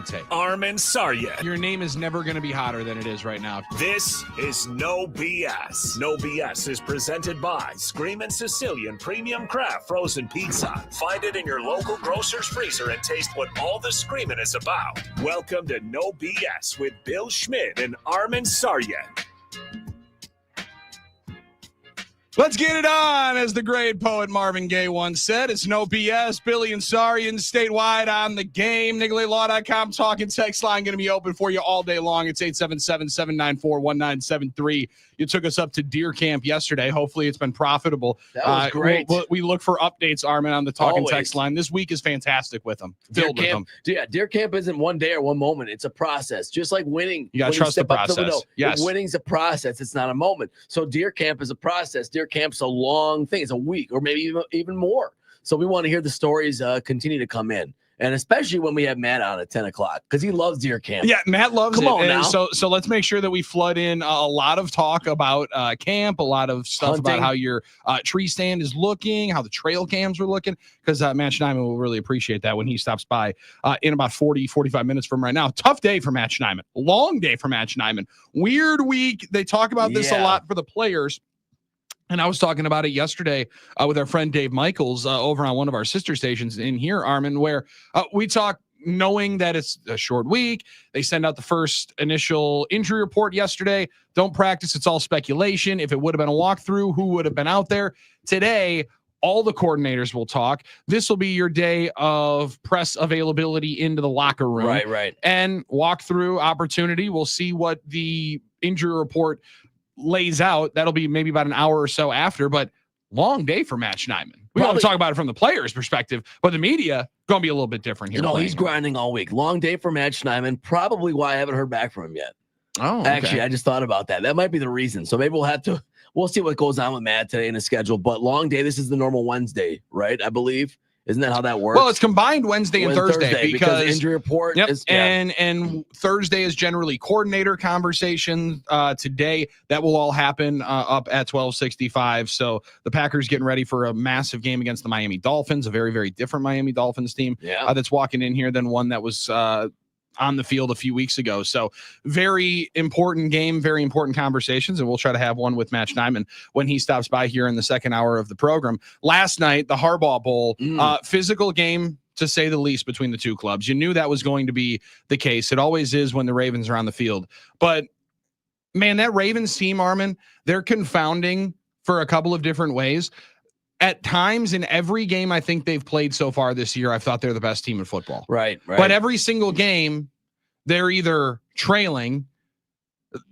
take. Armin Sarya. Your name is never going to be hotter than it is right now. This is No BS. No BS is presented by Screamin' Sicilian Premium Craft Frozen Pizza. Find it in your local grocer's freezer and taste what all the screaming is about. Welcome to No BS with Bill Schmidt and Armin Sarya. Let's get it on, as the great poet Marvin Gaye once said. It's No BS. Billy and Sarian statewide on the game. NicoletLaw.com talking text line going to be open for you all day long. It's 877-794-1973. You took us up to deer camp yesterday. Hopefully it's been profitable. That was great. We look for updates, Armin, on the talking Always. text line. This week is fantastic with them. Deer camp, yeah, deer camp isn't one day or one moment. It's a process. Just like winning. You got to trust the process. Yes. Winning's a process. It's not a moment. So deer camp is a process. Deer camp's a long thing. It's a week or maybe even more. So we want to hear the stories continue to come in. And especially when we have Matt on at 10 o'clock because he loves deer camp. Yeah, Matt loves it. Come on now. So let's make sure that we flood in a lot of talk about camp, a lot of stuff Hunting. about how your tree stand is looking, how the trail cams are looking, because Matt Schneidman will really appreciate that when he stops by in about 45 minutes from right now. Tough day for Matt Schneidman. Long day for Matt Schneidman. Weird week. They talk about this a lot for the players. And I was talking about it yesterday with our friend Dave Michaels over on one of our sister stations in here, Armin, where we talk knowing that it's a short week. They send out the first initial injury report yesterday. Don't practice. It's all speculation. If it would have been a walkthrough, who would have been out there? Today, all the coordinators will talk. This will be your day of press availability into the locker room. Right. And walkthrough opportunity. We'll see what the injury report lays out. That'll be maybe about an hour or so after, but long day for Matt Schneidman. We don't talk about it from the players' perspective, but the media going to be a little bit different here. He's grinding all week. Long day for Matt Schneidman. Probably why I haven't heard back from him yet. Oh, okay. Actually, I just thought about that. That might be the reason. So maybe we'll see what goes on with Matt today in his schedule. But long day, this is the normal Wednesday, right? I believe. Isn't that how that works? Well, it's combined Wednesday and Thursday because injury report is and Thursday is generally coordinator conversation. Today that will all happen up at 12:65. So the Packers getting ready for a massive game against the Miami Dolphins, a very, very different Miami Dolphins team that's walking in here than one that was on the field a few weeks ago. So very important game, very important conversations. And we'll try to have one with Matt Schneidman when he stops by here in the second hour of the program. Last night, the Harbaugh Bowl, physical game to say the least between the two clubs. You knew that was going to be the case. It always is when the Ravens are on the field. But man, that Ravens team, Armin, they're confounding for a couple of different ways. At times in every game I think they've played so far this year, I've thought they're the best team in football. Right. But every single game, they're either trailing.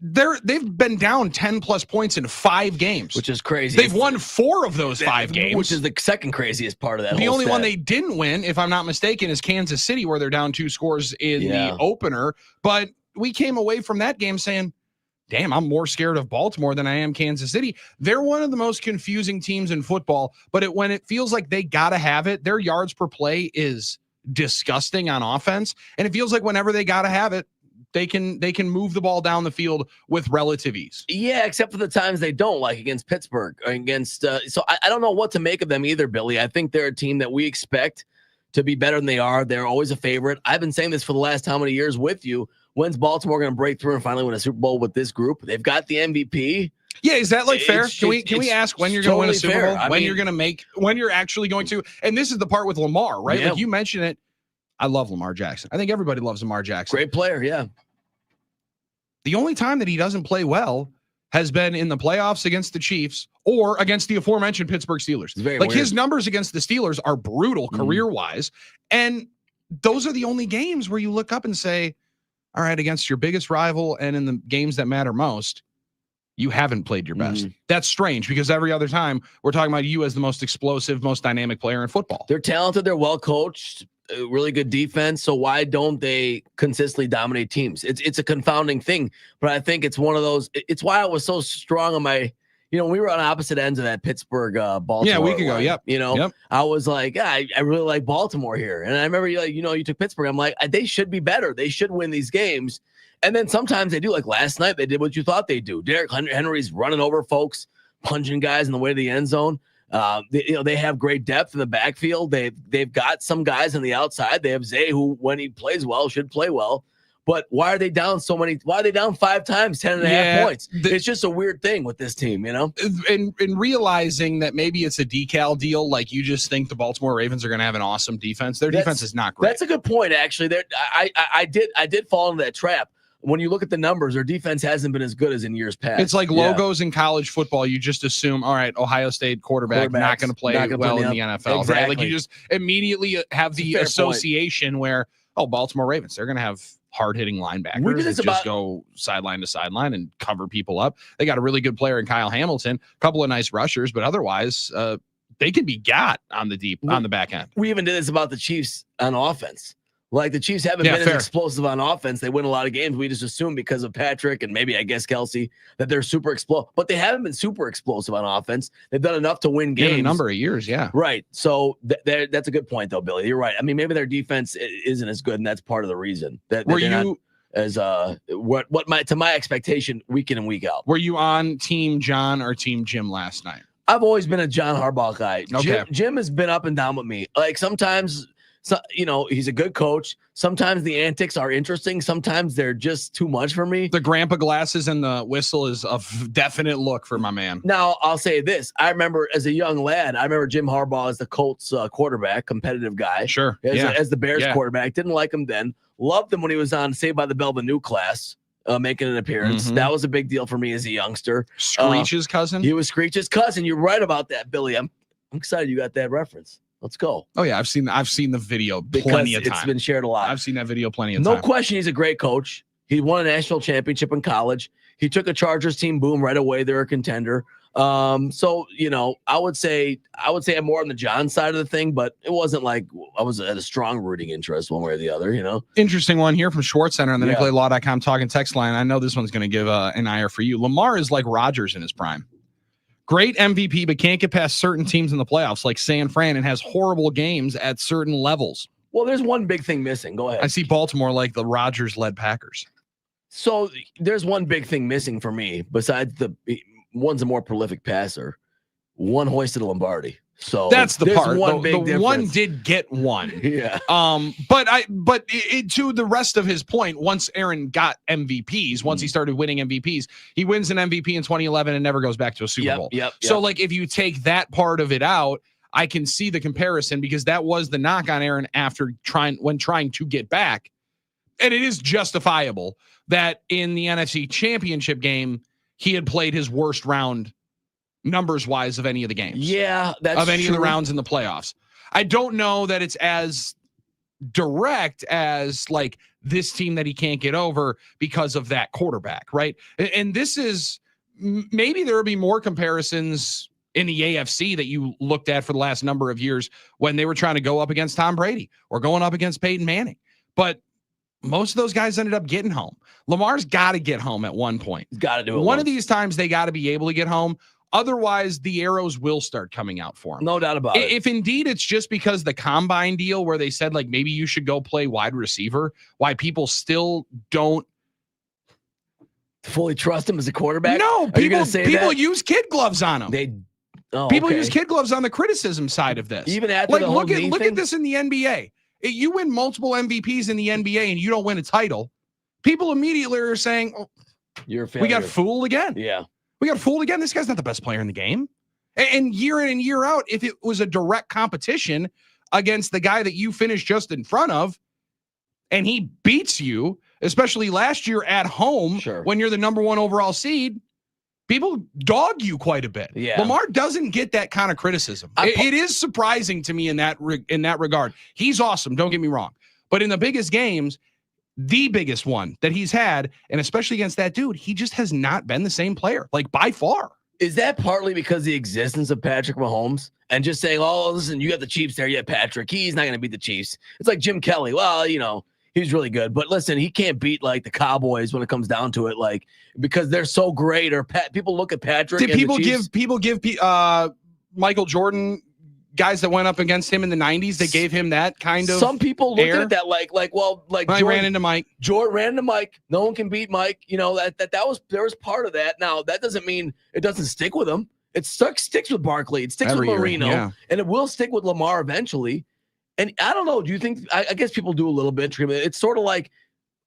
They've been down 10 plus points in 5 games, which is crazy. They've won 4 of those 5 games, which is the second craziest part of that. The only one they didn't win, if I'm not mistaken, is Kansas City, where they're down 2 scores in the opener. But we came away from that game saying, damn, I'm more scared of Baltimore than I am Kansas City. They're one of the most confusing teams in football, but when it feels like they got to have it, their yards per play is disgusting on offense. And it feels like whenever they got to have it, they can move the ball down the field with relative ease. Yeah, except for the times they don't, like against Pittsburgh or against. So I don't know what to make of them either, Billy. I think they're a team that we expect to be better than they are. They're always a favorite. I've been saying this for the last how many years with you. When's Baltimore going to break through and finally win a Super Bowl with this group? They've got the MVP. Yeah, is that like fair? Can we ask when you're going to win a Super Bowl? When you're actually going to? And this is the part with Lamar, right? Yeah. Like you mentioned it. I love Lamar Jackson. I think everybody loves Lamar Jackson. Great player, yeah. The only time that he doesn't play well has been in the playoffs against the Chiefs or against the aforementioned Pittsburgh Steelers. Like his numbers against the Steelers are brutal career-wise. And those are the only games where you look up and say, all right, against your biggest rival and in the games that matter most, you haven't played your best. That's strange because every other time we're talking about you as the most explosive, most dynamic player in football. They're talented. They're well coached. Really good defense. So why don't they consistently dominate teams? It's a confounding thing, but I think it's one of those. It's why I was so strong on my. We were on opposite ends of that Pittsburgh Baltimore. Yeah, a week ago. Line. Yep. I was like, I really like Baltimore here, and I remember you took Pittsburgh. I'm like, they should be better. They should win these games. And then sometimes they do. Like last night, they did what you thought they'd do. Derrick Henry's running over folks, punching guys in the way to the end zone. They have great depth in the backfield. They've got some guys on the outside. They have Zay, who when he plays well should play well. But why are they down so many? Why are they down 5 times, 10.5 points? It's just a weird thing with this team, And realizing that maybe it's a decal deal, like you just think the Baltimore Ravens are going to have an awesome defense. Their defense is not great. That's a good point, actually. I did fall into that trap. When you look at the numbers, their defense hasn't been as good as in years past. It's like logos in college football. You just assume, all right, Ohio State quarterback not going to play well in the NFL, exactly. right? Like you just immediately have the association where, Baltimore Ravens, they're going to have hard-hitting linebackers that just go sideline to sideline and cover people up. They got a really good player in Kyle Hamilton, a couple of nice rushers, but otherwise, they can be got on the back end. We even did this about the Chiefs on offense. Like the Chiefs haven't been as explosive on offense. They win a lot of games. We just assume because of Patrick and maybe I guess Kelsey that they're super explosive, but they haven't been super explosive on offense. They've done enough to win games. In a number of years, yeah. Right. So that's a good point though, Billy. You're right. I mean, maybe their defense isn't as good, and that's part of the reason that were they're you not as to my expectation week in and week out. Were you on Team John or Team Jim last night? I've always been a John Harbaugh guy. Okay. Jim has been up and down with me. Like sometimes. So, he's a good coach. Sometimes the antics are interesting. Sometimes they're just too much for me. The grandpa glasses and the whistle is a definite look for my man. Now, I'll say this. I remember as a young lad, Jim Harbaugh as the Colts quarterback, competitive guy. Sure. As the Bears quarterback. Didn't like him then. Loved him when he was on Saved by the Bell, the new class, making an appearance. That was a big deal for me as a youngster. Screech's cousin? He was Screech's cousin. You're right about that, Billy. I'm excited you got that reference. Let's go. Oh yeah, I've seen the video plenty of times. It's been shared a lot. I've seen that video plenty of times. No question, he's a great coach. He won a national championship in college. He took a Chargers team, boom, right away. They're a contender. So I would say I'm more on the John side of the thing, but it wasn't like I was at a strong rooting interest one way or the other. Interesting one here from Schwartz Center on the NicolaLaw.com talking text line. I know this one's going to give an ire for you. Lamar is like Rodgers in his prime. Great MVP, but can't get past certain teams in the playoffs like San Fran and has horrible games at certain levels. Well, there's one big thing missing. Go ahead. I see Baltimore like the Rodgers-led Packers. So there's one big thing missing for me besides one's a more prolific passer. One hoisted a Lombardi. So that's the part. The one did get one. Yeah. But to the rest of his point, once Aaron got MVPs, once he started winning MVPs, he wins an MVP in 2011 and never goes back to a Super Bowl. Yep. So like if you take that part of it out, I can see the comparison because that was the knock on Aaron after trying to get back. And it is justifiable that in the NFC Championship game, he had played his worst round numbers wise of any of the games. Yeah, that's of any true. of the rounds in the playoffs. I don't know that it's as direct as like this team that he can't get over because of that quarterback, right? And this is maybe there will be more comparisons in the AFC that you looked at for the last number of years when they were trying to go up against Tom Brady or going up against Peyton Manning. But most of those guys ended up getting home. Lamar's got to get home at one point. He's got to do it. One of these times they got to be able to get home. Otherwise, the arrows will start coming out for him. No doubt about it. If indeed it's just because the combine deal where they said, like, maybe you should go play wide receiver, why people still don't fully trust him as a quarterback? No, people use kid gloves on him. People use kid gloves on the criticism side of this. Even after the whole look at this in the NBA. You win multiple MVPs in the NBA and you don't win a title. People immediately are saying, "Oh, you're a failure. We got fooled again." Yeah. We got fooled again. This guy's not the best player in the game. And year in and year out, if it was a direct competition against the guy that you finished just in front of, and he beats you, especially last year at home when you're the number 1 overall seed, people dog you quite a bit. Yeah. Lamar doesn't get that kind of criticism. It is surprising to me in that regard. He's awesome. Don't get me wrong. But in the biggest games, the biggest one that he's had, and especially against that dude, he just has not been the same player, like by far. Is that partly because of the existence of Patrick Mahomes and just saying, oh, listen, you got the Chiefs there, you have Patrick. He's not going to beat the Chiefs. It's like Jim Kelly. Well, he's really good, but listen, he can't beat like the Cowboys when it comes down to it, like because they're so great. Or people look at Patrick. Did people give Michael Jordan guys that went up against him in the 90s? They gave him that kind of. Some people looked at that like I ran into Mike. Jordan ran into Mike. No one can beat Mike. There was part of that. Now that doesn't mean it doesn't stick with him. sticks with Barkley. It sticks Every with year, Marino, yeah. and it will stick with Lamar eventually. And I don't know. Do you think? I guess people do a little bit. It's sort of like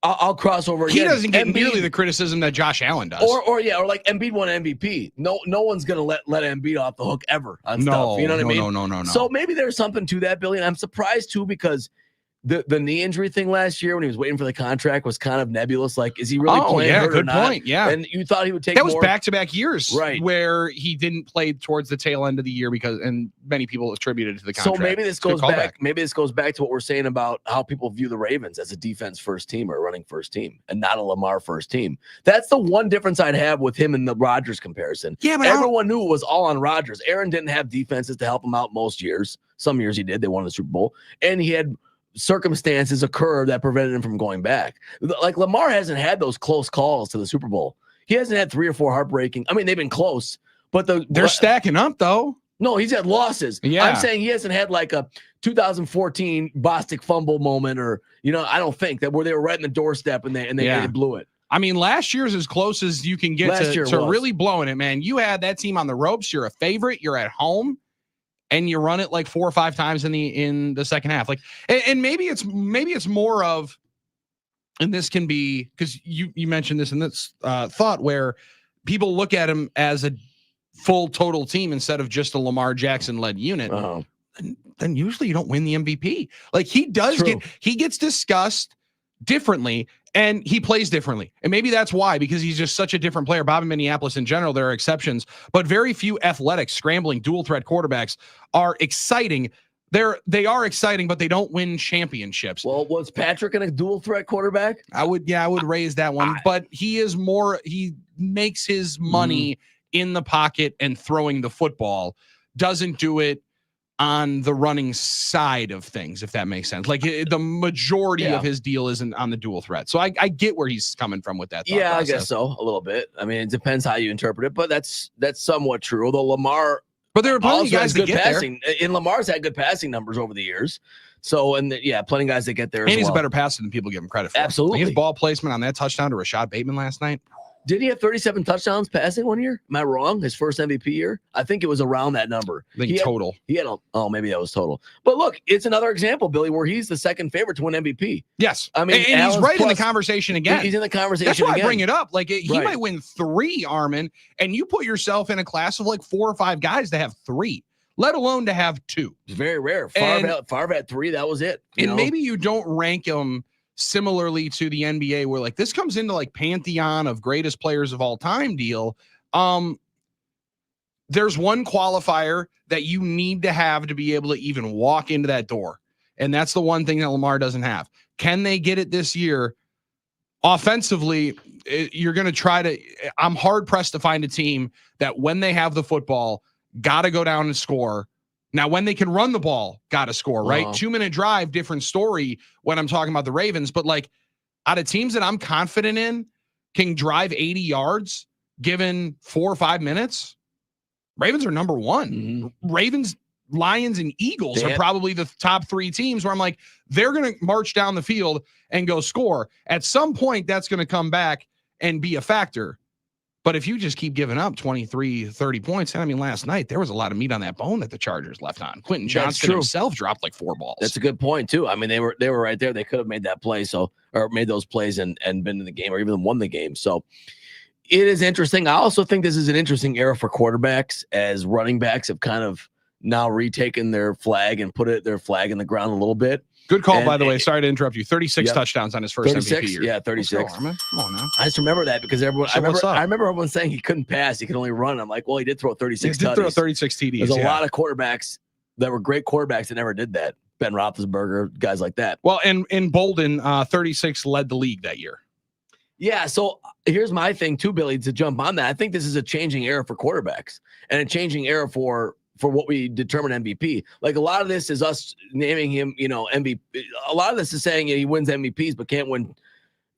I'll cross over He again. doesn't get Embiid, nearly the criticism that Josh Allen does. or like Embiid won MVP. No one's gonna let Embiid off the hook ever on stuff. You know what I mean? No. So maybe there's something to that, Billy. And I'm surprised too because the knee injury thing last year when he was waiting for the contract was kind of nebulous. Like, is he really playing? Yeah, hurt good or not? point. Yeah, and you thought he would take that was more? back-to-back years, Right, where he didn't play towards the tail end of the year and many people attributed it to the contract. So maybe this goes back. Maybe this goes back to what we're saying about how people view the Ravens as a defense first team or a running first team, and not a Lamar first team. That's the one difference I'd have with him in the Rodgers comparison. Yeah, but everyone knew it was all on Rodgers. Aaron didn't have defenses to help him out most years. Some years he did. They won the Super Bowl, and he had circumstances occur that prevented him from going back. Like Lamar hasn't had those close calls to the Super Bowl. He hasn't had 3 or 4 heartbreaking. I mean, they've been close, but they're stacking up though. No, he's had losses. Yeah. I'm saying he hasn't had like a 2014 Bostic fumble moment, or I don't think that where they were right in the doorstep and they blew it. I mean, last year's as close as you can get to really blowing it, man. You had that team on the ropes. You're a favorite. You're at home. And you run it like 4 or 5 times in the second half. Like, and maybe it's more of, and this can be because you mentioned this in this thought where people look at him as a full total team instead of just a Lamar Jackson led unit. Uh-huh. And then usually you don't win the MVP. Like he gets discussed differently. And he plays differently. And maybe that's why, because he's just such a different player. Bob in Minneapolis in general, there are exceptions, but very few athletic, scrambling, dual threat quarterbacks are exciting. They are exciting, but they don't win championships. Well, was Patrick a dual threat quarterback? I would raise that one, but he makes his money in the pocket and throwing the football, doesn't do it on the running side of things, if that makes sense. Like the majority of his deal isn't on the dual threat. So I get where he's coming from with that. Yeah, process. I guess so. A little bit. I mean, it depends how you interpret it, but that's somewhat true. Although Lamar, but there are plenty of guys that get passing. there. And Lamar's had good passing numbers over the years. So, plenty of guys that get there. And he's a better passer than people give him credit for. Absolutely. His ball placement on that touchdown to Rashad Bateman last night. Did he have 37 touchdowns passing one year? Am I wrong? His first MVP year? I think it was around that number. I think total. Maybe that was total. But look, it's another example, Billy, where he's the second favorite to win MVP. Yes. I mean, and he's right in the conversation again. He's in the conversation. That's why again. I bring it up. Like he might win 3, Armin, and you put yourself in a class of like 4 or 5 guys to have 3, let alone to have 2. It's very rare. Favre had 3. That was it. Maybe you don't rank them similarly to the NBA, where like this comes into like pantheon of greatest players of all time deal. There's one qualifier that you need to have to be able to even walk into that door. And that's the one thing that Lamar doesn't have. Can they get it this year? Offensively, you're going to try to, I'm hard pressed to find a team that when they have the football, got to go down and score. Now, when they can run the ball, got to score, right? 2-minute drive, different story when I'm talking about the Ravens. But like out of teams that I'm confident in can drive 80 yards given 4 or 5 minutes, Ravens are number 1. Mm-hmm. Ravens, Lions, and Eagles are probably the top 3 teams where I'm like, they're going to march down the field and go score. At some point, that's going to come back and be a factor. But if you just keep giving up 23, 30 points, and I mean, last night, there was a lot of meat on that bone that the Chargers left on. Quentin Johnston himself dropped like 4 balls. That's a good point, too. I mean, they were right there. They could have made that play, or made those plays and been in the game, or even won the game. So it is interesting. I also think this is an interesting era for quarterbacks, as running backs have kind of now retaken their flag and put their flag in the ground a little bit. Good call, by the way. Sorry to interrupt you. 36 touchdowowns on his first 36, MVP year. Yeah, 36. Come on now. I just remember that because I remember everyone saying he couldn't pass. He could only run. I'm like, well, he did throw 36 TDs. He did throw 36 TDs. There's a lot of quarterbacks that were great quarterbacks that never did that. Ben Roethlisberger, guys like that. Well, and Bolden, 36 led the league that year. Yeah, so here's my thing too, Billy, to jump on that. I think this is a changing era for quarterbacks and a changing era for what we determine MVP. Like a lot of this is us naming him, MVP. A lot of this is saying he wins MVPs but can't win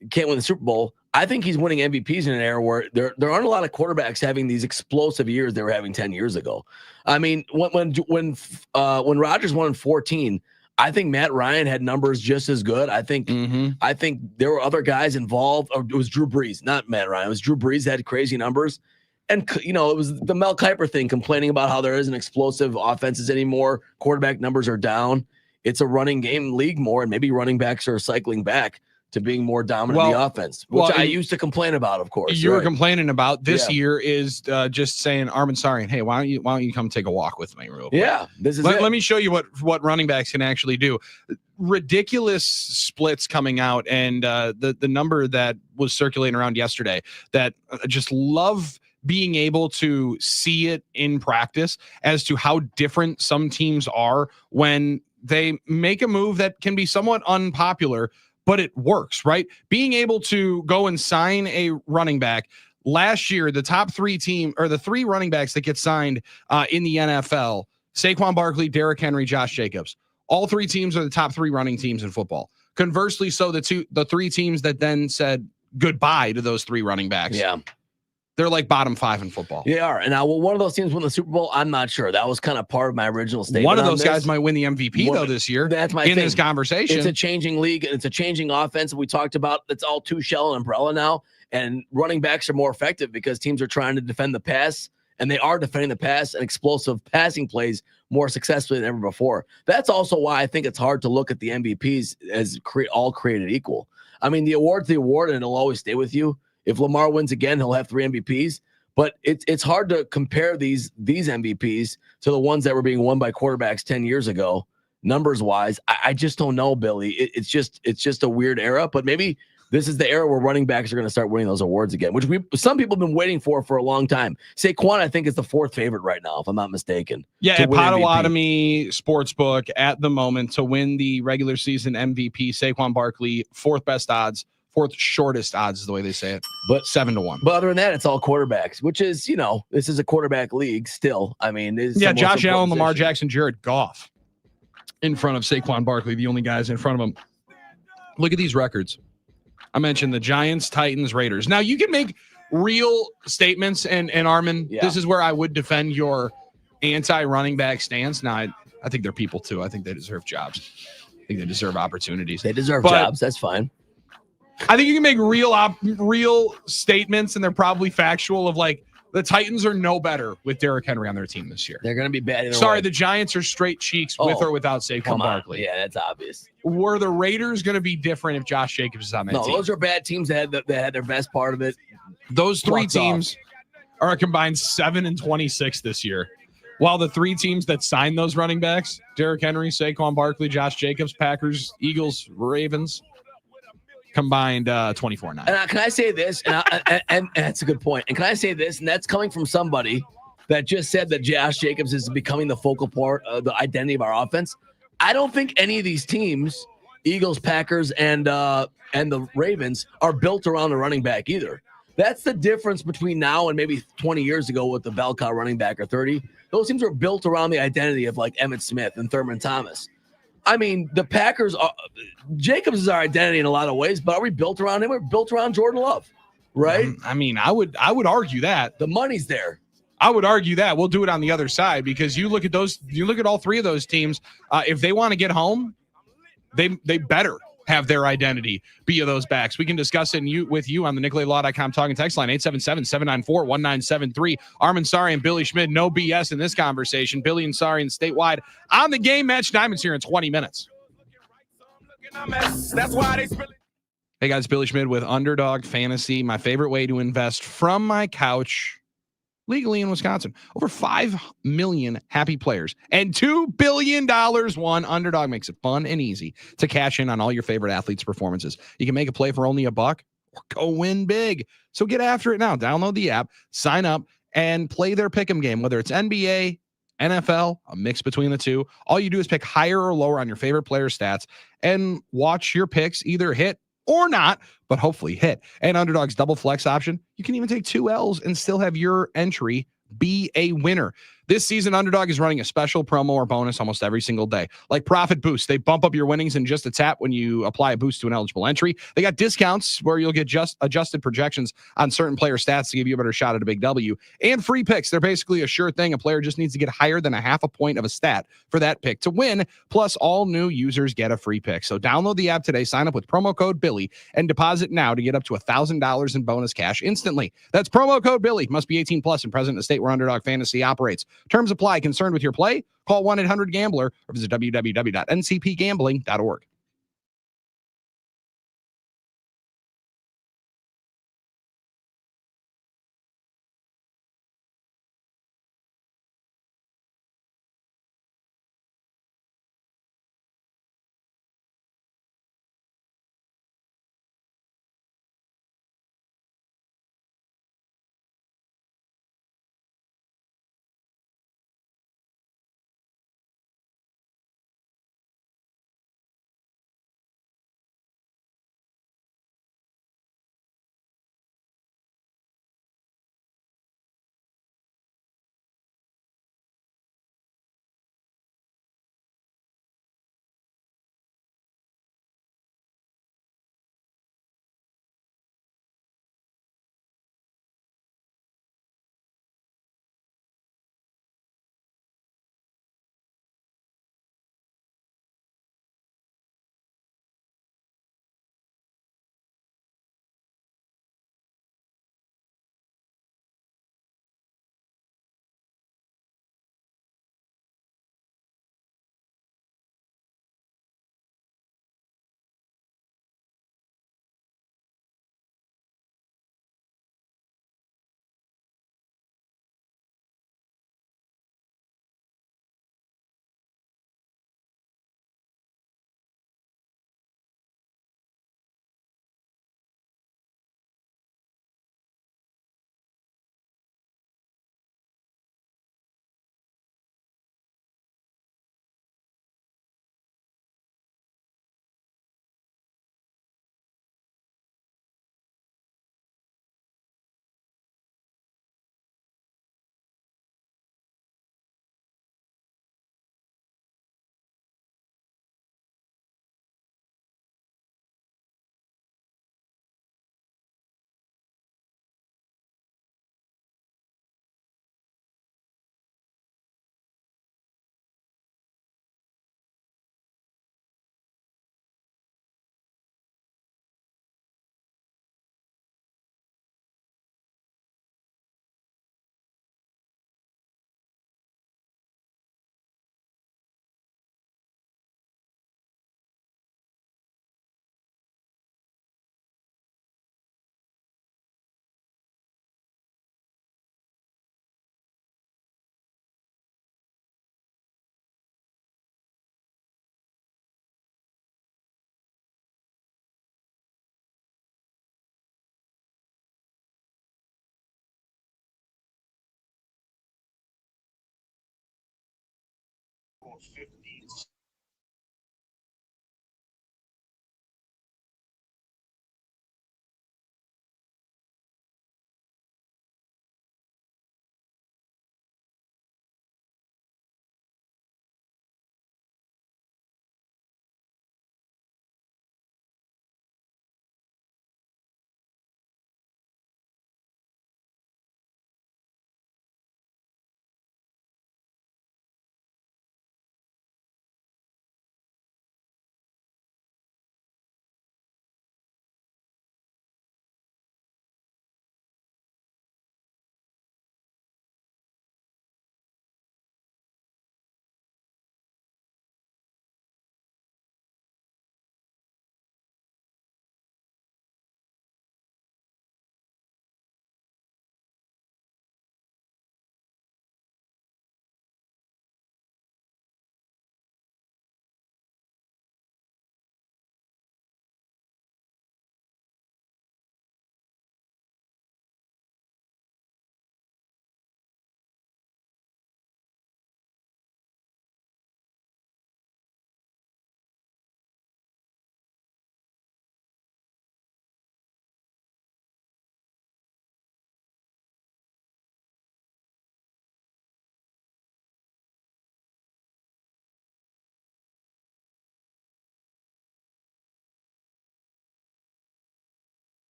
the Super Bowl. I think he's winning MVPs in an era where there aren't a lot of quarterbacks having these explosive years they were having 10 years ago. I mean, when Rodgers won in 14, I think Matt Ryan had numbers just as good. I think there were other guys involved. Or it was Drew Brees, not Matt Ryan. It was Drew Brees that had crazy numbers. And, you know, it was the Mel Kiper thing, complaining about how there isn't explosive offenses anymore. Quarterback numbers are down. It's a running game league more, and maybe running backs are cycling back to being more dominant in the offense, which I used to complain about, of course. You were complaining about this year is just saying, Armin Sarian, hey, why don't you come take a walk with me real quick? Yeah, this is let me show you what running backs can actually do. Ridiculous splits coming out, and the number that was circulating around yesterday that I just love being able to see it in practice as to how different some teams are when they make a move that can be somewhat unpopular, but it works, right? Being able to go and sign a running back. Last year, the top three the three running backs that get signed in the NFL, Saquon Barkley, Derrick Henry, Josh Jacobs. All three teams are the top three running teams in football. Conversely, so the three teams that then said goodbye to those three running backs. Yeah. They're like bottom 5 in football. They are. And now, will one of those teams win the Super Bowl? I'm not sure. That was kind of part of my original statement. One of those guys might win the MVP though this year. That's my in this conversation. It's a changing league and it's a changing offense. We talked about it's all two shell and umbrella now, and running backs are more effective because teams are trying to defend the pass, and they are defending the pass and explosive passing plays more successfully than ever before. That's also why I think it's hard to look at the MVPs as all created equal. I mean, the award's the award, and it'll always stay with you. If Lamar wins again, he'll have 3 MVPs. But it's hard to compare these MVPs to the ones that were being won by quarterbacks 10 years ago, numbers wise. I just don't know, Billy. It's just a weird era. But maybe this is the era where running backs are going to start winning those awards again, which some people have been waiting for a long time. Saquon, I think, is the 4th favorite right now, if I'm not mistaken. Yeah, at Potawatomi Sportsbook at the moment to win the regular season MVP, Saquon Barkley, 4th best odds. 4th shortest odds is the way they say it, but 7-1. But other than that, it's all quarterbacks, which is, you know, this is a quarterback league still. I mean, Josh Allen, Lamar Jackson, Jared Goff in front of Saquon Barkley, the only guys in front of him. Look at these records. I mentioned the Giants, Titans, Raiders. Now you can make real statements, and Armin, this is where I would defend your anti-running back stance. Now, I think they're people too. I think they deserve jobs. I think they deserve opportunities. They deserve jobs. That's fine. I think you can make real statements, and they're probably factual, of like the Titans are no better with Derrick Henry on their team this year. They're going to be bad. Sorry, the Giants are straight cheeks with or without Saquon Barkley. Yeah, that's obvious. Were the Raiders going to be different if Josh Jacobs is on that team? No, those are bad teams that had their best part of it. Those 3 teams are a combined 7-26 this year. While the 3 teams that signed those running backs, Derrick Henry, Saquon Barkley, Josh Jacobs, Packers, Eagles, Ravens, combined 24-9. And can I say this? And that's a good point. And can I say this? And that's coming from somebody that just said that Josh Jacobs is becoming the focal part of the identity of our offense. I don't think any of these teams, Eagles, Packers, and the Ravens, are built around the running back either. That's the difference between now and maybe 20 years ago with the bell cow running back or 30. Those teams are built around the identity of like Emmitt Smith and Thurman Thomas. I mean, the Packers Jacobs is our identity in a lot of ways, but are we built around him? We're built around Jordan Love, right? I mean, I would argue that the money's there. I would argue that. We'll do it on the other side, because you look at all 3 of those teams. If they want to get home, they better have their identity via those backs. We can discuss it with you on the NicolaLaw.com talking text line, 877-794-1973. Armin Sari and Billy Schmid, no BS in this conversation. Billy and Sari and statewide on the game. Match Diamonds here in 20 minutes. Hey guys, Billy Schmid with Underdog Fantasy, my favorite way to invest from my couch legally in Wisconsin. Over 5 million happy players and $2 billion won. Underdog makes it fun and easy to cash in on all your favorite athletes' performances. You can make a play for only $1 or go win big. So get after it now. Download the app, sign up, and play their pick'em game, whether it's NBA, NFL, a mix between the two. All you do is pick higher or lower on your favorite player stats and watch your picks either hit or not, but hopefully hit. And Underdog's double flex option, you can even take 2 L's and still have your entry be a winner. This season, Underdog is running a special promo or bonus almost every single day. Like Profit Boost. They bump up your winnings in just a tap when you apply a boost to an eligible entry. They got discounts where you'll get just adjusted projections on certain player stats to give you a better shot at a big W. And free picks. They're basically a sure thing. A player just needs to get higher than a half a point of a stat for that pick to win. Plus, all new users get a free pick. So download the app today, sign up with promo code Billy, and deposit now to get up to $1,000 in bonus cash instantly. That's promo code Billy. Must be 18 plus and present in the state where Underdog Fantasy operates. Terms apply. Concerned with your play? Call 1-800-GAMBLER or visit www.ncpgambling.org.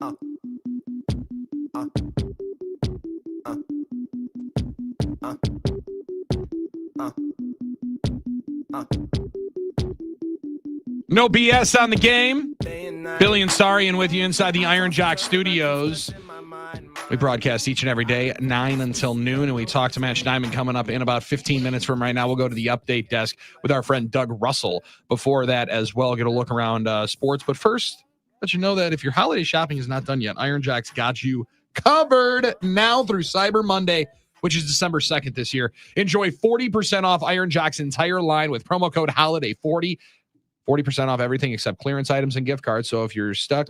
No BS on the game. Billy and Sarian with you inside the Iron Jock Studios. We broadcast each and every day, 9 until noon, and we talk to Matt Schneidman coming up in about 15 minutes from right now. We'll go to the update desk with our friend Doug Russell. Before that as well, get a look around sports. But first, let you know that if your holiday shopping is not done yet, Iron Jock's got you covered now through Cyber Monday, which is December 2nd this year. Enjoy 40% off Iron Jock's entire line with promo code HOLIDAY40. 40% off everything except clearance items and gift cards. So if you're stuck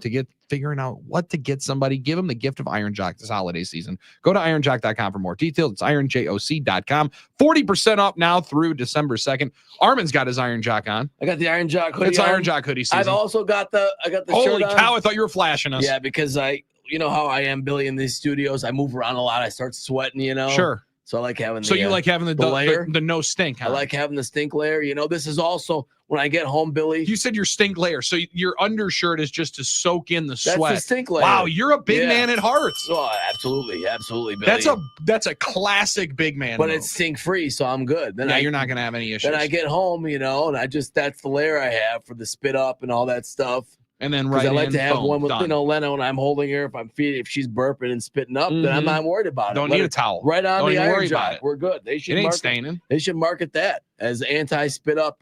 figuring out what to get somebody, give them the gift of Iron Jock this holiday season. Go to ironjock.com for more details. It's ironjoc.com. 40% off now through December 2nd. Armin's got his Iron Jock on. I got the Iron Jock hoodie. It's on. Iron Jock hoodie season. I've also got the Holy shirt cow, on. I thought you were flashing us. Yeah, because you know how I am, Billy, in these studios. I move around a lot. I start sweating, Sure. So I like having So you like having the layer? the no stink, huh? I like having the stink layer. This is also when I get home, Billy. You said your stink layer. So your undershirt is just to soak in the sweat. That's the stink layer. Wow, you're a big man at heart. Oh, absolutely, Billy. That's a classic big man. But move. it's stink free, so I'm good. Then you're not gonna have any issues. Then I get home, and that's the layer I have for the spit up and all that stuff. And then I like to have one with done. Lena when I'm holding her. If she's burping and spitting up, then I'm not worried about it. Don't need a towel. Right on Don't the even Iron worry Jock. about it. We're good. They should It ain't staining. They should market that as anti-spit up.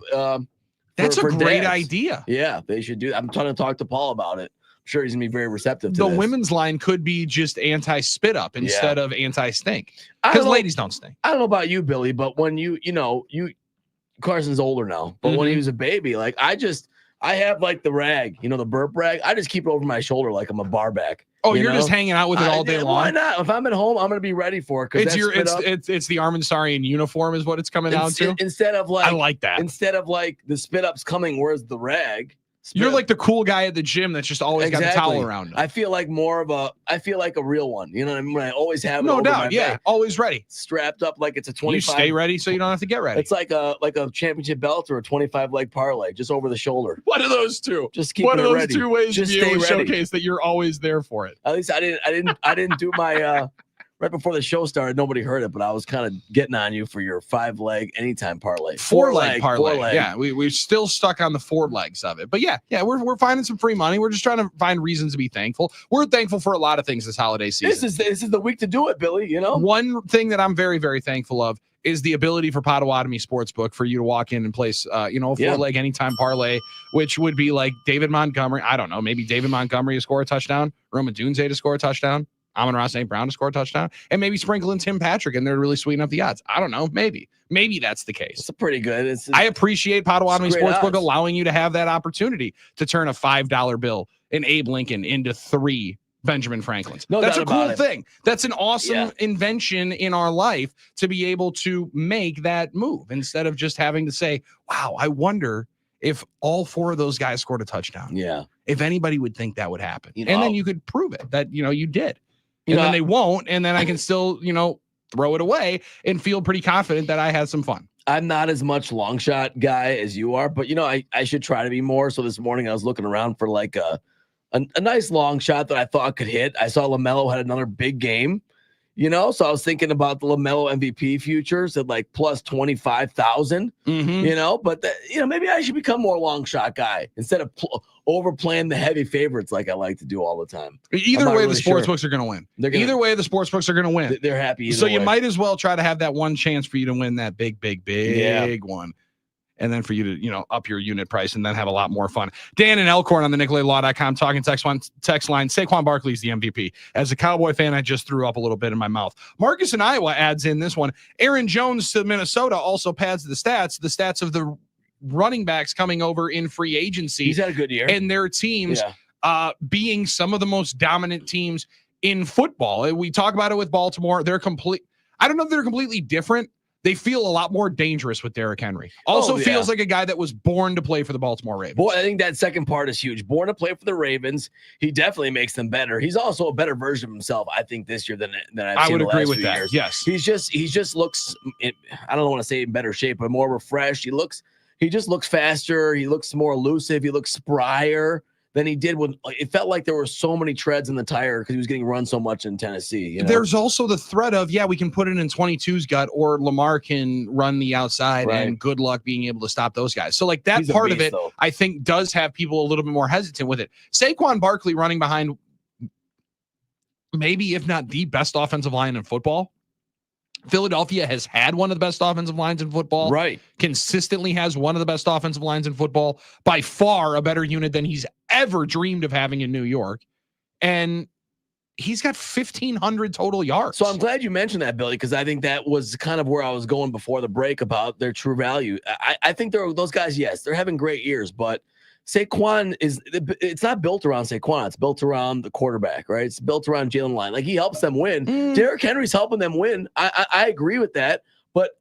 That's for a great dads. idea. Yeah, they should do. I'm trying to talk to Paul about it. I'm sure he's gonna be very receptive to The this. women's line could be just anti-spit up instead of anti-stink. I Because don't know- ladies don't stink. I don't know about you, Billy, but when you Carson's older now, but when he was a baby, I have like the rag, the burp rag. I just keep it over my shoulder like I'm a bar back. Oh, you're just hanging out with it all day long. Why not? If I'm at home, I'm gonna be ready for it. It's the Armin Sarian uniform is what it's coming down to. Instead of I like that. Instead of like the spit ups coming, where's the rag? You're like the cool guy at the gym that's just always got the towel around him. I feel like a real one. You know what I mean? When I always have it No over doubt. my Yeah. back, Always ready. strapped up like it's a 25. You stay ready so you don't have to get ready. It's like a championship belt or a 25 leg parlay just over the shoulder. One of those two. Just keep One it of those ready. two ways Just to be able to stay ready. showcase that you're always there for it. At least I didn't do my right before the show started. Nobody heard it, but I was kind of getting on you for your 5 leg anytime parlay. Four leg parlay. 4 leg. Yeah, we're still stuck on the 4 legs of it. But yeah, we're finding some free money. We're just trying to find reasons to be thankful. We're thankful for a lot of things this holiday season. This is the week to do it, Billy. One thing that I'm very, very thankful of is the ability for Potawatomi Sportsbook for you to walk in and place, a 4-leg anytime parlay, which would be like David Montgomery. I don't know, maybe David Montgomery to score a touchdown, Roma Dunze to score a touchdown, Amon-Ra St. Brown to score a touchdown, and maybe sprinkle in Tim Patrick in there to really sweeten up the odds. I don't know, maybe that's the case. It's pretty good. I appreciate Potawatomi great Sportsbook odds. allowing you to have that opportunity to turn a $5 bill and Abe Lincoln into 3 Benjamin Franklins. No That's a doubt cool about it. thing. That's an awesome invention in our life to be able to make that move instead of just having to say, wow, I wonder if all 4 of those guys scored a touchdown. Yeah. If anybody would think that would happen. And then you could prove it that, you did. You And know, then they won't. And then I can still, throw it away and feel pretty confident that I had some fun. I'm not as much long shot guy as you are, but I should try to be more. So this morning I was looking around for like a nice long shot that I thought could hit. I saw LaMelo had another big game, so I was thinking about the LaMelo MVP futures at like plus 25,000, but maybe I should become more long shot guy instead of overplaying the heavy favorites like I like to do all the time. Either way, really the sportsbooks are going to win. Either way, the sportsbooks are going to win. They're happy. So you way. might as well try to have that one chance for you to win that big one. And then for you to, up your unit price and then have a lot more fun. Dan and Elkhorn on the NicoletLaw.com talking text line. Saquon Barkley's the MVP. As a Cowboy fan, I just threw up a little bit in my mouth. Marcus in Iowa adds in this one. Aaron Jones to Minnesota also pads the stats of the running backs coming over in free agency. He's had a good year. And their teams being some of the most dominant teams in football. We talk about it with Baltimore. I don't know if they're completely different. They feel a lot more dangerous with Derrick Henry. Also feels like a guy that was born to play for the Baltimore Ravens. Boy, I think that second part is huge. Born to play for the Ravens. He definitely makes them better. He's also a better version of himself, I think, this year than I've seen I would the agree last with few that. years. Yes. He just looks, I don't want to say in better shape, but more refreshed. He just looks faster. He looks more elusive. He looks sprier. than he did when it felt like there were so many treads in the tire because he was getting run so much in Tennessee. You know? There's also the threat of, we can put it in 22's gut, or Lamar can run the outside, Right. and good luck being able to stop those guys. So like that He's a part of beast, it, though. I think does have people a little bit more hesitant with it. Saquon Barkley running behind maybe, if not the best offensive line in football. Philadelphia has had one of the best offensive lines in football. Right. Consistently has one of the best offensive lines in football. By far a better unit than he's ever dreamed of having in New York. And he's got 1,500 total yards. So I'm glad you mentioned that, Billy, because I think that was kind of where I was going before the break about their true value. I think those guys, yes, they're having great years, but Saquon it's not built around Saquon. It's built around the quarterback, right? It's built around Jalen Lyon. Like, he helps them win. Derrick Henry's helping them win. I agree with that. But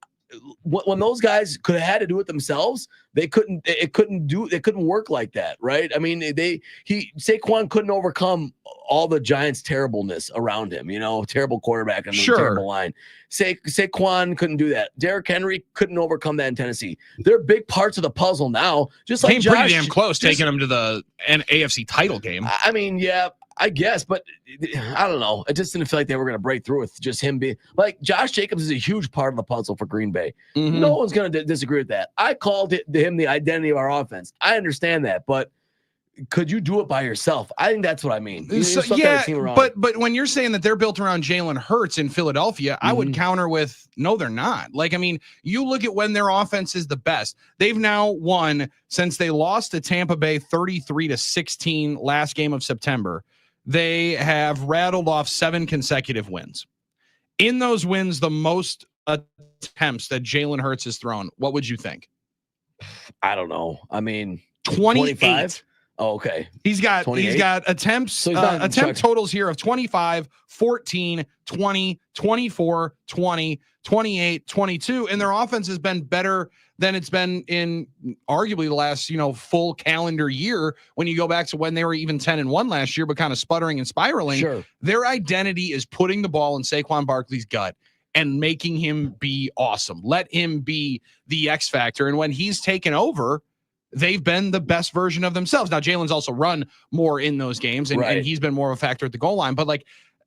when those guys could have had to do it themselves, they couldn't. It couldn't work like that, right? I mean, Saquon couldn't overcome all the Giants' terribleness around him. You know, terrible quarterback and terrible line. Saquon couldn't do that. Derrick Henry couldn't overcome that in Tennessee. They're big parts of the puzzle now. Just like came Josh, pretty damn close, taking him to the AFC title game. I mean, yeah, I guess, but I don't know. I just didn't feel like they were going to break through with just him being like Josh Jacobs is a huge part of the puzzle for Green Bay. Mm-hmm. No one's going to disagree with that. I called him the identity of our offense. I understand that, but could you do it by yourself? I think that's what I mean. So, but when you're saying that they're built around Jalen Hurts in Philadelphia, I would counter with, no, they're not. Like, I mean, you look at when their offense is the best. They've now won since they lost to Tampa Bay 33-16 last game of September. They have rattled off 7 consecutive wins. In those wins, the most attempts that Jalen Hurts has thrown, what would you think? I don't know. I mean, 28. 25? Oh, okay. He's got 28? attempts, So attempt totals here of 25, 14, 20, 24, 20, 28, 22, and their offense has been better than it's been in arguably the last, full calendar year. When you go back to when they were even 10-1 last year, but kind of sputtering and spiraling. Sure. Their identity is putting the ball in Saquon Barkley's gut and making him be awesome. Let him be the X factor. And when he's taken over, they've been the best version of themselves. Now, Jalen's also run more in those games, and he's been more of a factor at the goal line. But like,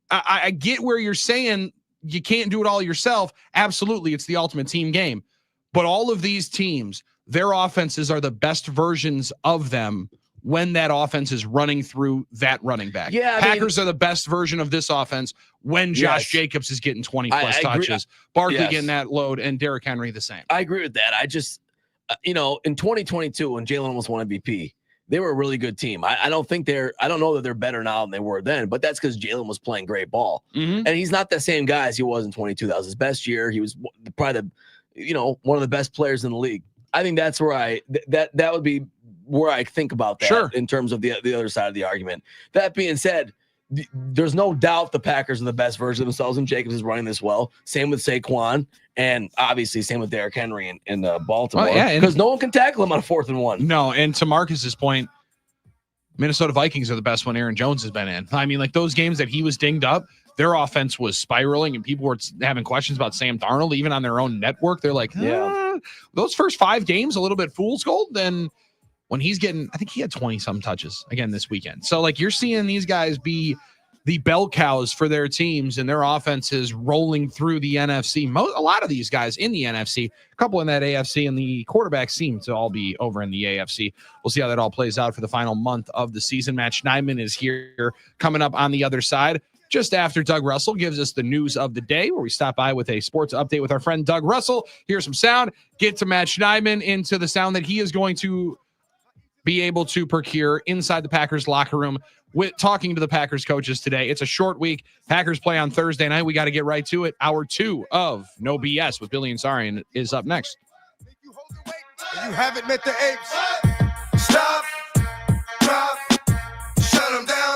I get where you're saying you can't do it all yourself. Absolutely, it's the ultimate team game. But all of these teams, their offenses are the best versions of them when that offense is running through that running back. Yeah, Packers are the best version of this offense when Josh Jacobs is getting 20-plus touches, Barkley getting that load, and Derrick Henry the same. I agree with that. I just, in 2022, when Jalen almost won MVP, they were a really good team. I don't know that they're better now than they were then, but that's because Jalen was playing great ball. And he's not the same guy as he was in 22. That was his best year. He was probably one of the best players in the league. I think that's where that would be where I think about that in terms of the other side of the argument. That being said, there's no doubt the Packers are the best version of themselves, and Jacobs is running this well. Same with Saquon, and obviously same with Derrick Henry in Baltimore. Because no one can tackle him on a 4th and 1. No, and to Marcus's point, Minnesota Vikings are the best one Aaron Jones has been in. I mean, like those games that he was dinged up, their offense was spiraling, and people were having questions about Sam Darnold, even on their own network. They're like, those first 5 games, a little bit fool's gold. Then when he's getting, I think he had 20-some touches again this weekend. So like you're seeing these guys be the bell cows for their teams, and their offenses rolling through the NFC. A lot of these guys in the NFC, a couple in that AFC, and the quarterbacks seem to all be over in the AFC. We'll see how that all plays out for the final month of the season. Matt Schneidman is here coming up on the other side, just after Doug Russell gives us the news of the day, where we stop by with a sports update with our friend Doug Russell. Hear some sound, get to Matt Schneidman into the sound that he is going to be able to procure inside the Packers locker room with talking to the Packers coaches today. It's a short week. Packers play on Thursday night. We got to get right to it. Hour 2 of No BS with Billy and Sarian is up next. You haven't met the apes. Stop, drop, shut them down.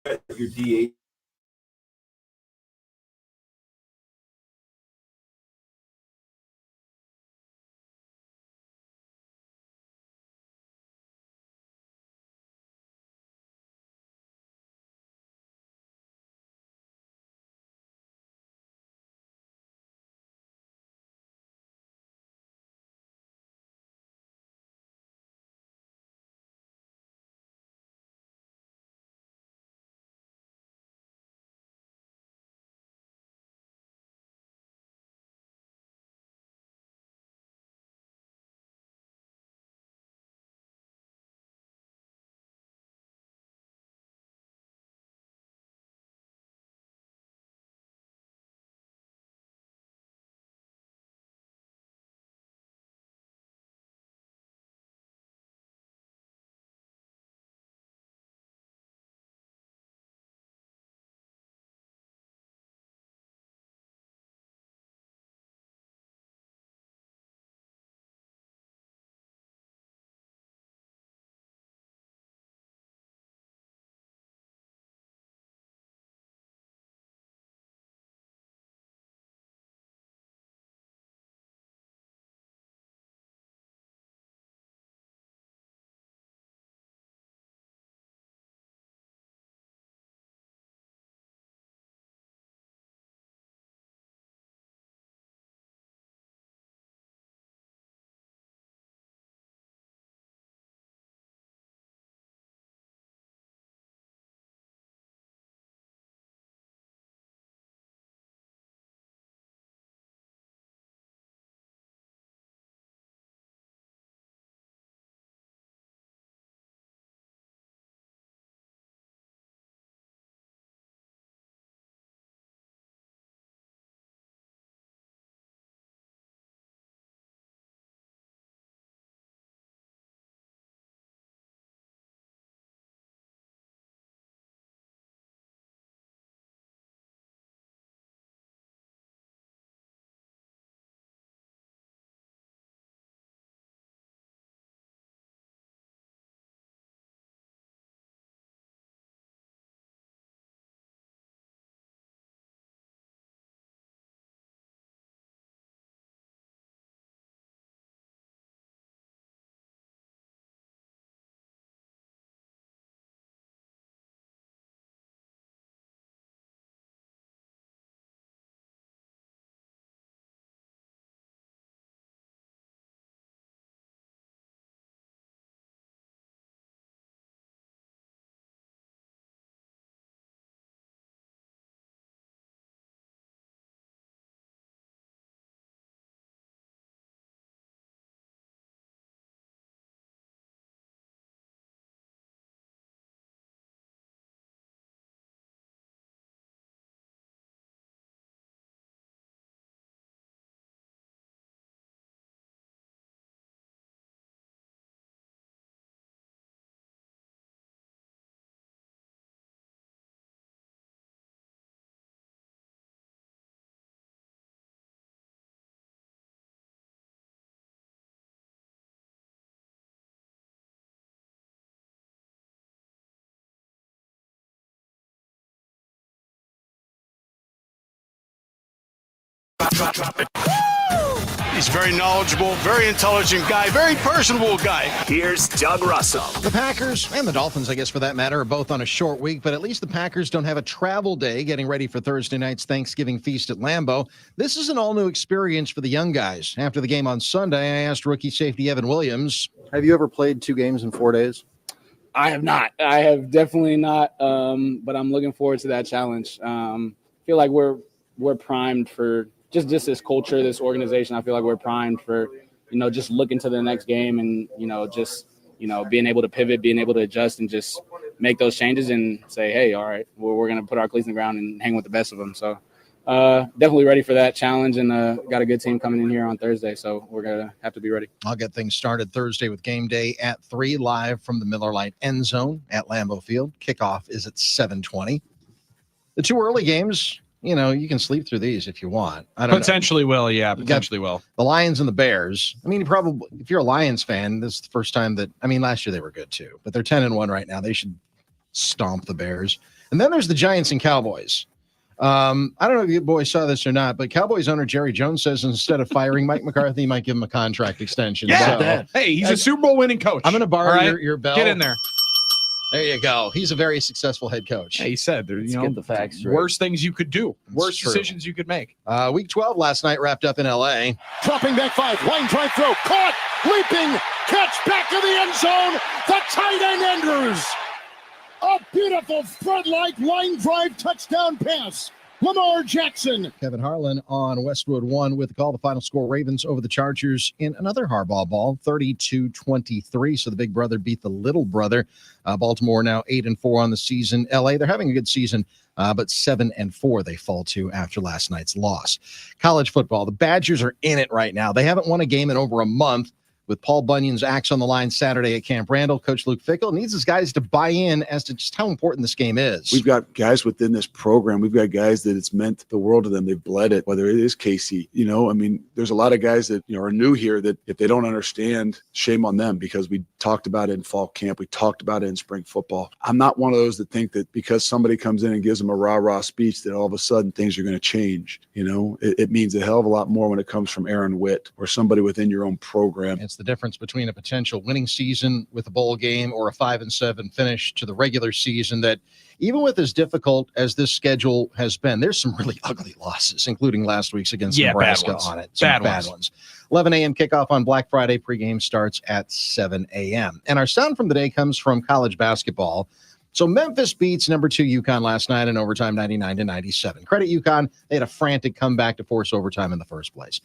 your DH. He's very knowledgeable, very intelligent guy, very personable guy. Here's Doug Russell. The Packers and the Dolphins, I guess for that matter, are both on a short week, but at least the Packers don't have a travel day getting ready for Thursday night's Thanksgiving feast at Lambeau. This is an all-new experience for the young guys. After the game on Sunday, I asked rookie safety Evan Williams, have you ever played 2 games in 4 days? I have not. I have definitely not, but I'm looking forward to that challenge. Feel like we're primed for just this culture, this organization. I feel like we're primed for, just looking to the next game and, being able to pivot, being able to adjust and just make those changes and say, hey, all right, we're going to put our cleats in the ground and hang with the best of them. So definitely ready for that challenge and got a good team coming in here on Thursday. So we're going to have to be ready. I'll get things started Thursday with game day at 3 live from the Miller Lite end zone at Lambeau Field. Kickoff is at 7:20. The 2 early games, you can sleep through these if you want. I don't Potentially know. will. Yeah, potentially will. The Lions and the Bears. I mean, probably, if you're a Lions fan, this is the first time last year they were good too, but they're 10-1 right now. They should stomp the Bears. And then there's the Giants and Cowboys. I don't know if you boys saw this or not, but Cowboys owner Jerry Jones says instead of firing Mike McCarthy, he might give him a contract extension. Yeah. So, Hey, he's a Super Bowl winning coach. I'm going to borrow All right? your bell. Get in there. There you go. He's a very successful head coach. Hey, he said there, Let's get the facts straight. worst things you could do, worst true. decisions you could make. Week 12 last night wrapped up in L.A. Dropping back 5, line drive throw, caught, leaping, catch back to the end zone. The tight end Andrews. A beautiful thread-like line drive touchdown pass. Lamar Jackson. Kevin Harlan on Westwood 1 with the call. The final score, Ravens over the Chargers in another Harbaugh ball, 32-23. So the big brother beat the little brother. Baltimore now 8-4 on the season. LA, they're having a good season, but 7-4 they fall to after last night's loss. College football, the Badgers are in it right now. They haven't won a game in over a month. With Paul Bunyan's axe on the line Saturday at Camp Randall, Coach Luke Fickell needs his guys to buy in as to just how important this game is. We've got guys within this program. We've got guys that it's meant the world to them. They've bled it, whether it is Casey. I mean, there's a lot of guys that are new here that if they don't understand, shame on them, because we talked about it in fall camp. We talked about it in spring football. I'm not one of those that think that because somebody comes in and gives them a rah-rah speech that all of a sudden things are going to change. It means a hell of a lot more when it comes from Aaron Witt or somebody within your own program. It's the difference between a potential winning season with a bowl game or a 5-7 finish to the regular season that even with as difficult as this schedule has been, there's some really ugly losses, including last week's against Nebraska on it. Some bad ones. 11 a.m. kickoff on Black Friday. Pregame starts at 7 a.m. And our sound from the day comes from college basketball. So Memphis beats number 2 UConn last night in overtime 99-97. Credit UConn. They had a frantic comeback to force overtime in the first place.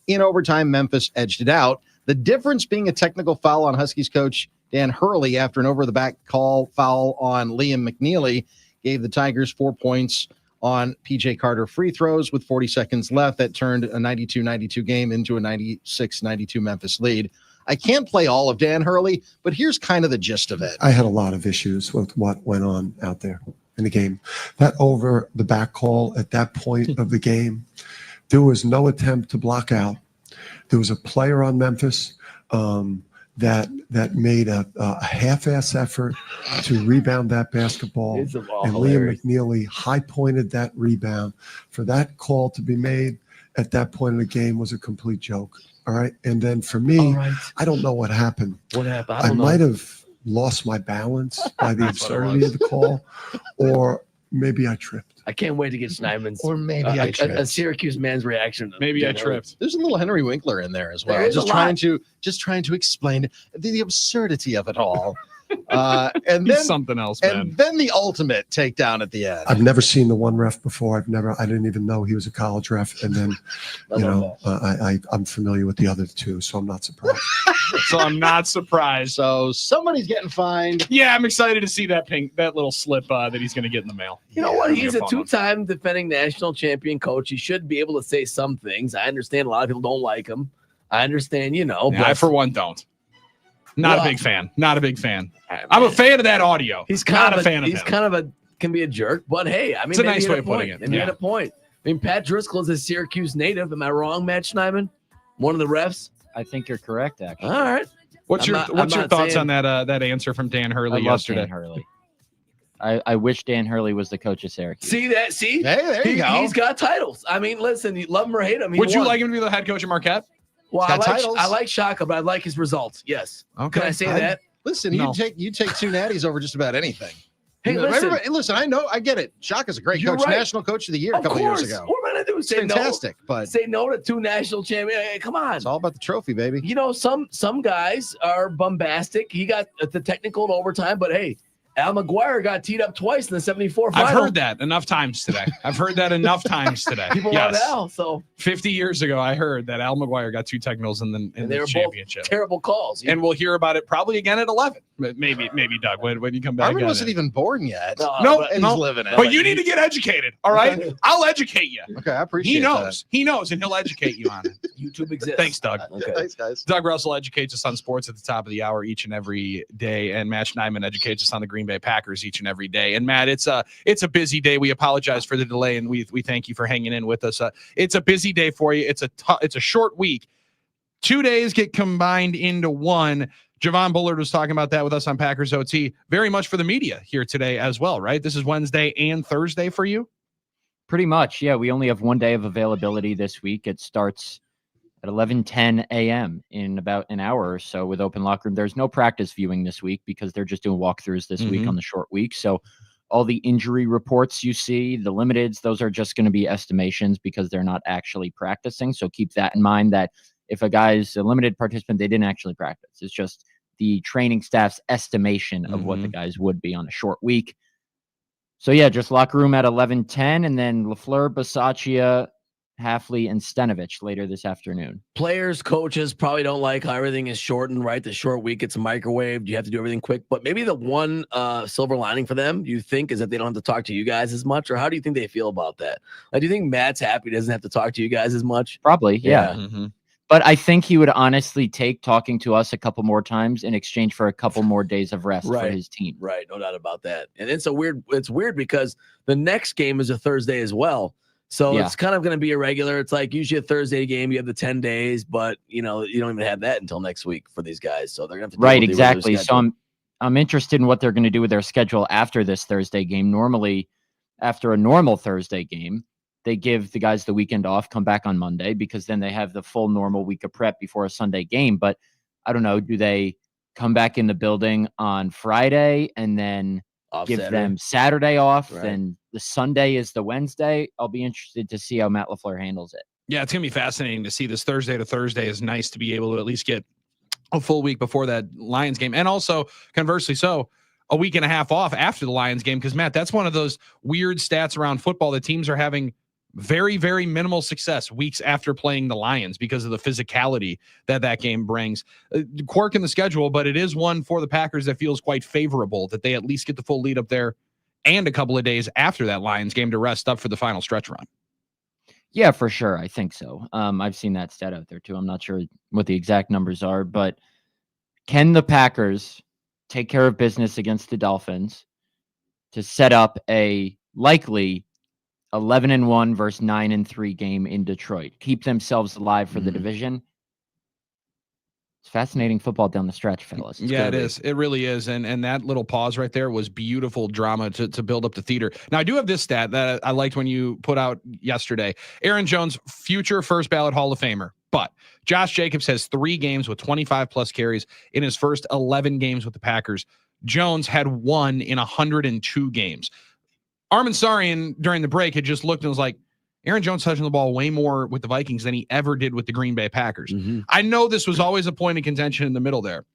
In overtime, Memphis edged it out. The difference being a technical foul on Huskies coach Dan Hurley after an over-the-back call foul on Liam McNeely gave the Tigers 4 points on P.J. Carter free throws with 40 seconds left. That turned a 92-92 game into a 96-92 Memphis lead. I can't play all of Dan Hurley, but here's kind of the gist of it. I had a lot of issues with what went on out there in the game. That over-the-back call at that point of the game, there was no attempt to block out. There was a player on Memphis that made a half-ass effort to rebound that basketball, and Liam McNeely high-pointed that rebound. For that call to be made at that point in the game was a complete joke. All right, and then for me, I don't know what happened. What happened? I might have lost my balance by the absurdity of the call, or maybe I tripped. I can't wait to get Schneidman's Or maybe I tripped. a Syracuse man's reaction. Maybe I tripped. There's a little Henry Winkler in there as well. There is Just trying to explain the absurdity of it all. And He's then something else, man. and then the ultimate takedown at the end. I've never seen the one ref before. I didn't even know he was a college ref. And then, I'm familiar with the other two, so I'm not surprised. So I'm not surprised. So somebody's getting fined. Yeah, I'm excited to see that little slip that he's going to get in the mail. You know what? That'll He's be a fun one. 2-time defending national champion coach. He should be able to say some things. I understand a lot of people don't like him. I understand, Yeah, but I, for one, don't. Not Well, a big fan. Not a big fan. I'm a fan of that audio. he's not kind a of fan of he's him. kind of can be a jerk, but hey, I mean, It's a maybe nice he had way of putting point. it, Maybe he yeah. had a point. I mean, Pat Driscoll is a Syracuse native. Am I wrong, Matt Schneidman? One of the refs. I think you're correct, actually. All right. What's I'm your not thoughts saying- on that answer from Dan I Hurley love yesterday? Dan Hurley. I wish Dan Hurley was the coach of Syracuse. See that? See, Hey, there you go. He's got titles. I mean, listen, you love him or hate him. he Would you won. like him to be the head coach of Marquette? Well, He's got I titles. like Shaka, but I like his results. Yes. Okay. Can I say that? Listen, No. you take two natties over just about anything. Hey, You know, listen. everybody- listen, I get it. Shaka's a great You're coach, right. national coach of the year a Of couple course. years ago. What am I gonna do? It's Say fantastic, no? but Say no to 2 national champions? Hey, come on. it's all about the trophy, baby. You know, some guys are bombastic. He got the technical in overtime, but hey, Al McGuire got teed up twice in the 74 final. I've heard that enough times today. People love Yes. Al, so 50 years ago, I heard that Al McGuire got 2 technicals in and the they were both championship. terrible calls. And we'll hear about it probably again at 11. Maybe Doug, when you come back. Armin at wasn't it. even born yet. No, but- and no. he's living it. But you need to get educated, all right? I'll educate you. Okay, I appreciate He that. knows. He knows, and he'll educate you on it. YouTube exists. Thanks, Doug. Okay. Thanks, guys. Doug Russell educates us on sports at the top of the hour each and every day, and Matt Schneidman educates us on the Green Bay Packers each and every day. And Matt, it's a busy day. We apologize for the delay, and we thank you for hanging in with us. It's a busy day for you. It's a short week. 2 days get combined into one. Javon Bullard was talking about that with us on Packers OT. Very much for the media here today as well, right? This is Wednesday and Thursday for you? Pretty much, yeah. We only have one day of availability this week. It starts at 11:10 a.m. in about an hour or so with open locker room. There's no practice viewing this week because they're just doing walkthroughs this week on the short week. So all the injury reports you see, the limiteds, those are just going to be estimations because they're not actually practicing. So keep that in mind, that if a guy's a limited participant, they didn't actually practice. It's just the training staff's estimation of what the guys would be on a short week. So yeah, just locker room at 11:10, and then LaFleur, Bisaccia, Hafley, and Stenovich later this afternoon. Players, coaches probably don't like how everything is shortened, right? The short week, it's microwaved. You have to do everything quick. But maybe the one silver lining for them, you think, is that they don't have to talk to you guys as much? Or how do you think they feel about that? Like, do you think Matt's happy he doesn't have to talk to you guys as much? Probably, yeah. But I think he would honestly take talking to us a couple more times in exchange for a couple more days of rest for his team. Right, no doubt about that. And it's weird because the next game is a Thursday as well. So it's kind of going to be irregular. It's like usually a Thursday game, you have the 10 days, but you don't even have that until next week for these guys. So they're going to have to right, exactly. So I'm interested in what they're going to do with their schedule after this Thursday game. Normally, after a normal Thursday game, they give the guys the weekend off, come back on Monday, because then they have the full normal week of prep before a Sunday game. But I don't know, do they come back in the building on Friday and then give them Saturday off? Right. Then the Sunday is the Wednesday. I'll be interested to see how Matt LaFleur handles it. Yeah, it's going to be fascinating to see. This Thursday to Thursday is nice to be able to at least get a full week before that Lions game. And also, conversely, so a week and a half off after the Lions game. Because, Matt, that's one of those weird stats around football that teams are having very, very minimal success weeks after playing the Lions because of the physicality that game brings. Quirk in the schedule, but it is one for the Packers that feels quite favorable that they at least get the full lead up there and a couple of days after that Lions game to rest up for the final stretch run. Yeah, for sure. I think so. I've seen that stat out there too. I'm not sure what the exact numbers are, but can the Packers take care of business against the Dolphins to set up a likely 11-1 versus 9-3 game in Detroit, keep themselves alive for the division? It's fascinating football down the stretch, fellas. It is. It really is. And that little pause right there was beautiful drama to build up the theater. Now, I do have this stat that I liked when you put out yesterday. Aaron Jones, future first ballot Hall of Famer. But Josh Jacobs has 3 games with 25-plus carries in his first 11 games with the Packers. Jones had 1 in 102 games. Armin Sarian during the break had just looked and was like, Aaron Jones touching the ball way more with the Vikings than he ever did with the Green Bay Packers. I know this was always a point of contention in the middle there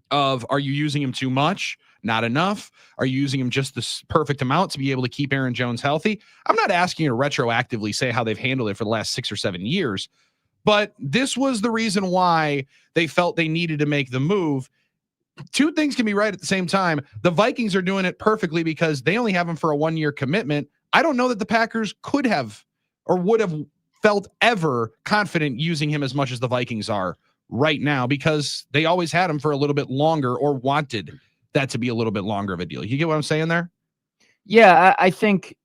of, are you using him too much? Not enough? Are you using him just the perfect amount to be able to keep Aaron Jones healthy? I'm not asking you to retroactively say how they've handled it for the last 6 or 7 years, but this was the reason why they felt they needed to make the move. 2 things can be right at the same time. The Vikings are doing it perfectly because they only have him for a 1-year commitment. I don't know that the Packers could have or would have felt ever confident using him as much as the Vikings are right now because they always had him for a little bit longer or wanted that to be a little bit longer of a deal. You get what I'm saying there? Yeah, I think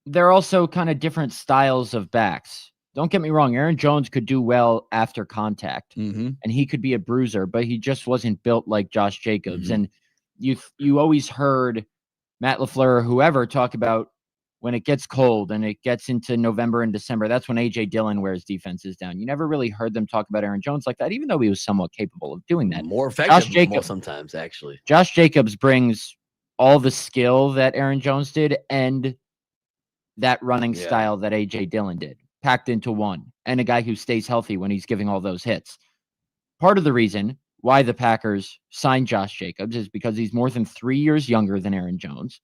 they're also kind of different styles of backs. Don't get me wrong. Aaron Jones could do well after contact and he could be a bruiser, but he just wasn't built like Josh Jacobs. And you always heard Matt LaFleur or whoever talk about when it gets cold and it gets into November and December, that's when A.J. Dillon wears defenses down. You never really heard them talk about Aaron Jones like that, even though he was somewhat capable of doing that. More effective sometimes, actually. Josh Jacobs brings all the skill that Aaron Jones did and that running style that A.J. Dillon did, packed into one, and a guy who stays healthy when he's giving all those hits. Part of the reason why the Packers signed Josh Jacobs is because he's more than 3 years younger than Aaron Jones,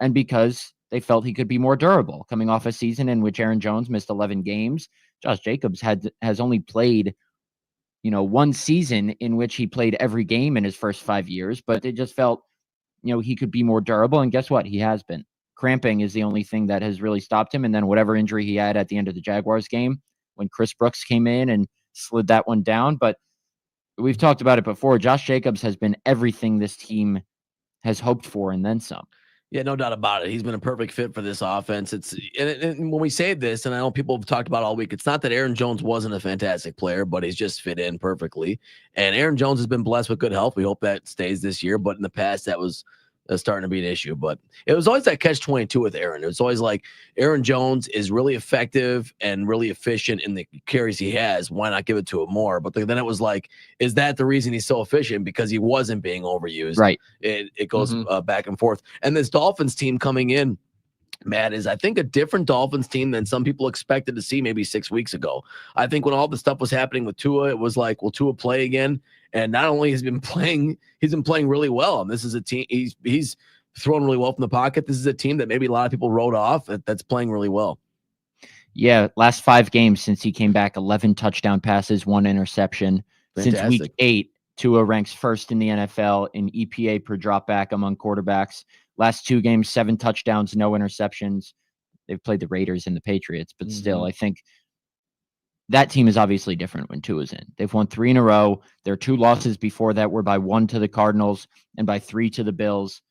and because they felt he could be more durable. Coming off a season in which Aaron Jones missed 11 games, Josh Jacobs has only played, 1 season in which he played every game in his first 5 years, but they just felt, he could be more durable, and guess what? He has been. Cramping is the only thing that has really stopped him, and then whatever injury he had at the end of the Jaguars game when Chris Brooks came in and slid that one down. But we've talked about it before. Josh Jacobs has been everything this team has hoped for and then some. Yeah, no doubt about it. He's been a perfect fit for this offense. And when we say this, and I know people have talked about it all week, it's not that Aaron Jones wasn't a fantastic player, but he's just fit in perfectly. And Aaron Jones has been blessed with good health. We hope that stays this year. But in the past, that was starting to be an issue. But it was always that catch-22 with Aaron. It was always like Aaron Jones is really effective and really efficient in the carries he has. Why not give it to him more? But then it was like, is that the reason he's so efficient? Because he wasn't being overused. Right. It goes back and forth. And this Dolphins team coming in, Matt, is I think a different Dolphins team than some people expected to see maybe 6 weeks ago. I think when all the stuff was happening with Tua, it was like, will Tua play again? And not only has he been playing, he's been playing really well. And this is a team, he's throwing really well from the pocket. This is a team that maybe a lot of people wrote off that's playing really well. Yeah, last 5 games since he came back, 11 touchdown passes, 1 interception. Fantastic. Since week 8, Tua ranks first in the NFL in EPA per dropback among quarterbacks. Last 2 games, 7 touchdowns, no interceptions. They've played the Raiders and the Patriots, but still, I think that team is obviously different when Tua's in. They've won 3 in a row. Their 2 losses before that were by 1 to the Cardinals and by 3 to the Bills.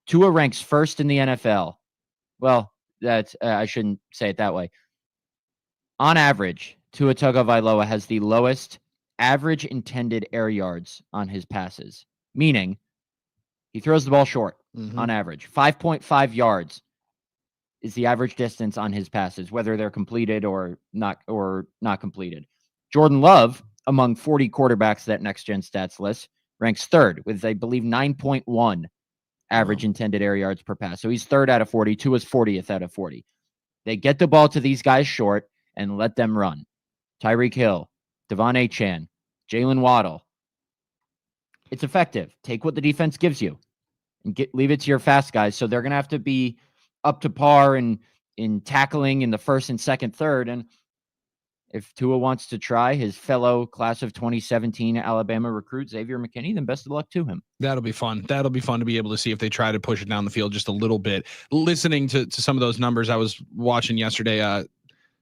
Tua ranks first in the NFL. Well, that's I shouldn't say it that way. On average, Tua Tagovailoa has the lowest average intended air yards on his passes, meaning he throws the ball short on average. 5.5 yards is the average distance on his passes, whether they're completed or not completed. Jordan Love, among 40 quarterbacks that Next Gen Stats list, ranks third with, I believe, 9.1 average intended air yards per pass. So he's third out of 40. Tua's 40th out of 40. They get the ball to these guys short and let them run. Tyreek Hill, Devon Achane, Jalen Waddle. It's effective. Take what the defense gives you and leave it to your fast guys. So they're going to have to be up to par in tackling in the first and second, third. And if Tua wants to try his fellow class of 2017 Alabama recruit, Xavier McKinney, then best of luck to him. That'll be fun. That'll be fun to be able to see if they try to push it down the field just a little bit. Listening to some of those numbers I was watching yesterday,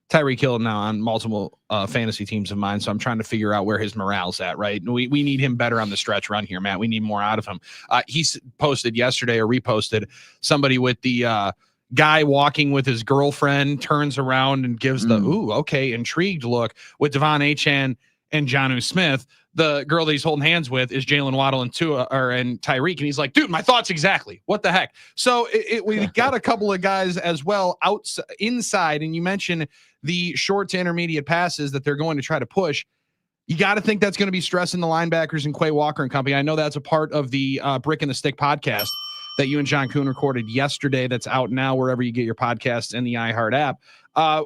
Tyreek Hill now on multiple fantasy teams of mine, so I'm trying to figure out where his morale's at, right? We need him better on the stretch run here, Matt. We need more out of him. He posted yesterday or reposted somebody with the guy walking with his girlfriend, turns around and gives the, ooh, okay, intrigued look with Devon Achane and Jonnu Smith. The girl that he's holding hands with is Jalen Waddle and Tyreek. And he's like, dude, my thoughts exactly. What the heck? So we got a couple of guys as well inside. And you mentioned the short to intermediate passes that they're going to try to push. You got to think that's going to be stressing the linebackers and Quay Walker and company. I know that's a part of the Brick and the Stick podcast that you and John Kuhn recorded yesterday. That's out now wherever you get your podcasts and the iHeart app.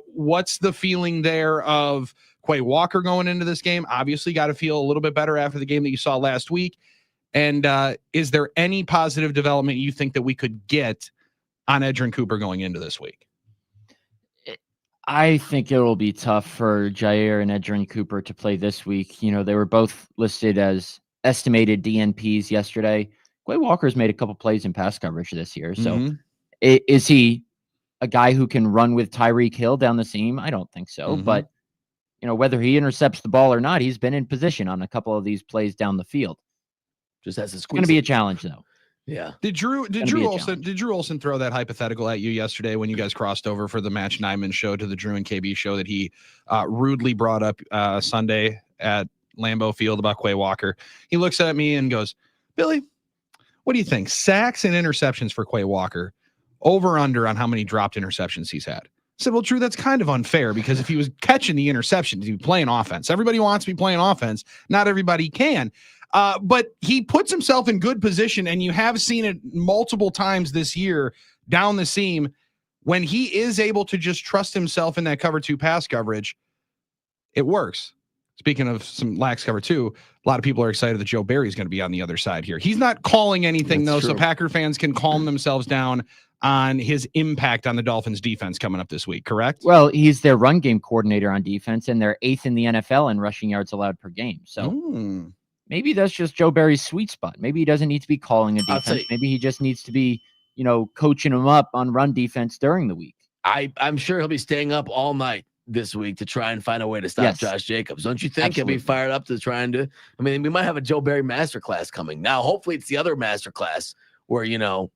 What's the feeling there of Quay Walker going into this game? Obviously got to feel a little bit better after the game that you saw last week. And is there any positive development you think that we could get on Edgerrin Cooper going into this week? I think it will be tough for Jair and Edgerrin Cooper to play this week. You know, they were both listed as estimated DNPs yesterday. Quay Walker's made a couple plays in pass coverage this year. So is he a guy who can run with Tyreek Hill down the seam? I don't think so. But, you know, whether he intercepts the ball or not, he's been in position on a couple of these plays down the field. Just has to squeeze. It's going to be a challenge, though. Yeah. Did Drew Olson throw that hypothetical at you yesterday when you guys crossed over for the Match Nyman show to the Drew and KB show that he rudely brought up Sunday at Lambeau Field about Quay Walker? He looks at me and goes, Billy, what do you think? Sacks and interceptions for Quay Walker, over under on how many dropped interceptions he's had. I said, well, Drew, that's kind of unfair because if he was catching the interceptions, he'd be playing offense. Everybody wants to be playing offense. Not everybody can. But he puts himself in good position, and you have seen it multiple times this year down the seam when he is able to just trust himself in that cover 2 pass coverage. It works. Speaking of some lax cover 2, a lot of people are excited that Joe Barry is going to be on the other side here. He's not calling anything, though, so Packer fans can calm themselves down on his impact on the Dolphins defense coming up this week, correct? Well, he's their run game coordinator on defense, and they're 8th in the NFL in rushing yards allowed per game. So maybe that's just Joe Barry's sweet spot. Maybe he doesn't need to be calling a defense. Maybe he just needs to be, you know, coaching them up on run defense during the week. I'm sure he'll be staying up all night this week to try and find a way to stop Josh Jacobs. Don't you think he'll be fired up to trying to? I mean, we might have a Joe Barry masterclass coming. Now, hopefully it's the other masterclass where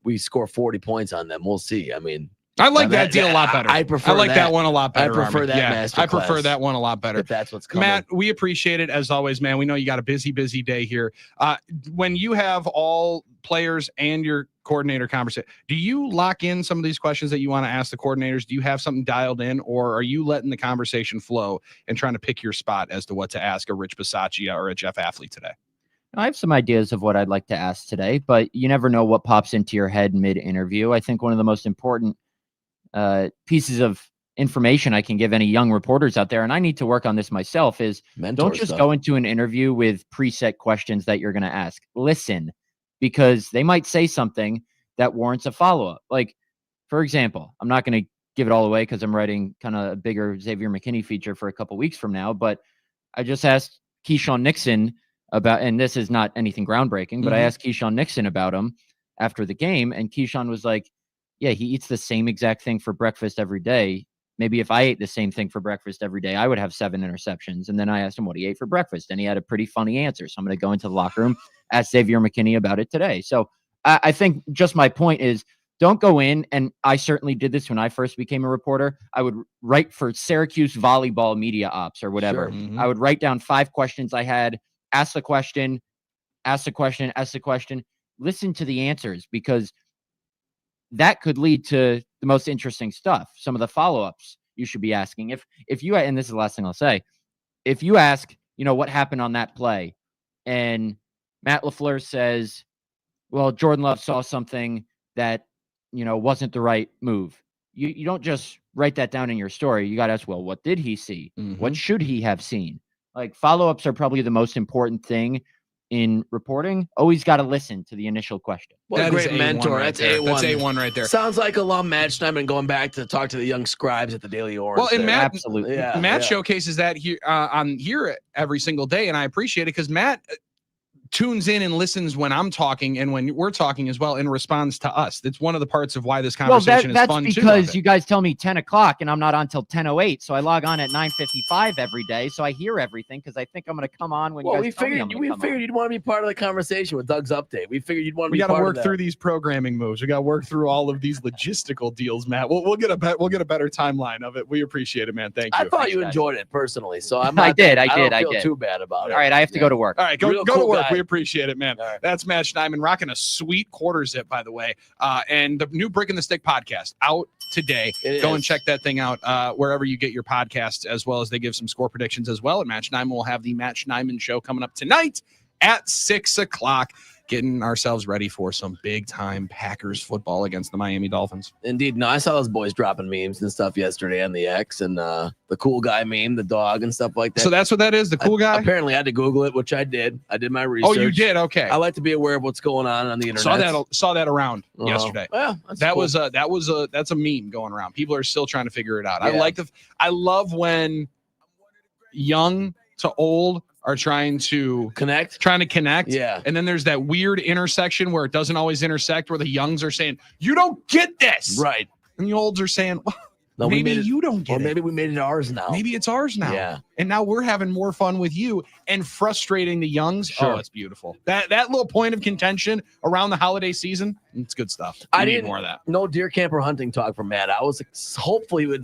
we score 40 points on them. We'll see. I mean, I like that deal a lot better. I prefer. I like that one a lot better. I prefer Armin. that. Yeah, master I prefer class, that one a lot better. if that's what's coming. Matt, we appreciate it as always, man. We know you got a busy day here. When you have all players and your coordinator conversation, do you lock in some of these questions that you want to ask the coordinators? Do you have something dialed in, or are you letting the conversation flow and trying to pick your spot as to what to ask a Rich Bisaccia or a Jeff Affley today? I have some ideas of what I'd like to ask today, but you never know what pops into your head mid-interview. I think one of the most important pieces of information I can give any young reporters out there, and I need to work on this myself, is don't just go into an interview with preset questions that you're going to ask. Listen, because they might say something that warrants a follow-up. Like, for example, I'm not going to give it all away because I'm writing kind of a bigger Xavier McKinney feature for a couple weeks from now, but I just asked Keyshawn Nixon about, and this is not anything groundbreaking, but I asked Keyshawn Nixon about him after the game, and Keyshawn was like, yeah, he eats the same exact thing for breakfast every day. Maybe if I ate the same thing for breakfast every day, I would have 7 interceptions. And then I asked him what he ate for breakfast, and he had a pretty funny answer. So I'm going to go into the locker room, ask Xavier McKinney about it today. So I think just my point is, don't go in, and I certainly did this when I first became a reporter. I would write for Syracuse volleyball media ops or whatever. Sure. I would write down 5 questions I had, ask the question, ask the question, ask the question, listen to the answers, because that could lead to the most interesting stuff. Some of the follow-ups you should be asking. If you, and this is the last thing I'll say, if you ask, what happened on that play, and Matt LaFleur says, well, Jordan Love saw something that, wasn't the right move. You don't just write that down in your story. You got to ask, well, what did he see? What should he have seen? Like, follow-ups are probably the most important thing in reporting. Always got to listen to the initial question. What a great mentor. That's A1. That's A1 right there. Sounds like alum Matt Schneidman going back to talk to the young scribes at the Daily Orange. Well, and Matt, absolutely. Matt showcases that here on here every single day, and I appreciate it because Matt tunes in and listens when I'm talking and when we're talking as well, and responds to us. That's one of the parts of why this conversation is fun too. That's because you guys tell me 10 o'clock and I'm not on till 10:08. So I log on at 9:55 every day. So I hear everything because I think I'm going to come on when you guys tell me I'm we figured you'd want to be part of the conversation with Doug's update. We figured you'd want to be part of that. We got to work through these programming moves. We got to work through all of these logistical deals, Matt. We'll get a better timeline of it. We appreciate it, man. Thank you. I thought you enjoyed it personally. So I don't feel too bad about it. All right. I have to go to work. All right. Go to work. We appreciate it, man. Right. That's Matt Schneidman rocking a sweet quarter zip, by the way. And the new Brick in the Stick podcast out today. Go and check that thing out wherever you get your podcasts, as well as they give some score predictions as well. And Matt Schneidman will have the Matt Schneidman show coming up tonight at 6 o'clock. Getting ourselves ready for some big-time Packers football against the Miami Dolphins. Indeed. No, I saw those boys dropping memes and stuff yesterday on the X, and the cool guy meme, the dog and stuff like that. So that's what that is, the cool guy? Apparently, I had to Google it, which I did. I did my research. Oh, you did? Okay. I like to be aware of what's going on the internet. Saw that around yesterday. Well, that's a meme going around. People are still trying to figure it out. Yeah. I love when young to old are trying to connect. Yeah. And then there's that weird intersection where it doesn't always intersect, where the youngs are saying, you don't get this. Right. And the olds are saying, well, no, maybe you don't get it. Or maybe we made it ours now. Maybe it's ours now. Yeah. And now we're having more fun with you and frustrating the youngs. Sure. Oh, it's beautiful. That little point of contention around the holiday season, it's good stuff. I need need more of that. No deer camper hunting talk from Matt. I was hopefully would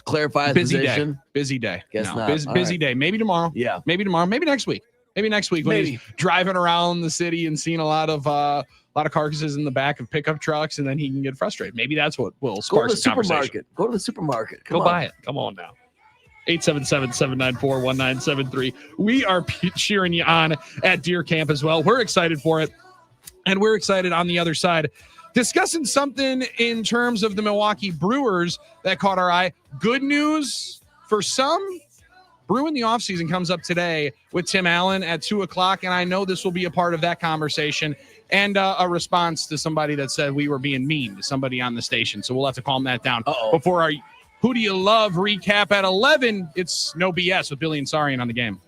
clarify his position. Busy day. Guess not. Busy day. Maybe tomorrow. Yeah. Maybe tomorrow. Maybe next week. Maybe next week when he's driving around the city and seeing a lot of carcasses in the back of pickup trucks, and then he can get frustrated. Maybe that's what will spark some conversation. Go to the supermarket. Go buy it. Come on now. 877-794-1973. We are cheering you on at Deer Camp as well. We're excited for it. And we're excited on the other side, discussing something in terms of the Milwaukee Brewers that caught our eye. Good news for some. Brewing the offseason comes up today with Tim Allen at 2 o'clock, and I know this will be a part of that conversation and a response to somebody that said we were being mean to somebody on the station. So we'll have to calm that down. Before our Who Do You Love recap at 11, it's No BS with Billy and Sarian on the game.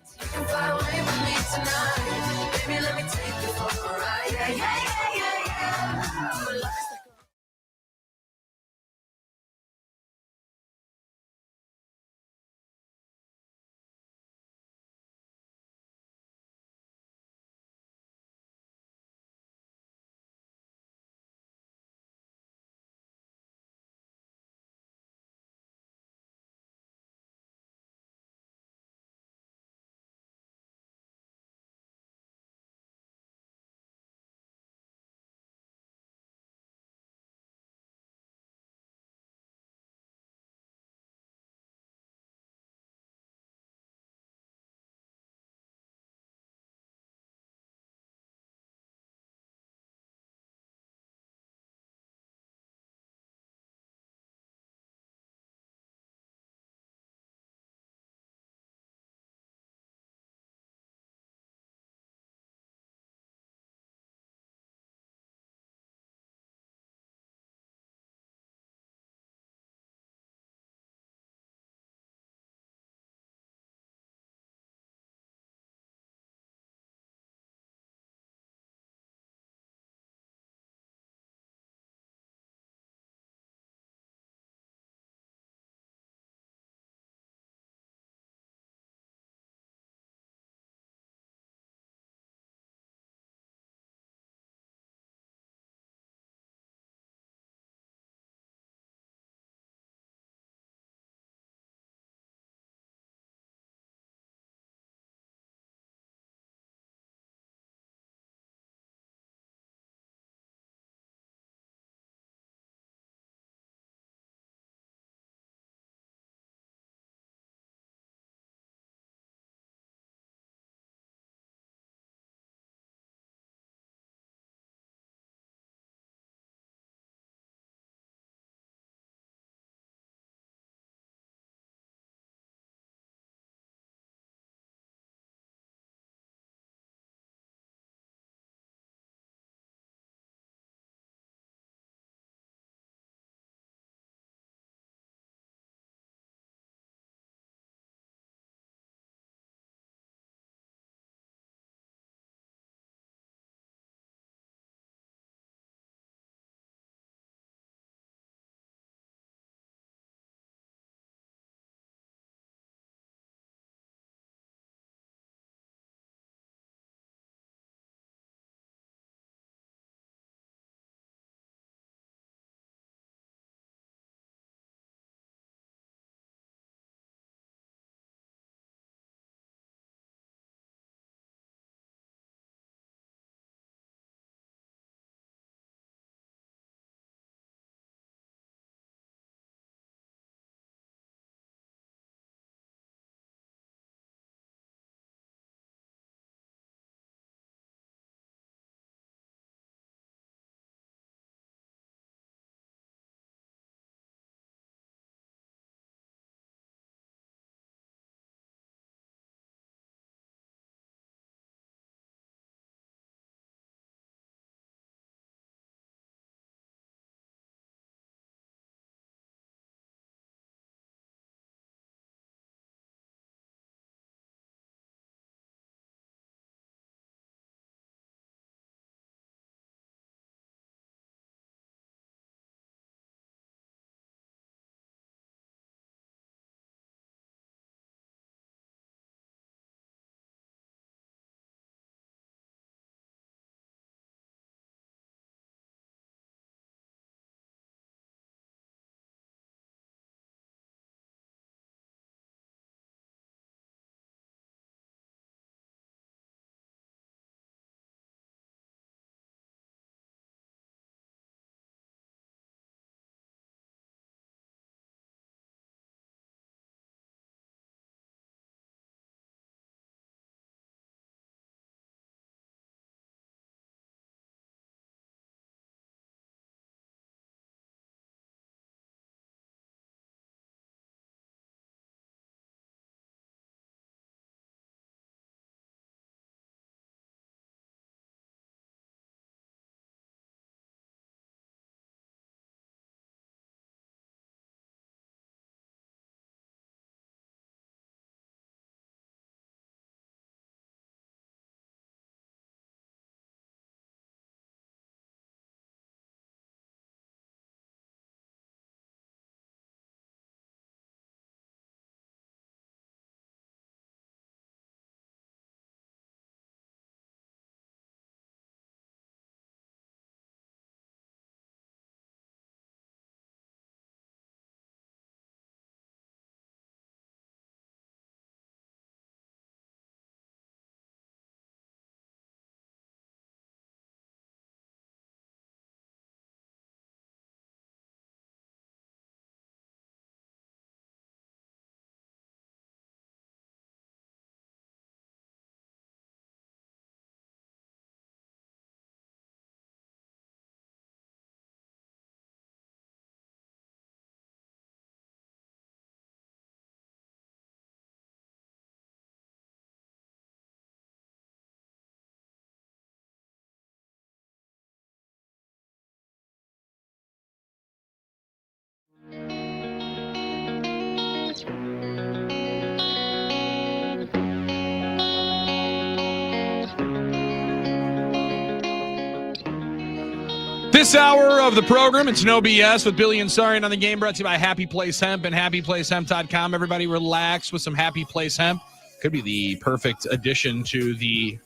This hour of the program, it's No BS with Billy and Sarian on the game, brought to you by Happy Place Hemp and HappyPlaceHemp.com. Everybody relax with some Happy Place Hemp. Could be the perfect addition to the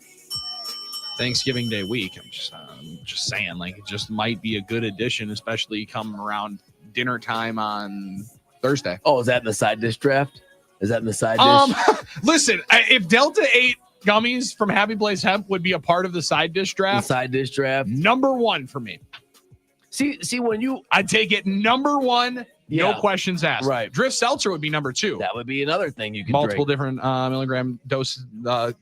Thanksgiving Day week. I'm just saying, like, it just might be a good addition, especially come around dinner time on Thursday. Oh, is that in the side dish draft? Is that in the side dish? Listen, if Delta 8 gummies from Happy Place Hemp would be a part of the side dish draft, number one for me. See, I'd take it number one, no Yeah. questions asked. Right. Drift Seltzer would be number two. That would be another thing you can Multiple drink. different milligram dose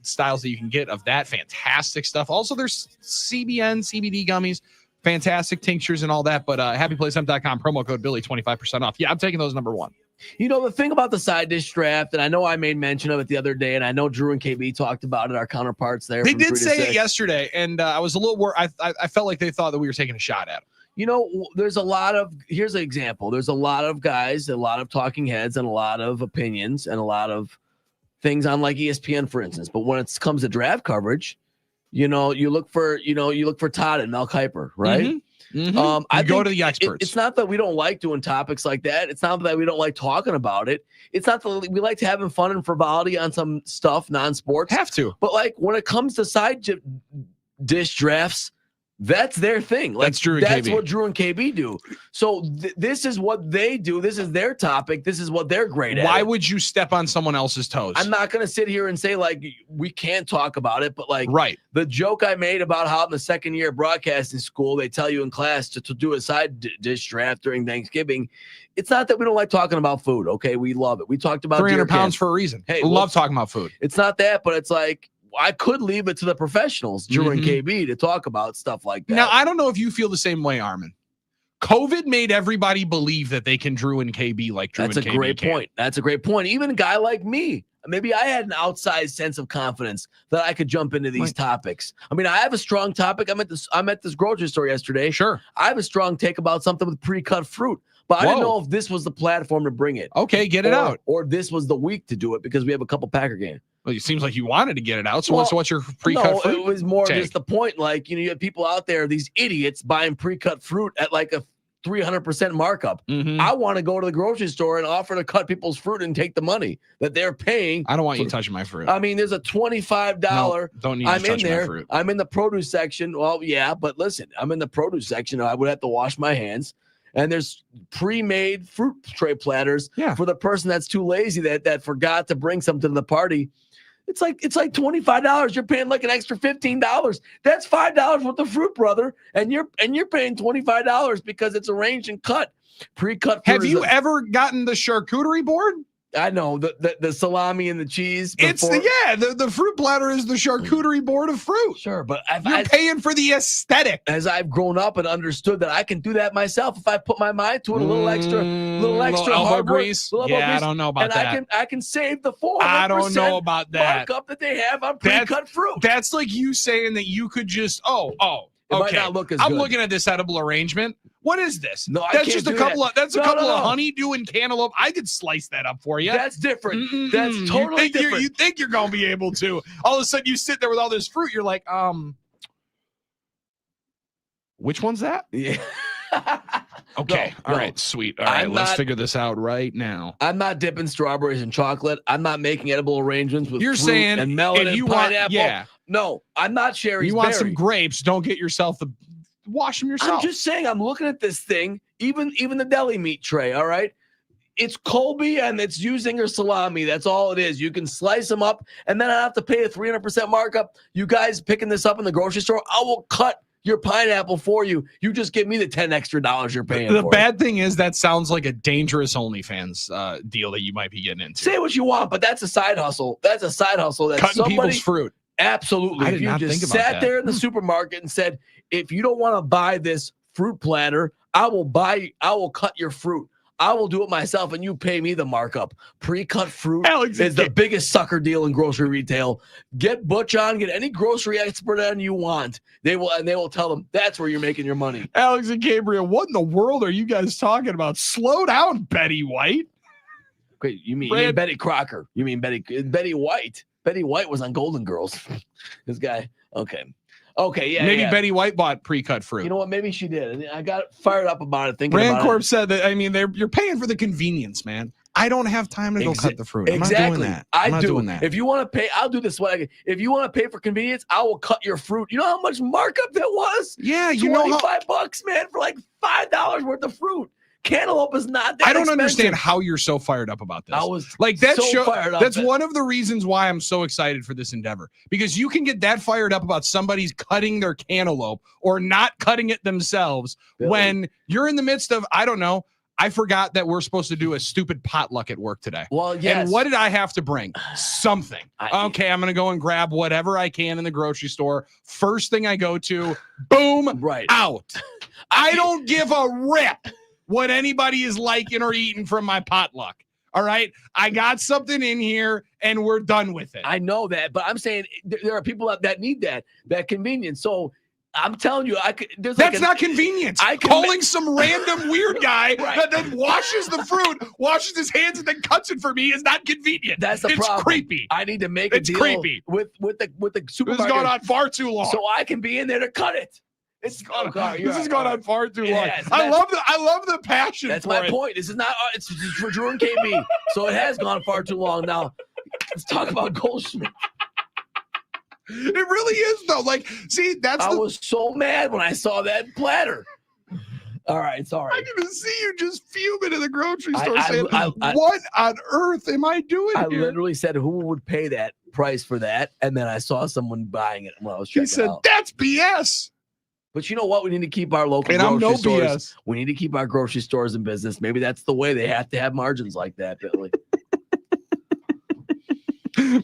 styles that you can get of that. Fantastic stuff. Also, there's CBN, CBD gummies, fantastic tinctures and all that. But happyplacehemp.com, promo code Billy, 25% off. Yeah, I'm taking those number one. You know, the thing about the side dish draft, and I know I made mention of it the other day, and I know Drew and KB talked about it, our counterparts there. They from did 3 to say 6. it yesterday, and I was a little worried. I felt like they thought that we were taking a shot at them. You know, there's a lot of, here's an example. There's a lot of guys, a lot of talking heads, and a lot of opinions, and a lot of things on like ESPN, for instance. But when it comes to draft coverage, you know, you look for Todd and Mel Kiper, right? Mm-hmm. I go think to the experts. It's not that we don't like doing topics like that. It's not that we don't like talking about it. It's not that we like to having fun and frivolity on some stuff, non-sports. Have to. But like when it comes to side dish drafts, that's their thing. Like, That's Drew and that's KB. what Drew and KB do. So this is what they do. This is their topic. This is what they're great at. Why would you step on someone else's toes? I'm not going to sit here and say like we can't talk about it, but like right. The joke I made about how in the second year of broadcasting school they tell you in class to do a side dish draft during Thanksgiving. It's not that we don't like talking about food. Okay, we love it. We talked about 300 deer pounds camp. for a reason. Hey, we love talking about food. It's not that, but it's like I could leave it to the professionals, Drew and KB, to talk about stuff like that. Now, I don't know if you feel the same way, Armin. COVID made everybody believe that they can Drew and KB like Drew That's and a KB great can. point. That's a great point. Even a guy like me, maybe I had an outsized sense of confidence that I could jump into these topics. I mean, I have a strong topic. I'm at this grocery store yesterday. Sure. I have a strong take about something with pre-cut fruit, but I didn't know if this was the platform to bring it. Okay, get it out. Or this was the week to do it because we have a couple Packer games. Well, it seems like you wanted to get it out. So Well, what's your pre-cut no, fruit? it was more take? just the point. Like, you have people out there, these idiots buying pre-cut fruit at like a 300% markup. I want to go to the grocery store and offer to cut people's fruit and take the money that they're paying. I don't want you touching my fruit. I mean, there's a $25. No, don't need you I'm in touching my there. fruit. I'm in the produce section. Well, yeah, but listen, I'm in the produce section. I would have to wash my hands. And there's pre-made fruit tray platters for the person that's too lazy that forgot to bring something to the party. It's like $25. You're paying like an extra $15. That's $5 worth of fruit, brother. And you're paying $25 because it's arranged and cut. Pre-cut fruit. Have you ever gotten the charcuterie board? I know the salami and the cheese. It's the fruit platter is the charcuterie board of fruit. Sure, but you're paying for the aesthetic. As I've grown up and understood that I can do that myself if I put my mind to it, a little extra elbow hard work, grease. little elbow Yeah, I grease, don't know about and that. I can save the 400% I don't know about that. markup that they have on pre-cut fruit. That's like you saying that you could just It might okay. not look as I'm good. looking at this edible arrangement. What is this? No, I that's can't just a do couple that. of that's No, a couple no, of no. honeydew and cantaloupe. I could slice that up for you. That's different. Mm-mm-mm. That's totally different. You think you're gonna be able to? All of a sudden, you sit there with all this fruit. You're like, which one's that? Yeah. Okay. No, All no. right. Sweet. All right. I'm Let's not- figure this out right now. I'm not dipping strawberries in chocolate. I'm not making edible arrangements with You're fruit saying and melon if and you want, pineapple. yeah. No, I'm not Sherry's You want berry. some grapes? Don't get yourself the. Wash them yourself. I'm just saying, I'm looking at this thing, even the deli meat tray, all right? It's Colby and it's using your salami. That's all it is. You can slice them up, and then I have to pay a 300% markup. You guys picking this up in the grocery store, I will cut your pineapple for you. You just give me the $10 extra you're paying The for bad thing is that sounds like a dangerous OnlyFans deal that you might be getting into. Say what you want, but that's a side hustle. That's a side hustle. That Cutting somebody, people's fruit. Absolutely. I If did you not just think about sat that. there in the supermarket and said, if you don't want to buy this fruit platter, I will cut your fruit. I will do it myself, and you pay me the markup. Pre-cut fruit Alex, is the biggest sucker deal in grocery retail. Get Butch on, get any grocery expert on you want. They will tell them that's where you're making your money. Alex and Gabriel, what in the world are you guys talking about? Slow down, Betty White. Wait, you mean Betty Crocker? You mean Betty White? Betty White was on Golden Girls. This guy. Okay. Okay, yeah. Maybe yeah. Betty White bought pre-cut fruit. You know what? Maybe she did. And I got fired up about it thinking about Randcorp it. said that. I mean, you're paying for the convenience, man. I don't have time to go cut the fruit. I'm not doing that. I'm not doing that. If you want to pay, I'll do this. If you want to pay for convenience, I will cut your fruit. You know how much markup that was? Yeah, you know how $25, man, for like $5 worth of fruit. Cantaloupe is not that I don't expensive. understand how you're so fired up about this. I was like that so fired up. That's one of the reasons why I'm so excited for this endeavor, because you can get that fired up about somebody's cutting their cantaloupe or not cutting it themselves when you're in the midst of, I don't know, I forgot that we're supposed to do a stupid potluck at work today. Well, yes. And what did I have to bring? Something. Okay, I'm going to go and grab whatever I can in the grocery store. First thing I go to, boom, right out. I don't give a rip what anybody is liking or eating from my potluck. All right. I got something in here and we're done with it. I know that, but I'm saying there are people that need that convenience. So I'm telling you, that's not convenience. Calling some random weird guy that then washes the fruit, washes his hands, and then cuts it for me is not convenient. That's the problem. It's creepy. I need to make a deal creepy. with the supermarket. This has gone on far too long. So I can be in there to cut it. This has gone on far too long. Yes, I love the passion. That's for my it. point. This is not. It's for Drew and KB. So it has gone far too long. Now let's talk about Goldschmidt. It really is though. Like, see, I was so mad when I saw that platter. All right, sorry. I can see you just fuming in the grocery store saying, "What on earth am I doing?" I here? literally said, "Who would pay that price for that?" And then I saw someone buying it when I was checking. He said, out. "That's BS." But you know what? We need to keep our local And grocery stores. BS. We need to keep our grocery stores in business. Maybe that's the way. They have to have margins like that, Billy.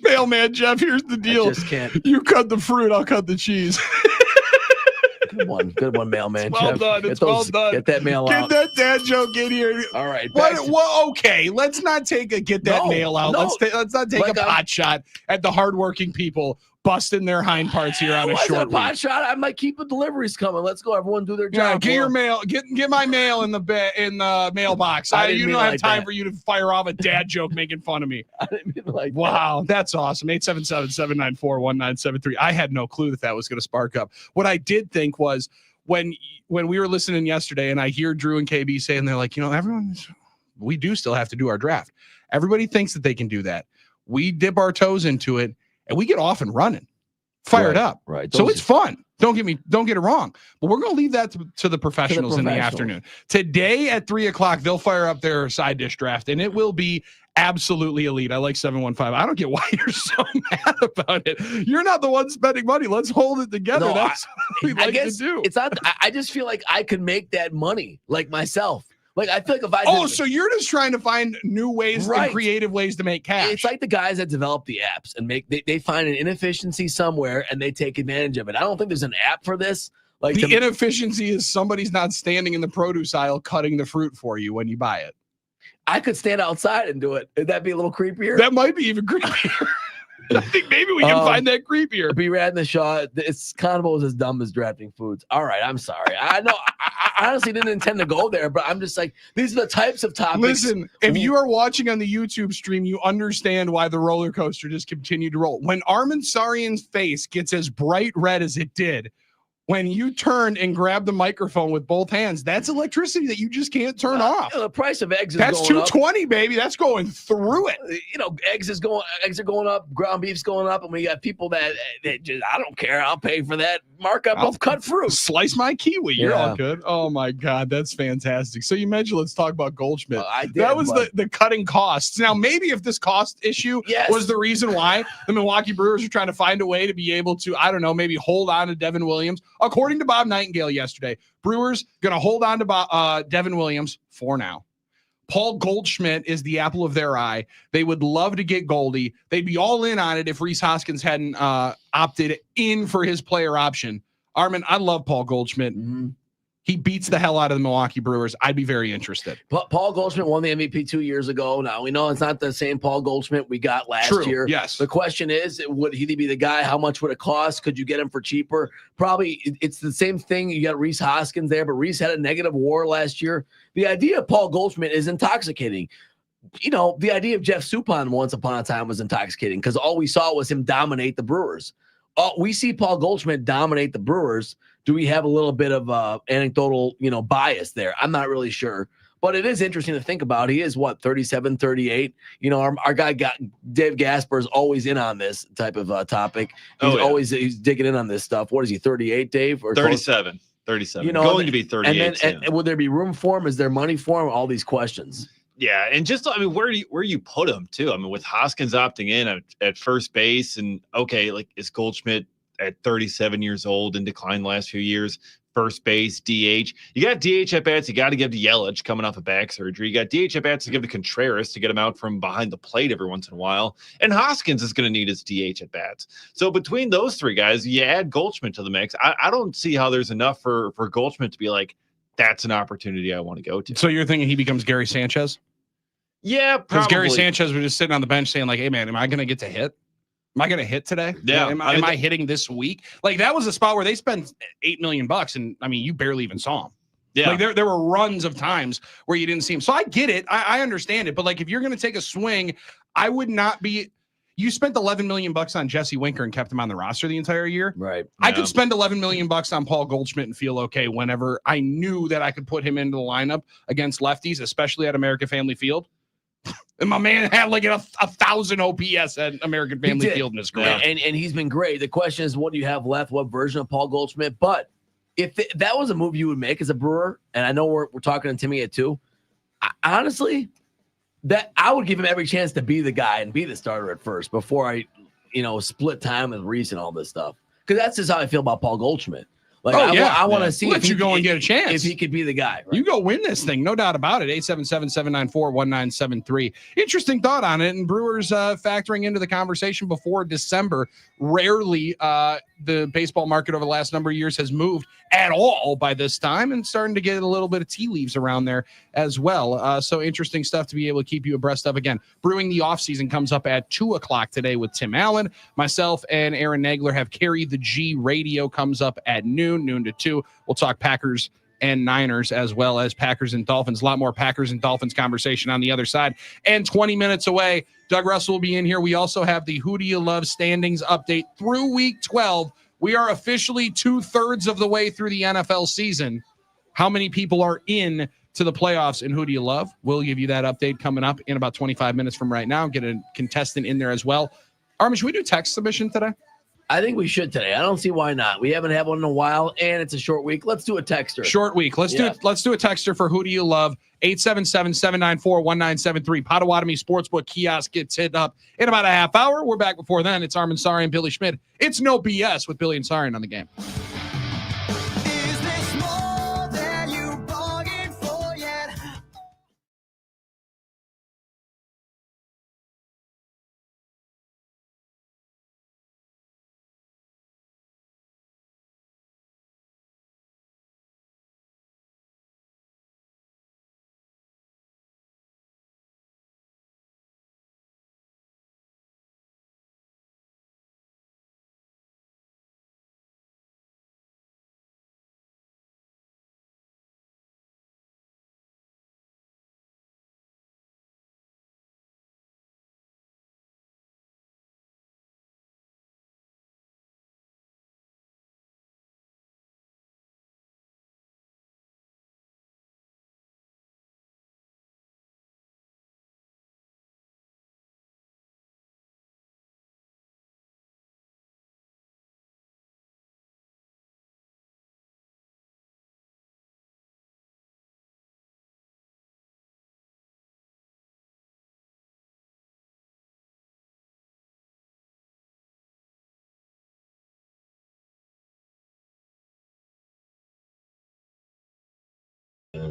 Mailman Jeff, here's the deal. I just can't. You cut the fruit, I'll cut the cheese. Good one, mailman. Well Jeff. done. It's well done. Get that mail out. Get that dad joke in here. All right. Okay, let's not take a get that mail out. No. Let's not take a pot shot at the hardworking people busting their hind parts here on a short a pot week. shot. I might keep the deliveries coming. Let's go. Everyone do their Yeah, job. get your mail. Get my mail in the mailbox. I didn't You mean don't have like time that. for you to fire off a dad joke making fun of me. I didn't mean like Wow, that's awesome. 877-794-1973. I had no clue that was going to spark up. What I did think was when we were listening yesterday and I hear Drew and KB saying, they're like, we do still have to do our draft. Everybody thinks that they can do that. We dip our toes into it and we get off and running, fired up. Right. So it's fun. Don't get it wrong. But we're going to leave that to the professionals in the afternoon. Today at 3:00, they'll fire up their side dish draft and it will be absolutely elite. I like 715. I don't get why you're so mad about it. You're not the one spending money. Let's hold it together. No, That's what we like to do. It's not. I just feel like I could make that money, like myself. Like I feel like if I so you're just trying to find new ways and creative ways to make cash. It's like the guys that develop the apps and they find an inefficiency somewhere and they take advantage of it. I don't think there's an app for this. Like the inefficiency is somebody's not standing in the produce aisle cutting the fruit for you when you buy it. I could stand outside and do it. Would that be a little creepier? That might be even creepier. I think maybe we can find that creepier. Be rad in the shot. It's convos as dumb as drafting foods. All right, I'm sorry. I know. I honestly didn't intend to go there, but I'm just like, these are the types of topics. Listen, if you are watching on the YouTube stream, you understand why the roller coaster just continued to roll. When Armin Sarian's face gets as bright red as it did, when you turn and grab the microphone with both hands, that's electricity that you just can't turn off. The price of eggs is that's going $2.20, baby. That's going through it. Eggs are going up, ground beef's going up, and we got people that just, I don't care, I'll pay for that markup of cut fruit. Slice my kiwi. You're all good. Oh my God, that's fantastic. So you mentioned let's talk about Goldschmidt. That was the cutting costs. Now maybe if this cost issue was the reason why the Milwaukee Brewers are trying to find a way to be able to, I don't know, maybe hold on to Devin Williams. According to Bob Nightingale yesterday, Brewers going to hold on to Devin Williams for now. Paul Goldschmidt is the apple of their eye. They would love to get Goldie. They'd be all in on it if Rhys Hoskins hadn't opted in for his player option. Armin, I love Paul Goldschmidt. Mm-hmm. He beats the hell out of the Milwaukee Brewers. I'd be very interested. Paul Goldschmidt won the MVP 2 years ago. Now, we know it's not the same Paul Goldschmidt we got last year. Yes. The question is, would he be the guy? How much would it cost? Could you get him for cheaper? Probably it's the same thing. You got Rhys Hoskins there, but Rhys had a negative WAR last year. The idea of Paul Goldschmidt is intoxicating. The idea of Jeff Suppan once upon a time was intoxicating because all we saw was him dominate the Brewers. we see Paul Goldschmidt dominate the Brewers. Do we have a little bit of anecdotal, bias there? I'm not really sure. But it is interesting to think about. He is, 37, 38? Our guy Dave Gasper is always in on this type of topic. He's digging in on this stuff. What is he, 38, Dave? Or 37. 37. Going to be 38. And would there be room for him? Is there money for him? All these questions. Yeah, and just where you put him too? With Hoskins opting in at first base, and is Goldschmidt at 37 years old and declined the last few years? First base, DH. You got DH at bats. You got to give to Yelich coming off of back surgery. You got DH at bats to give to Contreras to get him out from behind the plate every once in a while. And Hoskins is going to need his DH at bats. So between those three guys, you add Goldschmidt to the mix. I don't see how there's enough for Goldschmidt to be like, that's an opportunity I want to go to. So you're thinking he becomes Gary Sanchez? Yeah, probably. Because Gary Sanchez was just sitting on the bench saying, like, hey, man, am I going to get to hit? Am I going to hit today? Yeah. Am I hitting this week? Like, that was a spot where they spent $8 million, and you barely even saw him. Yeah. Like, there were runs of times where you didn't see him. So I get it. I understand it. But like, if you're going to take a swing, I would not be. You spent $11 million on Jesse Winker and kept him on the roster the entire year. Right. I could spend $11 million on Paul Goldschmidt and feel okay whenever I knew that I could put him into the lineup against lefties, especially at American Family Field. And my man had like a 1,000 OPS at American Family Field in his career. And he's been great. The question is, what do you have left? What version of Paul Goldschmidt? But if that was a move you would make as a Brewer, and I know we're talking to Timmy at 2, honestly, that I would give him every chance to be the guy and be the starter at first before I, split time with Reese and all this stuff. Because that's just how I feel about Paul Goldschmidt. Like, I want to see let you go and get a chance if he could be the guy. Right? You go win this thing, no doubt about it. 877-794-1973. Interesting thought on it. And Brewers factoring into the conversation before December. Rarely the baseball market over the last number of years has moved at all by this time, and starting to get a little bit of tea leaves around there as well. So interesting stuff to be able to keep you abreast of. Again, Brewing the Offseason comes up at 2:00 today with Tim Allen. Myself and Aaron Nagler have Carry the G Radio, comes up at noon to 2. We'll talk Packers and Niners, as well as Packers and Dolphins. A lot more Packers and Dolphins conversation on the other side. And 20 minutes away, Doug Russell will be in here. We also have the Who Do You Love standings update through week 12. We are officially 2/3 of the way through the NFL season. How many people are in to the playoffs and Who Do You Love? We'll give you that update coming up in about 25 minutes from right now. Get a contestant in there as well. Armin, should we do text submission today? I think we should today. I don't see why not. We haven't had one in a while, and it's a short week. Let's do a texter. Short week. Let's do a texter for Who Do You Love? 877-794-1973. Potawatomi Sportsbook kiosk gets hit up in about a half hour. We're back before then. It's Armin Sari and Billy Schmidt. It's No BS with Billy and Sari on the game.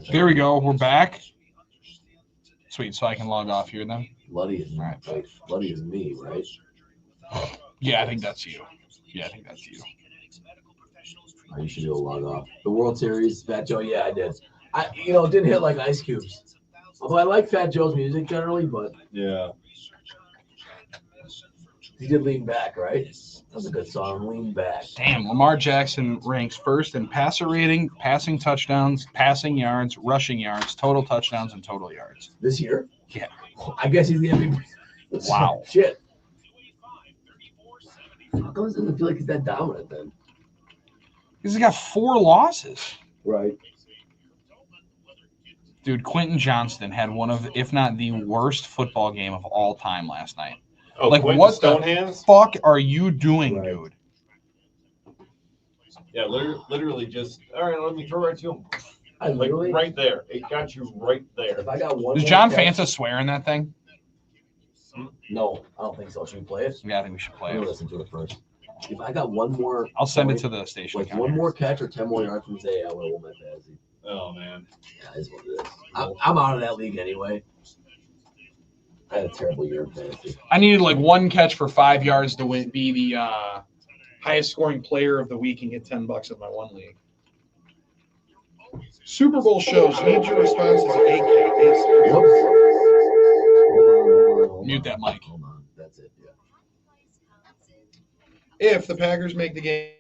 Here we go. We're back. Sweet. So I can log off here then. Bloody is right. Bloody is me, right? Yeah, I think that's you. You should do a log off. The World Series, Fat Joe. Yeah, I did. It didn't hit like Ice Cubes. Although I like Fat Joe's music generally, but yeah, he did Lean Back, right? That was a good song, Lean Back. Damn, Lamar Jackson ranks first in passer rating, passing touchdowns, passing yards, rushing yards, total touchdowns, and total yards. This year? Yeah. I guess he's the MVP. Wow. Shit. How come it doesn't feel like he's that dominant then? Because he's got 4 losses. Right. Dude, Quentin Johnston had one of, if not the worst football game of all time last night. Oh, like, Quentin what the Stonehands? fuck are you doing, dude? Yeah, literally just, all right, let me throw right to him. I literally, right there. It got you right there. If I got one. Does John Fanta swear in that thing? No, I don't think so. Should we play it? Yeah, I think we should play I'm it. gonna listen to it first. If I got one more, I'll send it to the station. like one more catch or 10 more yards from Zay, I would have won my fantasy. Oh man. Yeah, that's what it is. I'm out of that league anyway. I had a terrible year in fantasy. I needed like 1 catch for 5 yards to win, be the highest scoring player of the week and get $10 in my one league. Super Bowl shows. Need your responses at 8K. Mute that mic. Hold on. That's it. Yeah. If the Packers make the game.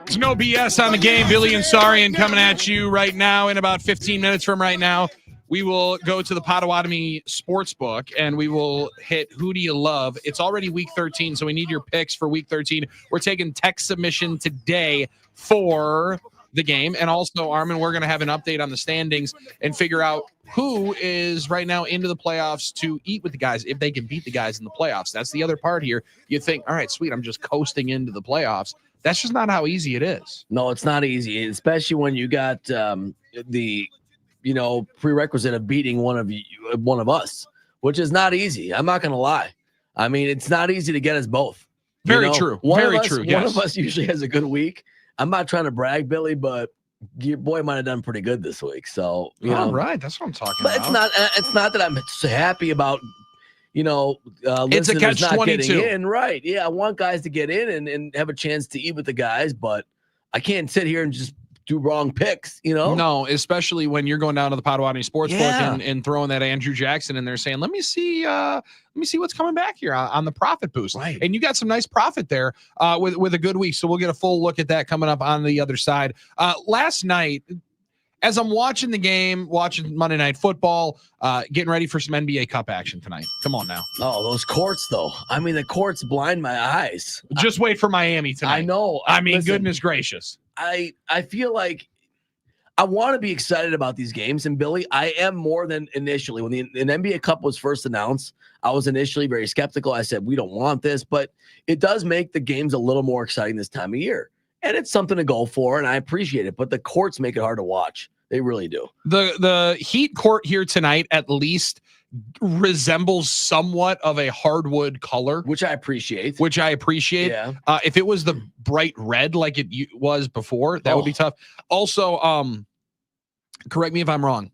There's no BS on the game. Billy and Sarian coming at you right now. In about 15 minutes from right now, we will go to the Potawatomi Sportsbook and we will hit Who Do You Love? It's already week 13, so we need your picks for week 13. We're taking text submission today for the game. And also, Armin, we're going to have an update on the standings and figure out who is right now into the playoffs to eat with the guys if they can beat the guys in the playoffs. That's the other part here. You think, all right, sweet, I'm just coasting into the playoffs. That's just not how easy it is. No, it's not easy, especially when you got the prerequisite of beating one of us, which is not easy. I'm not going to lie. I mean, it's not easy to get us both. Very true. Very true. One of us usually has a good week. I'm not trying to brag, Billy, but your boy might have done pretty good this week. So, all right, that's what I'm talking about. It's not that I'm so happy about, it's a catch-22. Right. Yeah, I want guys to get in and have a chance to eat with the guys, but I can't sit here and just do wrong picks, No, especially when you're going down to the Potawatomi Sportsbook and throwing that Andrew Jackson in there saying, let me see what's coming back here on the profit boost. Right. And you got some nice profit there with a good week. So we'll get a full look at that coming up on the other side. Last night, as I'm watching the game, watching Monday Night Football, getting ready for some NBA Cup action tonight. Come on now. Oh, those courts, though. I mean, the courts blind my eyes. Just wait for Miami tonight. I know. I mean, Listen, goodness gracious. I feel like I want to be excited about these games. And Billy, I am more than initially. When the NBA Cup was first announced, I was initially very skeptical. I said, we don't want this, but it does make the games a little more exciting this time of year. And it's something to go for, and I appreciate it. But the courts make it hard to watch. They really do. The Heat court here tonight at least resembles somewhat of a hardwood color, which I appreciate. Yeah. If it was the bright red like it was before, that would be tough. Also, correct me if I'm wrong.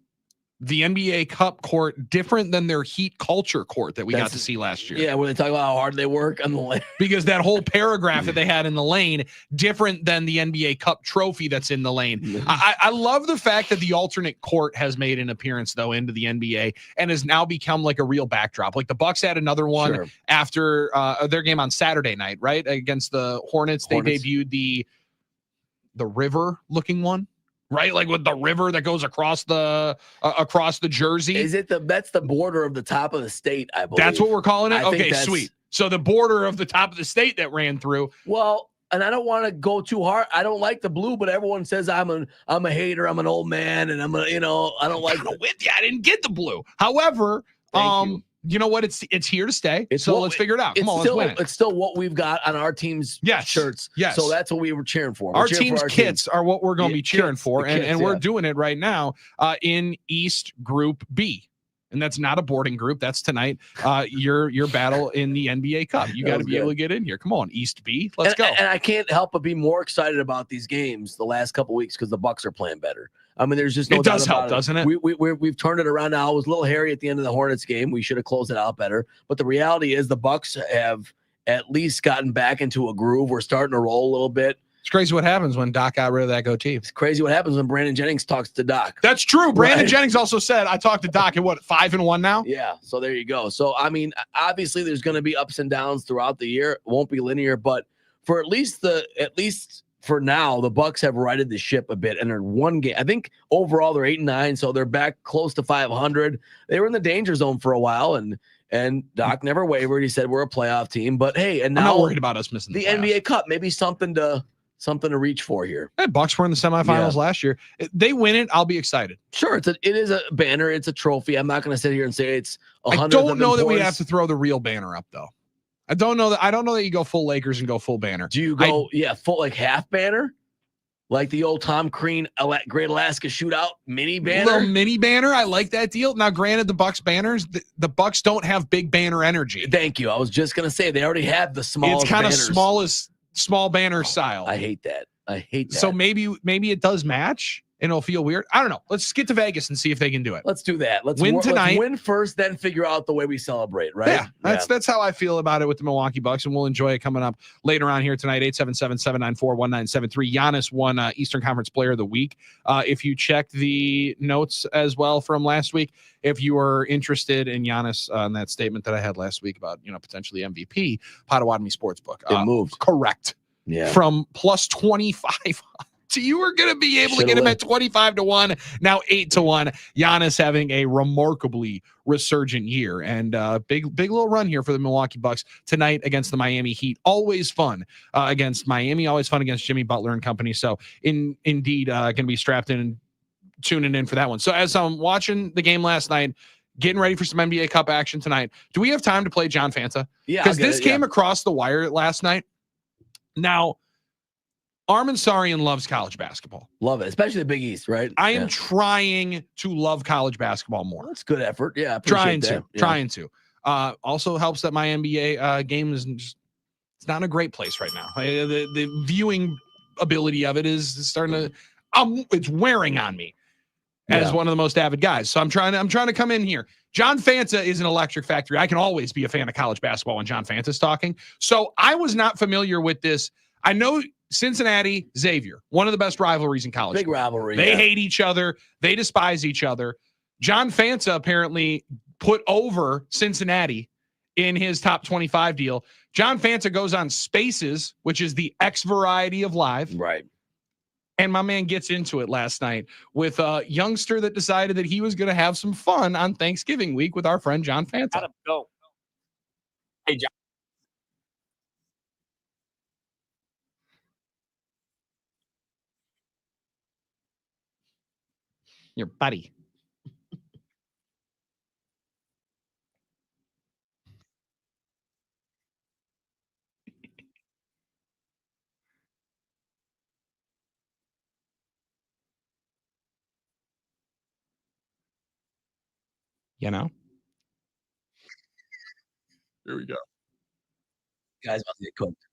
The NBA Cup court different than their Heat culture court that we got to see last year. Yeah, when they talk about how hard they work on the lane. Because that whole paragraph that they had in the lane, different than the NBA Cup trophy that's in the lane. I love the fact that the alternate court has made an appearance, though, into the NBA and has now become like a real backdrop. Like the Bucks had another one after their game on Saturday night, right? Against the Hornets. They debuted the river-looking one. Right, like with the river that goes across the jersey. Is it that's the border of the top of the state? I believe that's what we're calling it. I think Okay, sweet. So the border of the top of the state that ran through. Well, and I don't want to go too hard. I don't like the blue, but everyone says I'm a hater. I'm an old man, and I don't like it. With you, I didn't get the blue. However, you know what? It's here to stay. So let's figure it out. Come on, let's win it. It's still what we've got on our team's shirts. Yes. So that's what we were cheering for. Our team's kits are what we're going to be cheering for. And we're doing it right now in East Group B. And that's not a boarding group. That's tonight. Your battle in the NBA Cup. You got to be able to get in here. Come on, East B. Let's go. And I can't help but be more excited about these games the last couple of weeks because the Bucks are playing better. I mean, there's just no doubt about it. Doesn't it? We've turned it around now. It was a little hairy at the end of the Hornets game. We should have closed it out better. But the reality is the Bucks have at least gotten back into a groove. We're starting to roll a little bit. It's crazy what happens when Doc got rid of that goatee. It's crazy what happens when Brandon Jennings talks to Doc. That's true. Brandon Jennings also said, I talked to Doc at 5-1 now? Yeah. So there you go. So, I mean, obviously there's going to be ups and downs throughout the year. It won't be linear, but for at least for now, the Bucks have righted the ship a bit and they're one game. I think overall they're 8-9, so they're back close to 500. They were in the danger zone for a while, and Doc never wavered. He said we're a playoff team, but hey, and now I'm not worried about us missing the NBA Cup. Maybe something to reach for here. Hey, Bucks were in the semifinals last year. They win it, I'll be excited. Sure, it is a banner. It's a trophy. I'm not going to sit here and say it's 100. I don't know that we have to throw the real banner up though. I don't know that you go full Lakers and go full banner. Do you go full like half banner? Like the old Tom Crean Great Alaska Shootout mini banner? Little mini banner. I like that deal. Now, granted, the Bucks banners, the Bucks don't have big banner energy. Thank you. I was just going to say they already have the smallest. It's kind banners. of small banner style. I hate that. So maybe it does match and it'll feel weird. I don't know. Let's get to Vegas and see if they can do it. Let's do that. Let's win tonight. Let's win first, then figure out the way we celebrate, right? Yeah, that's how I feel about it with the Milwaukee Bucks, and we'll enjoy it coming up later on here tonight. 877-794-1973. Giannis won Eastern Conference Player of the Week. If you check the notes as well from last week, if you are interested in Giannis on that statement that I had last week about potentially MVP, Potawatomi Sportsbook. It moved. Correct. Yeah. From plus 25. You were going to be able to get him at 25-1, now 8-1. Giannis having a remarkably resurgent year, and big little run here for the Milwaukee Bucks tonight against the Miami Heat. Always fun against Miami, always fun against Jimmy Butler and company. So indeed going to be strapped in and tuning in for that one. So as I'm watching the game last night, getting ready for some NBA Cup action tonight, do we have time to play John Fanta? Yeah, because this came across the wire last night. Now, Armin Sarian loves college basketball. Love it, especially the Big East, right? I am trying to love college basketball more. That's good effort. Yeah, trying to. Also helps that my NBA game is it's not in a great place right now. The viewing ability of it is starting to. It's wearing on me as one of the most avid guys. So I'm trying to come in here. John Fanta is an electric factory. I can always be a fan of college basketball when John Fanta's talking. So I was not familiar with this. I know Cincinnati, Xavier, one of the best rivalries in college. Big rivalry. They hate each other. They despise each other. John Fanta apparently put over Cincinnati in his top 25 deal. John Fanta goes on Spaces, which is the X variety of live. Right. And my man gets into it last night with a youngster that decided that he was going to have some fun on Thanksgiving week with our friend John Fanta. Gotta go. Hey, John. Your buddy. You know? Here we go. Guys about to get cooked.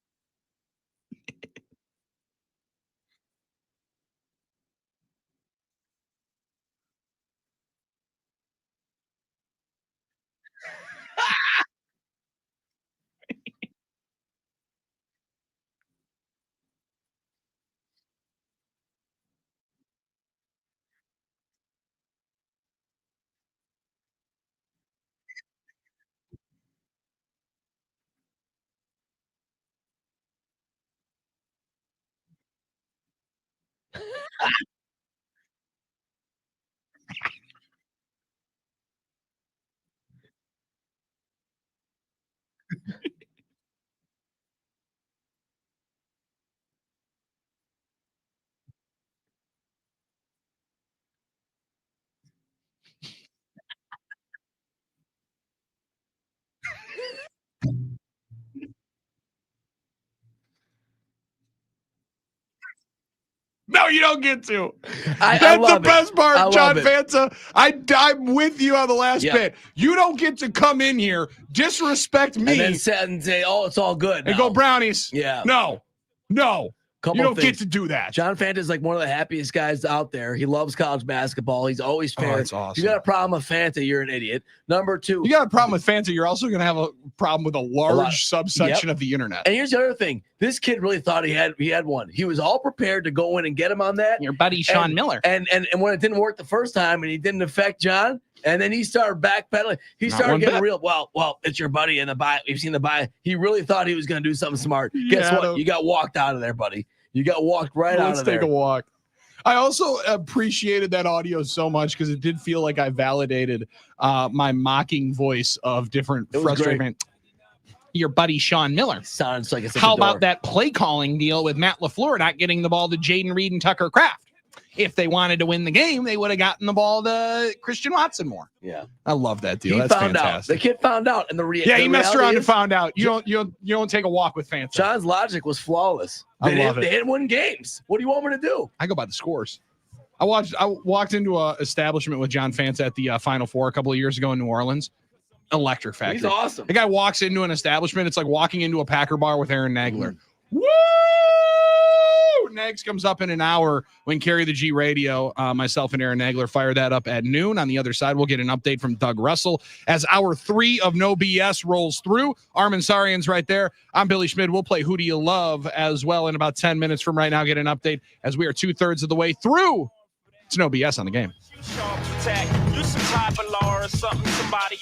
No, you don't get to. I That's the love it. best part, I John love it. Fanta. I'm with you on the last Yeah. bit. You don't get to come in here, disrespect me, And then sit and say, "Oh, it's all good," and now. go Brownies. Yeah. No. Couple You don't things. get to do that. John Fanta is like one of the happiest guys out there. He loves college basketball. He's always fair. that's awesome. If you got a problem with Fanta, you're an idiot. Number two, You got a problem with Fanta, you're also going to have a problem with a large subsection of the internet. and here's the other thing: this kid really thought he had one. He was all prepared to go in and get him on that. Your buddy Sean And- Miller. And when it didn't work the first time, and he didn't affect John, and then he started backpedaling. He Not started one getting bit. real. Well, it's your buddy in the bio. We've seen the bio. He really thought he was going to do something smart. Guess Yeah, what? You got walked out of there, buddy. You got walked right out Let's of there. take a walk. I also appreciated that audio so much because it did feel like I validated my mocking voice of different It was frustrated great. fans. Your buddy Sean Miller. Sounds like it's How about that play calling deal with Matt LaFleur not getting the ball to Jaden Reed and Tucker Kraft? If they wanted to win the game, they would have gotten the ball to Christian Watson more. Yeah, I love that deal. he That's found out. fantastic. The kid found out, and Yeah, the he messed reality around and is, found out. You don't take a walk with Fanta. John's logic was flawless. I love it. They didn't win games. What do you want me to do? I go by the scores. I walked into a establishment with John Fanta at the Final Four a couple of years ago in New Orleans. Electric factory. He's awesome. The guy walks into an establishment. It's like walking into a Packer bar with Aaron Nagler. Woo! Nags comes up in an hour when Carry the G Radio. Myself and Aaron Nagler fire that up at noon. On the other side, we'll get an update from Doug Russell as hour 3 of No BS rolls through. Armin Sarian's right there. I'm Billy Schmid. We'll play Who Do You Love as well in about 10 minutes from right now. Get an update as we are 2/3 of the way through. It's No BS on the game. You some type of law or something, somebody.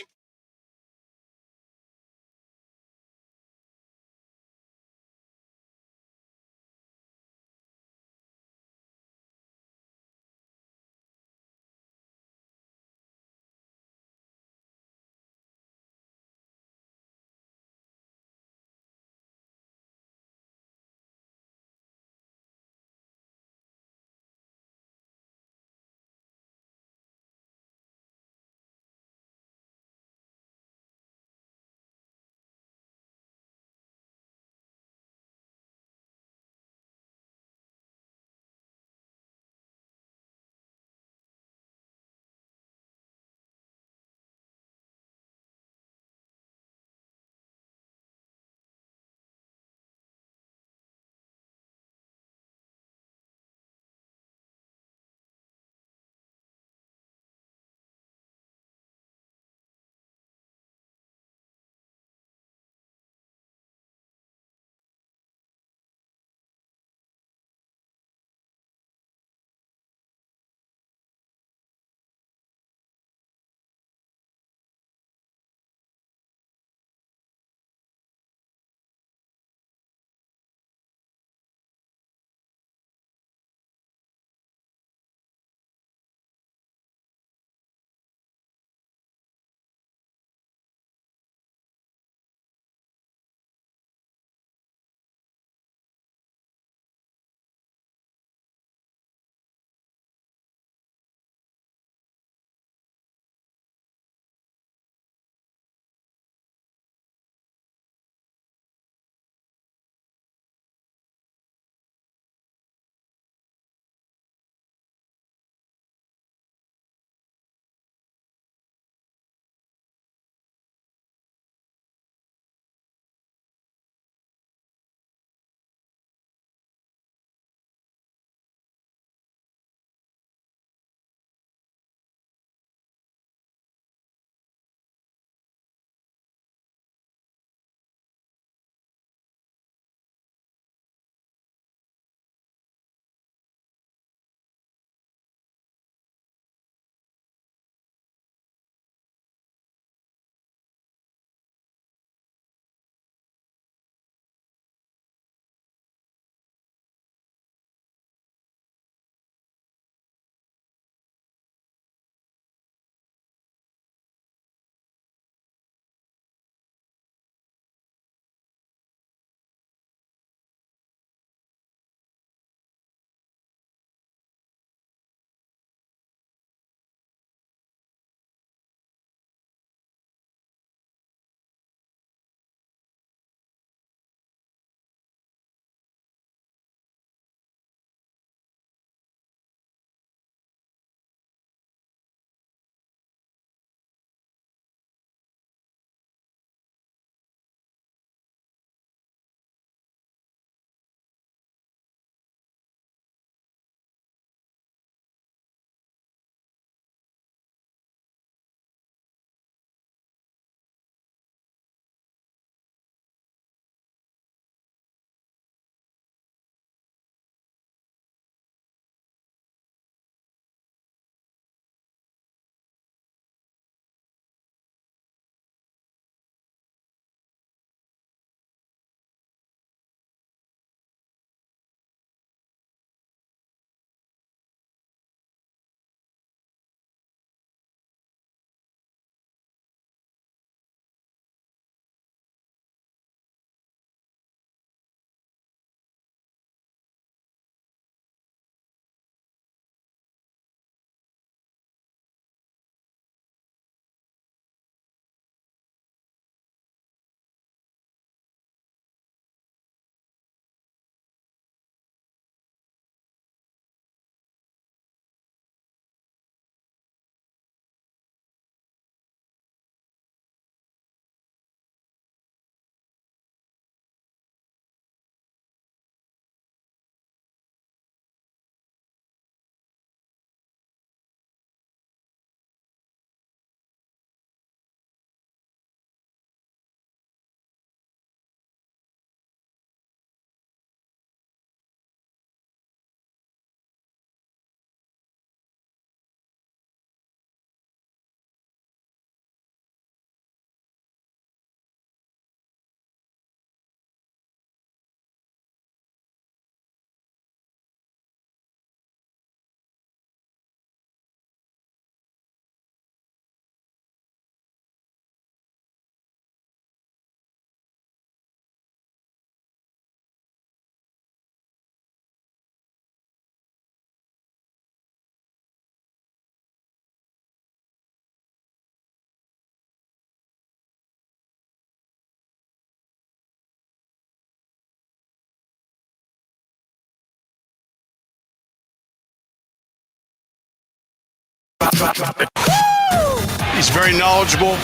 He's very knowledgeable.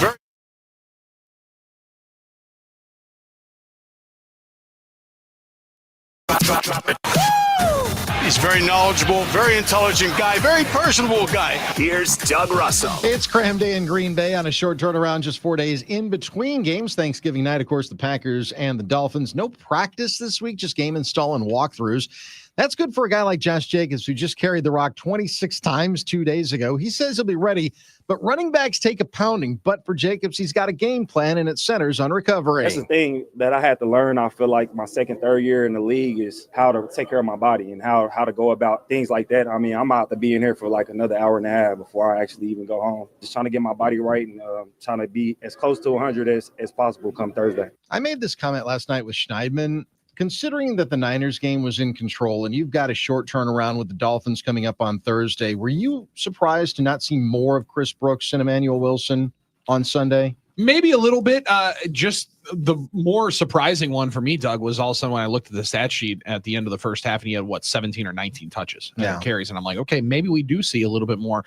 He's very knowledgeable, very intelligent guy, very personable guy. Here's Doug Russell. It's Cram Day in Green Bay on a short turnaround, just 4 days in between games. Thanksgiving night, of course, the Packers and the Dolphins. No practice this week, just game install and walkthroughs. That's good for a guy like Josh Jacobs, who just carried the rock 26 times 2 days ago. He says he'll be ready, but running backs take a pounding. But for Jacobs, he's got a game plan, and it centers on recovery. That's the thing that I had to learn. I feel like my second, third year in the league is how to take care of my body and how to go about things like that. I mean, I'm out to be in here for like another hour and a half before I actually even go home. Just trying to get my body right and trying to be as close to 100 as possible come Thursday. I made this comment last night with Schneidman. Considering that the Niners game was in control and you've got a short turnaround with the Dolphins coming up on Thursday, were you surprised to not see more of Chris Brooks and Emmanuel Wilson on Sunday? Maybe a little bit. Just the more surprising one for me, Doug, was all of a sudden when I looked at the stat sheet at the end of the first half and he had 17 or 19 touches and carries. And I'm like, okay, maybe we do see a little bit more.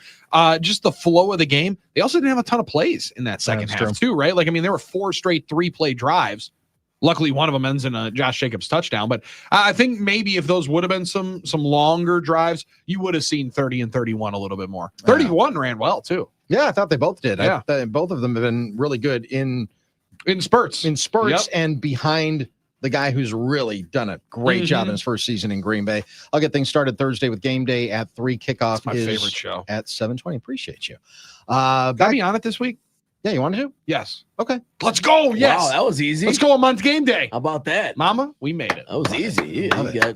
Just the flow of the game. They also didn't have a ton of plays in that second half too, right? Like, I mean, there were 4 straight 3-play drives. Luckily, one of them ends in a Josh Jacobs touchdown. But I think maybe if those would have been some longer drives, you would have seen 30 and 31 a little bit more. 31 ran well, too. Yeah, I thought they both did. Yeah. Both of them have been really good in spurts. Yep. And behind the guy who's really done a great job in his first season in Green Bay. I'll get things started Thursday with game day at 3. Kickoff my favorite show. At 7:20. Appreciate you. Got me on it this week? Yeah, you wanted to? Yes. Okay. Let's go. Yes. Wow, that was easy. Let's go on month game day. How about that? Mama, we made it. That was easy. Let's go.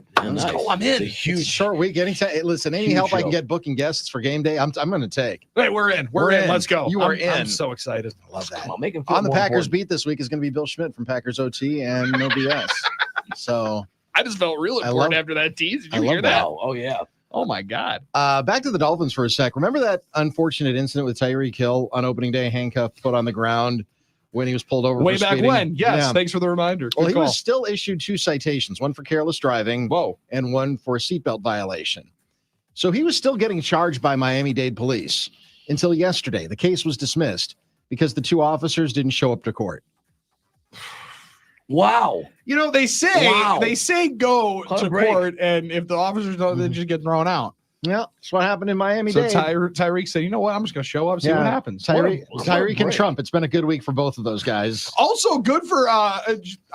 I'm in. It's a huge short week. Anytime. Listen, any help I can get booking guests for game day, I'm going to take. Hey, we're in. We're in. Let's go. You are in. I'm so excited. I love that. Come on, make him feel on the more Packers important. beat this week is going to be Bill Schmidt from Packers OT and No BS. So I just felt real important after that tease. Did you hear that? that? Oh yeah. Oh my God. Back to the Dolphins for a sec. Remember that unfortunate incident with Tyreek Hill on opening day, handcuffed, put on the ground when he was pulled over Way for back speeding? when. Yes. Yeah. Thanks for the reminder. Well, Good he call. was still issued 2 citations, one for careless driving and one for a seatbelt violation. So he was still getting charged by Miami-Dade police until yesterday. The case was dismissed because the 2 officers didn't show up to court. Wow. You know, they say go to court, and if the officers don't, they just get thrown out. Yeah, that's what happened in Miami-Dade. So Tyreek said, you know what? I'm just going to show up, see what happens. Tyreek and Trump. It's been a good week for both of those guys. Also good for on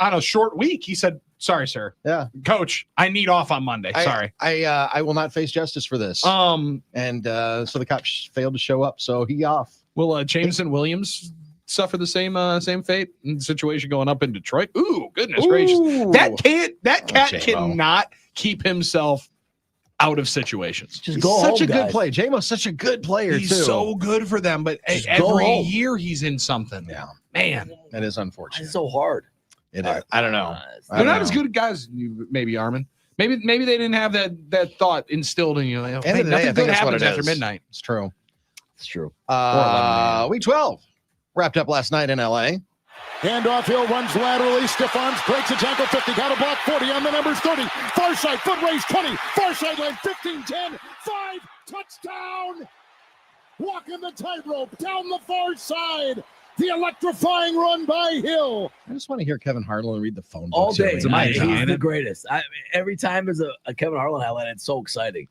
a short week. He said, sorry, sir. Yeah. Coach, I need off on Monday. Sorry. I will not face justice for this. So the cops failed to show up, so he off. Will Jameson Williams suffer the same fate in the situation going up in Detroit? Ooh, goodness gracious. That cat cannot keep himself out of situations. Just He's go such home, a good guys. player. J-Mo's such a good player, He's too. so good for them, but Just go every home. year he's in something. Yeah. Man. That is unfortunate. It's so hard. It is. I don't know. They're not as good guys as you, maybe, Armin. Maybe they didn't have that thought instilled in you. Like, End hey, of the day, I nothing think good that's what happens it after is. midnight. It's true. It's true. Week 12 wrapped up last night in LA. Handoff, Hill runs laterally. Stephons breaks a tackle, 50. Got a block, 40 on the numbers, 30. Far side, foot race, 20. Far sideline, 15, 10, 5. Touchdown. Walking the tightrope down the far side. The electrifying run by Hill. I just want to hear Kevin Harlan read the phone All books day. every night. He's the greatest. Every time there's a Kevin Harlan highlight, it's so exciting.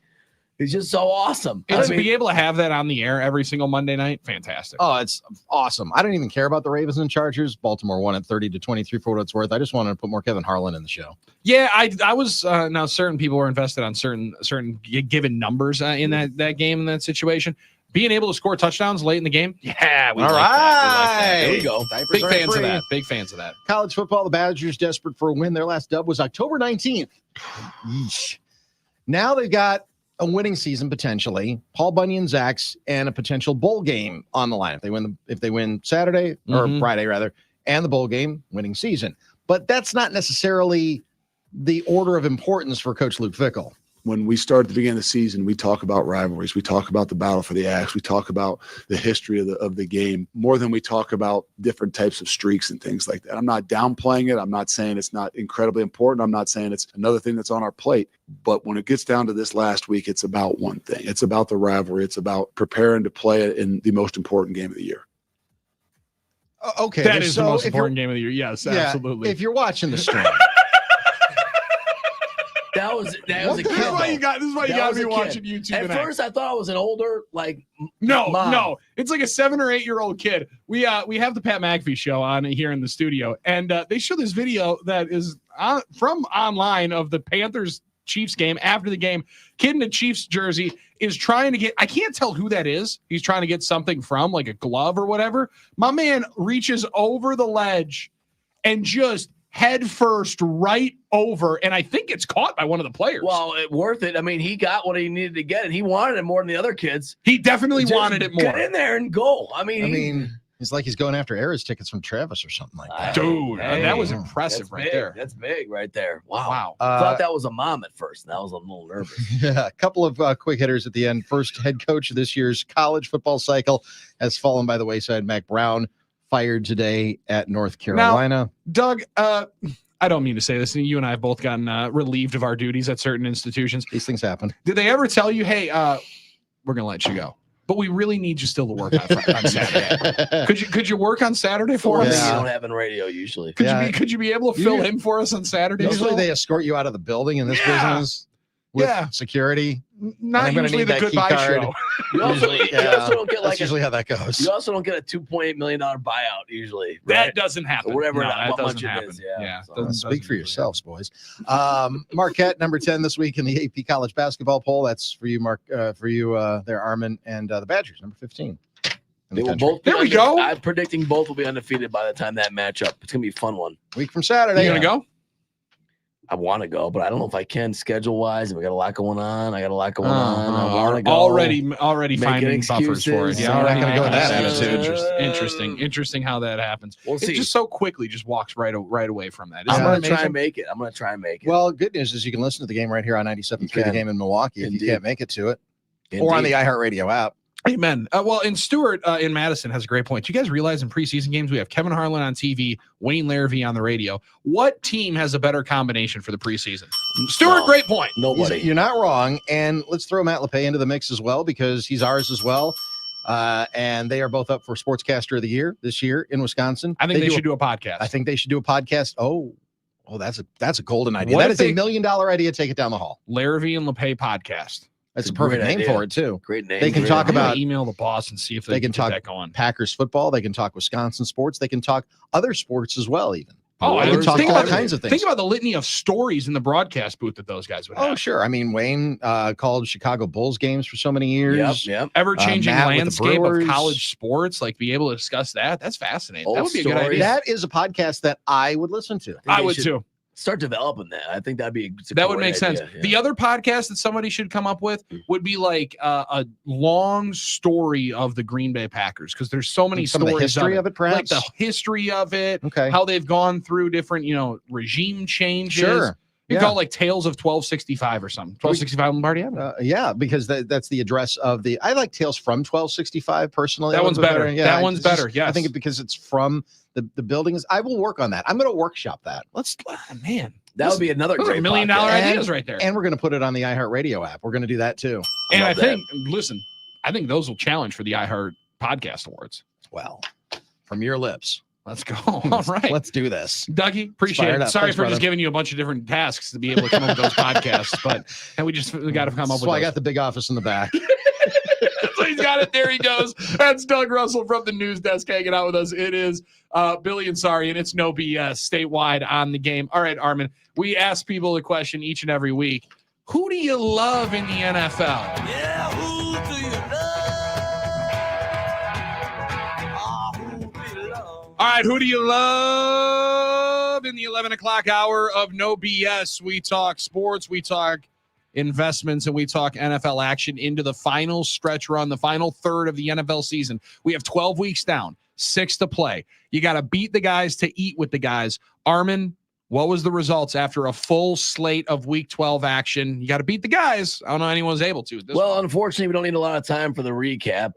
He's just so awesome. And to be able to have that on the air every single Monday night, fantastic. Oh, it's awesome. I don't even care about the Ravens and Chargers. Baltimore won at 30-23 for what it's worth. I just wanted to put more Kevin Harlan in the show. Yeah, I was now certain people were invested on certain given numbers in that game, in that situation. Being able to score touchdowns late in the game, yeah, we All like that. right. We like that. There we go. Diapers Big are fans free. of that. Big fans of that. College football, the Badgers desperate for a win. Their last dub was October 19th. Yeesh. Now they've got a winning season potentially, Paul Bunyan's Zax, and a potential bowl game on the line. If they win Saturday or Friday rather, and the bowl game, winning season. But that's not necessarily the order of importance for Coach Luke Fickell. when we start at the beginning of the season, we talk about rivalries. We talk about the battle for the axe. We talk about the history of the game more than we talk about different types of streaks and things like that. I'm not downplaying it. I'm not saying it's not incredibly important. I'm not saying it's another thing that's on our plate. But when it gets down to this last week, it's about one thing. It's about the rivalry. It's about preparing to play it in the most important game of the year. Okay. That is so the most if you're- important game of the year. Yes, yeah, absolutely. If you're watching the stream. That was a This kid. is why though. you got That to was be a watching kid. YouTube. At and first, I thought I was an older, No, mom. no, it's like a 7 or 8 year old kid. We have the Pat McAfee show on here in the studio, and they show this video that is from online of the Panthers Chiefs game. After the game, kid in a Chiefs jersey is trying to get, I can't tell who that is. He's trying to get something from, like a glove or whatever. My man reaches over the ledge and just head first right over, and I think it's caught by one of the players. Well, worth it. I mean, he got what he needed to get, and he wanted it more than the other kids. He definitely Just wanted it more. Get in there and go. I mean, it's like he's going after Eras tickets from Travis or something like that. Dude, Hey, that was impressive that's right big. there. That's big right there. Wow. Wow. Thought that was a mom at first, and I was a little nervous. Yeah, a couple of quick hitters at the end. First, head coach of this year's college football cycle has fallen by the wayside. Mac Brown fired today at North Carolina. Doug, I don't mean to say this, and you and I have both gotten relieved of our duties at certain institutions. These things happen. Did they ever tell you, hey, we're going to let you go, but we really need you still to work on Saturday? Could you work on Saturday for One us? thing you don't have in radio usually. Could you be able to fill in for us on Saturday? Usually they escort you out of the building in this business with security. Not I'm gonna usually need the that key goodbye card. show. You also don't get That's usually how that goes. You also don't get a $2.8 million buyout usually. That right? doesn't happen. Or whatever No, that what much doesn't it happen. is. Yeah. Speak for yourselves, boys. Marquette, number 10 this week in the AP college basketball poll. That's for you, Mark. For you, there, Armin, and the Badgers, number 15. They will both be I'm predicting both will be undefeated by the time that matchup. It's gonna be a fun one. Week from Saturday. You gonna go? I want to go, but I don't know if I can schedule wise. We got a lot going on. I already Already finding buffers for it. excuses. Yeah, already gonna go with that making excuses. attitude. Interesting how that happens. We'll It see. just so quickly just walks right away from that. I'm Isn't gonna that try amazing? and make it. I'm gonna try and make it. Well, good news is you can listen to the game right here on 97.3, the can. game in Milwaukee, if you Indeed. can't make it to it, or on the iHeartRadio app. Amen. Well, and Stuart in Madison has a great point. You guys realize in preseason games we have Kevin Harlan on TV, Wayne Larrivee on the radio. What team has a better combination for the preseason? Stuart, great point. Nobody. You're not wrong. And let's throw Matt LePay into the mix as well, because he's ours as well. And they are both up for Sportscaster of the Year this year in Wisconsin. I think they should do a podcast. I think they should do a podcast. Oh, that's a golden idea. What That if is they- $1 million idea. Take it down the hall. Larrivee and LePay podcast. That's It's a a perfect great name idea. for it too. Great name. They can Great talk idea. I'm gonna about email the boss and see if they can get talk that going. Packers football. They can talk Wisconsin sports. They can talk other sports as well. Even Oh, they I can talk think all about kinds of things. Think about the litany of stories in the broadcast booth that those guys would have. Oh, sure. I mean, Wayne called Chicago Bulls games for so many years. Yep. Ever-changing Matt with the landscape of Brewers. college sports, like be able to discuss that. That's fascinating. Old That would be a good stories. idea. That is a podcast that I would listen to. I They would should too. Start developing that. I think that'd be That would make sense. Yeah. The other podcast that somebody should come up with would be like a long story of the Green Bay Packers, because there's so many Some of stories the history of it, perhaps. like the history of it, Okay. how they've gone through different, regime changes. Sure. You Yeah. call it like Tales of 1265 or something. 1265 Lombardi Avenue. Yeah, because that's the address of the. I like Tales from 1265 personally. That a one's little bit better. Yeah, That one's it's just- better, yes. I think because it's from the buildings. I will work on that. I'm going to workshop that. Man. That would be another Those are great $1 million podcast. ideas right there. And we're going to put it on the iHeartRadio app. We're going to do that too. And I love think, listen, I think those will challenge for the iHeart Podcast Awards. Well, from your lips. Let's go. All right. Let's do this. Dougie, appreciate fired it. up. Sorry Thanks, for brother. just giving you a bunch of different tasks to be able to come up with those podcasts, but we got to come up That's with why I those. got the big office in the back. So he's got it. There he goes. That's Doug Russell from the news desk hanging out with us. It is Billy and Sorry, and it's no BS statewide on the game. All right, Armin, we ask people a question each and every week. Who do you love in the NFL? Yeah, who do you love? All right, who do you love in the 11 o'clock hour of No BS? We talk sports, we talk investments, and we talk NFL action into the final stretch run, the final third of the NFL season. We have 12 weeks down, 6 to play. You got to beat the guys to eat with the guys. Armin, What was the results after a full slate of Week 12 action? You got to beat the guys. I don't know anyone's able to. Well, unfortunately, we don't need a lot of time for the recap.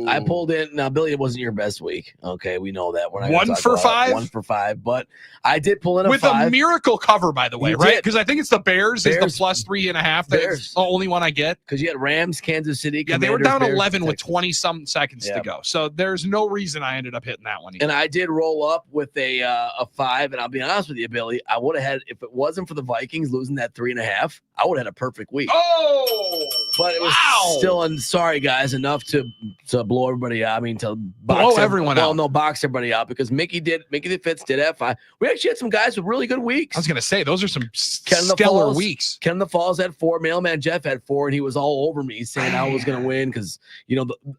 I pulled in. Now, Billy, it wasn't your best week. Okay, we know that. We're not 1 for 5? 1 for 5. But I did pull in a with 5. a miracle cover, by the way, You right? did. Because I think it's the Bears is the plus 3.5. That's the only one I get. Because you had Rams, Kansas City. Yeah, they were down Bears, 11 with Texans. 20-some seconds to go. So there's no reason I ended up hitting that one. And I did roll up with a 5. And I'll be honest with you, Billy, I would have had, if it wasn't for the Vikings losing that 3.5, I would have had a perfect week. Oh, but it was still, sorry guys, enough to blow everybody out. I mean, to blow everyone out. Well, no, box everybody out because Mickey the Fitz did have 5. We actually had some guys with really good weeks. I was gonna say those are some Ken the stellar Falls, weeks. Ken the Falls had 4. Mailman Jeff had 4, and he was all over me saying I was gonna win because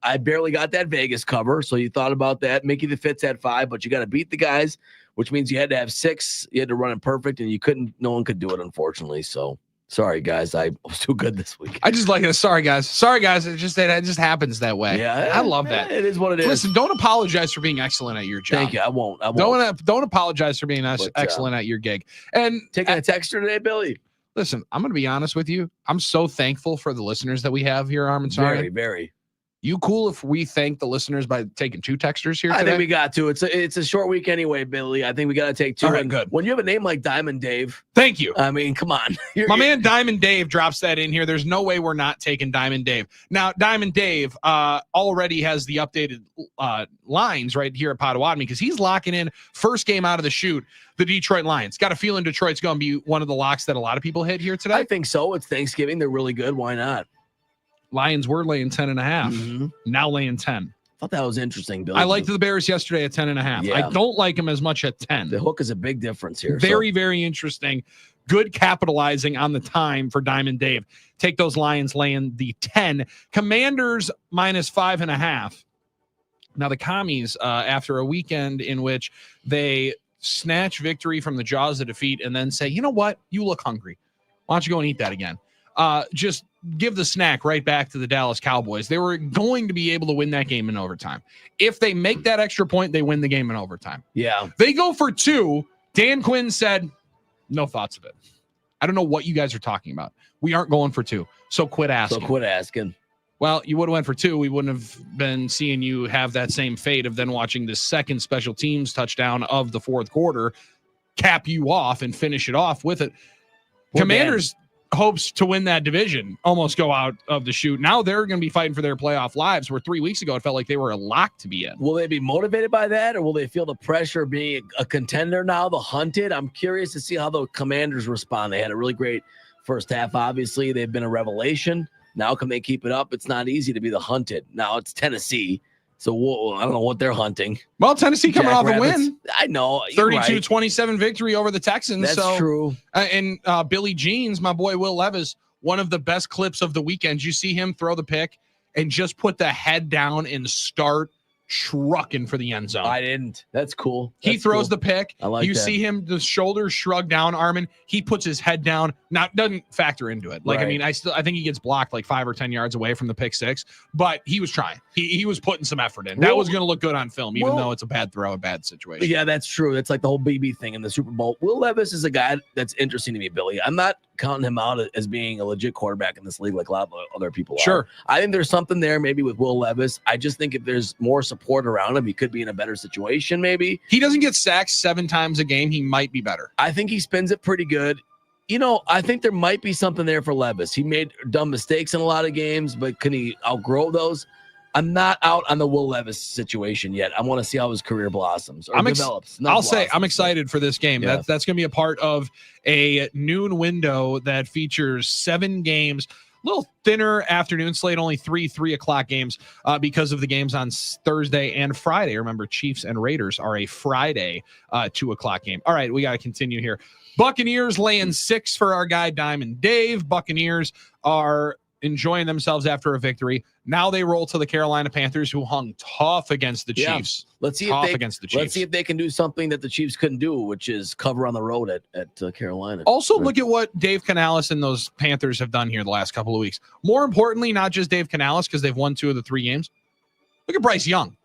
I barely got that Vegas cover. So you thought about that. Mickey the Fitz had 5, but you got to beat the guys, which means you had to have 6. You had to run it perfect, and you couldn't. No one could do it, unfortunately. So sorry, guys. I was too good this week. I just like it. Sorry, guys. It just happens that way. Yeah, I love that. It is what it is. Listen, don't apologize for being excellent at your job. Thank you. I won't. Don't apologize for being excellent at your gig. And taking a texter today, Billy. Listen, I'm going to be honest with you. I'm so thankful for the listeners that we have here, Armin. Sorry. Very, very. You cool if we thank the listeners by taking 2 texters here today? I think we got to. It's a short week anyway, Billy. I think we got to take 2. All right, and good. When you have a name like Diamond Dave. Thank you. I mean, come on. My man Diamond Dave drops that in here. There's no way we're not taking Diamond Dave. Now, Diamond Dave already has the updated lines right here at Potawatomi because he's locking in first game out of the chute, the Detroit Lions. Got a feeling Detroit's going to be one of the locks that a lot of people hit here today. I think so. It's Thanksgiving. They're really good. Why not? Lions were laying 10.5. Now laying 10. Thought that was interesting, Billy. I liked the Bears yesterday at 10.5. Yeah. I don't like them as much at 10. The hook is a big difference here. Very, very interesting. Good capitalizing on the time for Diamond Dave. Take those Lions laying the 10. Commanders minus 5.5. Now the Commies, after a weekend in which they snatch victory from the jaws of defeat and then say, you know what? You look hungry. Why don't you go and eat that again? Just give the snack right back to the Dallas Cowboys. They were going to be able to win that game in overtime. If they make that extra point, they win the game in overtime. Yeah. They go for 2. Dan Quinn said, no thoughts of it. I don't know what you guys are talking about. We aren't going for 2. So quit asking. Well, you would have went for 2. We wouldn't have been seeing you have that same fate of then watching the second special teams touchdown of the fourth quarter cap you off and finish it off with it. Commanders hopes to win that division almost go out of the chute. Now they're going to be fighting for their playoff lives, where 3 weeks ago it felt like they were a lock to be in. Will they be motivated by that, or will they feel the pressure of being a contender now, the hunted? I'm curious to see how the Commanders respond. They had a really great first half. Obviously, they've been a revelation. Now can they keep it up? It's not easy to be the hunted. Now it's Tennessee. So I don't know what they're hunting. Well, Tennessee coming off a win. I know. 32-27 victory over the Texans. That's true. And Billy Jeans, my boy Will Levis, one of the best clips of the weekend. You see him throw the pick and just put the head down and start trucking for the end zone. I didn't. That's cool. He throws the pick. I like you that. see him, the shoulders shrug down, Armin. He puts his head down. Now doesn't factor into it. Like, Right. I mean, I think he gets blocked like 5 or 10 yards away from the pick 6, but he was trying. He was putting some effort in. That Well- was going to look good on film, even well- though it's a bad throw, a bad situation. Yeah, that's true. That's like the whole BB thing in the Super Bowl. Will Levis is a guy that's interesting to me, Billy. I'm not counting him out as being a legit quarterback in this league like a lot of other people are. Sure. I think there's something there maybe with Will Levis. I just think if there's more support around him, he could be in a better situation maybe. He doesn't get sacked 7 times a game. He might be better. I think he spins it pretty good. I think there might be something there for Levis. He made dumb mistakes in a lot of games, but can he outgrow those? I'm not out on the Will Levis situation yet. I want to see how his career blossoms or develops. I'll say I'm excited for this game. Yeah. That's going to be a part of a noon window that features 7 games. A little thinner afternoon slate, only 3 o'clock games because of the games on Thursday and Friday. Remember, Chiefs and Raiders are a Friday 2 o'clock game. All right, we got to continue here. Buccaneers laying 6 for our guy Diamond Dave. Buccaneers are enjoying themselves after a victory. Now they roll to the Carolina Panthers, who hung tough against the Chiefs. Let's see Let's see if they can do something that the Chiefs couldn't do, which is cover on the road at Carolina. Also, look at what Dave Canales and those Panthers have done here the last couple of weeks. More importantly, not just Dave Canales, because they've won 2 of the 3 games. Look at Bryce Young.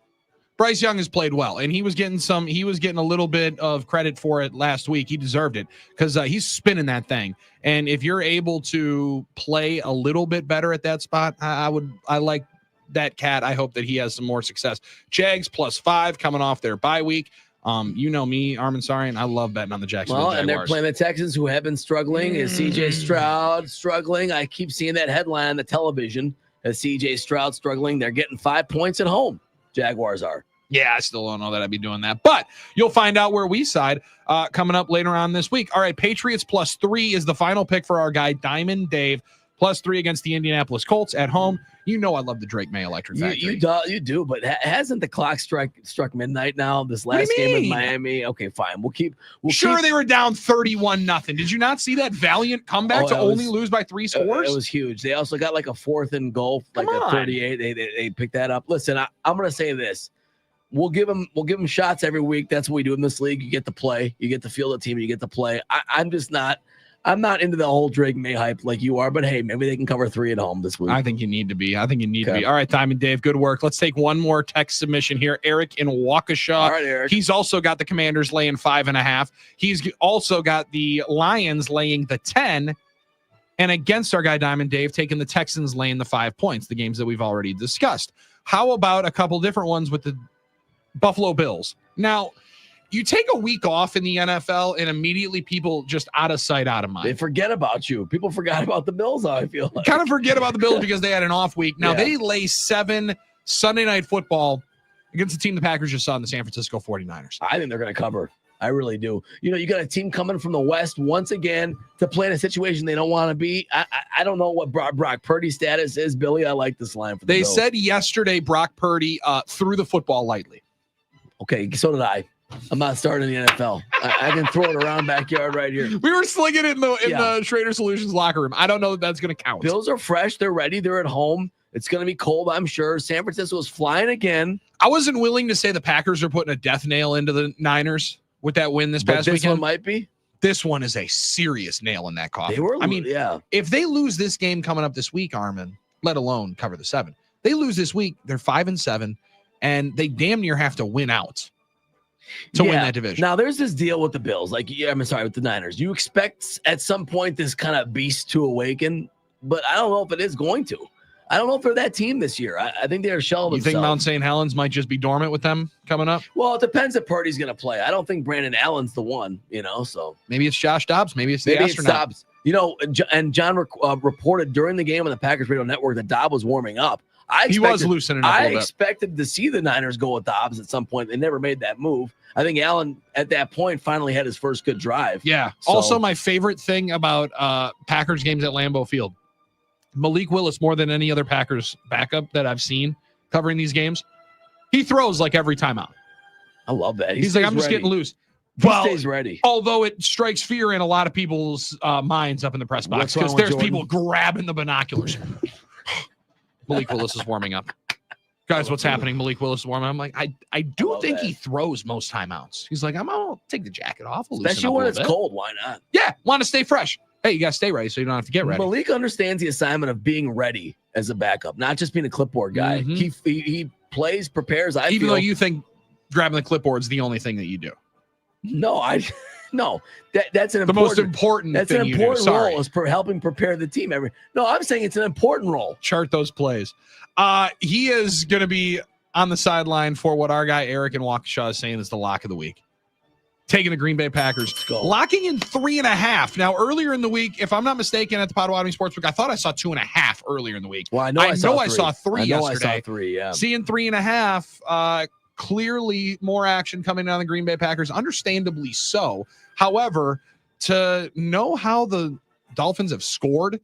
Bryce Young has played well, and he was getting a little bit of credit for it last week. He deserved it because he's spinning that thing. And if you're able to play a little bit better at that spot, I like that cat. I hope that he has some more success. Jags +5 coming off their bye week. You know me, Armin Sarian. I love betting on the Jacksonville Jaguars. And they're playing the Texans, who have been struggling. Is CJ Stroud struggling? I keep seeing that headline on the television. As CJ Stroud struggling, they're getting 5 points at home. Jaguars are. Yeah, I still don't know that I'd be doing that, but you'll find out where we side coming up later on this week. All right, Patriots +3 is the final pick for our guy Diamond Dave. +3 against the Indianapolis Colts at home. You know I love the Drake May Electric Factory. You do, but hasn't the clock struck midnight now? This last game in Miami. Okay, fine. They were down 31-0. Did you not see that valiant comeback to only lose by 3 scores? It was huge. They also got like a 4th and goal, like a 38. They picked that up. Listen, I'm gonna say this. We'll give them shots every week. That's what we do in this league. You get to play. You get to field the team. You get to play. I'm not into the whole Drake May hype like you are, but hey, maybe they can cover 3 at home this week. I think you need to be. All right, Diamond Dave, good work. Let's take one more text submission here. Eric in Waukesha. All right, Eric. He's also got the Commanders laying 5.5. He's also got the Lions laying the 10. And against our guy Diamond Dave, taking the Texans laying the 5 points, the games that we've already discussed. How about a couple different ones with the Buffalo Bills? Now, you take a week off in the NFL and immediately people just out of sight, out of mind. They forget about you. People forgot about the Bills, I feel like. Kind of forget about the Bills because they had an off week. Now they lay 7 Sunday Night Football against the team the Packers just saw in the San Francisco 49ers. I think they're going to cover. I really do. You got a team coming from the West once again to play in a situation they don't want to be. I don't know what Brock Purdy's status is, Billy. I like this line for the Bills. They said yesterday Brock Purdy threw the football lightly. Okay, so did I. I'm not starting in the NFL. I can throw it around backyard right here. We were slinging it in the Schrader Solutions locker room. I don't know that that's going to count. Bills are fresh. They're ready. They're at home. It's going to be cold, I'm sure. San Francisco is flying again. I wasn't willing to say the Packers are putting a death nail into the Niners with that win this past weekend. This one might be. This one is a serious nail in that coffin. Yeah. If they lose this game coming up this week, Armin, let alone cover the 7, they lose this week, they're 5-7, and they damn near have to win out to win that division. Now, there's this deal with the Bills. with the Niners. You expect at some point this kind of beast to awaken, but I don't know if it is going to. I don't know if they're that team this year. I think they're a shell of themselves. You think Mount St. Helens might just be dormant with them coming up? Well, it depends if Purdy's going to play. I don't think Brandon Allen's the one, so. Maybe it's Josh Dobbs. Maybe it's the astronaut. It's Dobbs. And John reported during the game on the Packers Radio Network that Dobbs was warming up. He was loosening up a little bit. I expected to see the Niners go with Dobbs at some point. They never made that move. I think Allen, at that point, finally had his first good drive. Yeah. So. Also, my favorite thing about Packers games at Lambeau Field, Malik Willis, more than any other Packers backup that I've seen covering these games, he throws like every time out. I love that. He's like, I'm just getting loose. He stays ready. Although it strikes fear in a lot of people's minds up in the press box because there's people grabbing the binoculars. Malik Willis is warming up. Guys, what's happening? Malik Willis is warming up. I'm like, I do think he throws most timeouts. He's like, I'm going to take the jacket off. Especially when it's cold. Why not? Yeah, want to stay fresh. Hey, you got to stay ready so you don't have to get ready. Malik understands the assignment of being ready as a backup, not just being a clipboard guy. Mm-hmm. He plays, prepares. Even though you think grabbing the clipboard is the only thing that you do. No, No, that's an most important. That's thing an important role is for helping prepare the team. I'm saying it's an important role. Chart those plays. He is going to be on the sideline for what our guy Eric in Waukesha is saying is the lock of the week. Taking the Green Bay Packers, locking in 3.5. Now, earlier in the week, if I'm not mistaken, at the Potawatomi Sportsbook, I thought I saw 2.5 earlier in the week. Well, I know I saw 3 yesterday. I saw 3. Yeah, seeing 3.5. Clearly more action coming down the Green Bay Packers, understandably so. However, to know how the Dolphins have scored,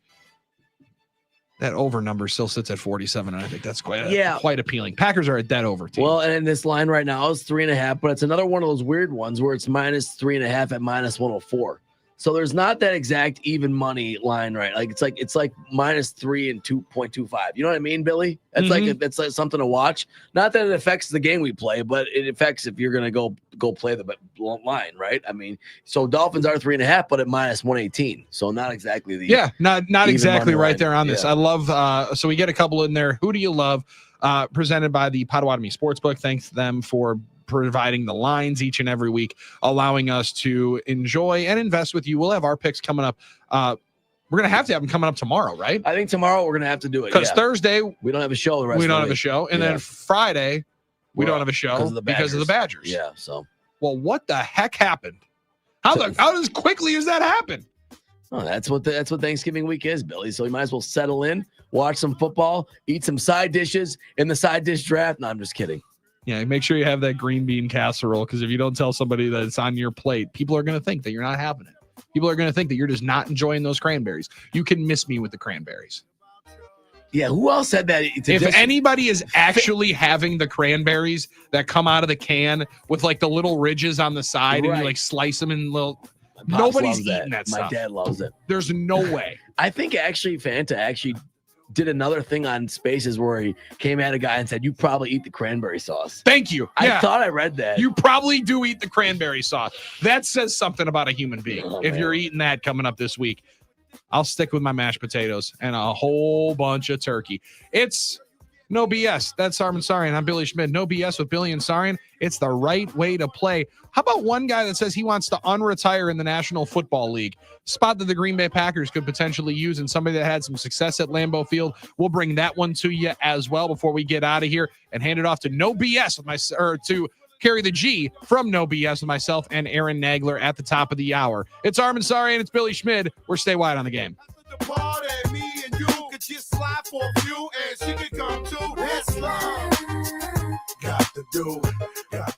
that over number still sits at 47, and I think that's quite appealing. Packers are a dead over team. Well, and in this line right now is 3.5, but it's another one of those weird ones where it's -3.5 at -104. So there's not that exact even money line, right? Like it's like -3 and 2.25. You know what I mean, Billy? That's it's like something to watch. Not that it affects the game we play, but it affects if you're gonna go play the line, right? I mean, so Dolphins are 3.5, but at -118. So not exactly the not exactly right line. there on this. Yeah. I love so we get a couple in there. Who do you love? Presented by the Potawatomi Sportsbook. Thanks them for providing the lines each and every week, allowing us to enjoy and invest with you. We'll have our picks coming up. We're gonna have them coming up tomorrow, right? I think tomorrow we're gonna have to do it because Thursday we don't have a show. The rest we of don't the have a week. show, and then Friday we don't have a show because of the Badgers. Yeah. So well, what the heck happened? How as quickly as that happened? Oh, that's what Thanksgiving week is, Billy. So you might as well settle in, watch some football, eat some side dishes in the side dish draft. No, I'm just kidding. Yeah, make sure you have that green bean casserole, because if you don't tell somebody that it's on your plate, people are going to think that you're not having it. People are going to think that you're just not enjoying those cranberries. You can miss me with the cranberries. Yeah, who else said that? If anybody is actually having the cranberries that come out of the can with like the little ridges on the side and you like slice them in little... Nobody's eating that My stuff. dad loves it. There's no way. I think actually Fanta actually did another thing on Spaces where he came at a guy and said, "You probably eat the cranberry sauce." Thank you. I thought I read that. You probably do eat the cranberry sauce. That says something about a human being. If you're eating that coming up this week, I'll stick with my mashed potatoes and a whole bunch of turkey. It's no BS. That's Sarman Sarian. I'm Billy Schmidt. No BS with Billy and Sarian. It's the right way to play. How about one guy that says he wants to unretire in the National Football League? Spot that the Green Bay Packers could potentially use, and somebody that had some success at Lambeau Field. We'll bring that one to you as well before we get out of here and hand it off to No BS with to Carry the G from No BS with myself and Aaron Nagler at the top of the hour. It's Armin Sarian. It's Billy Schmidt. We're Stay Wide on the Game. Me and you could just slide for a few, and she could come too. That's love. Got to do it.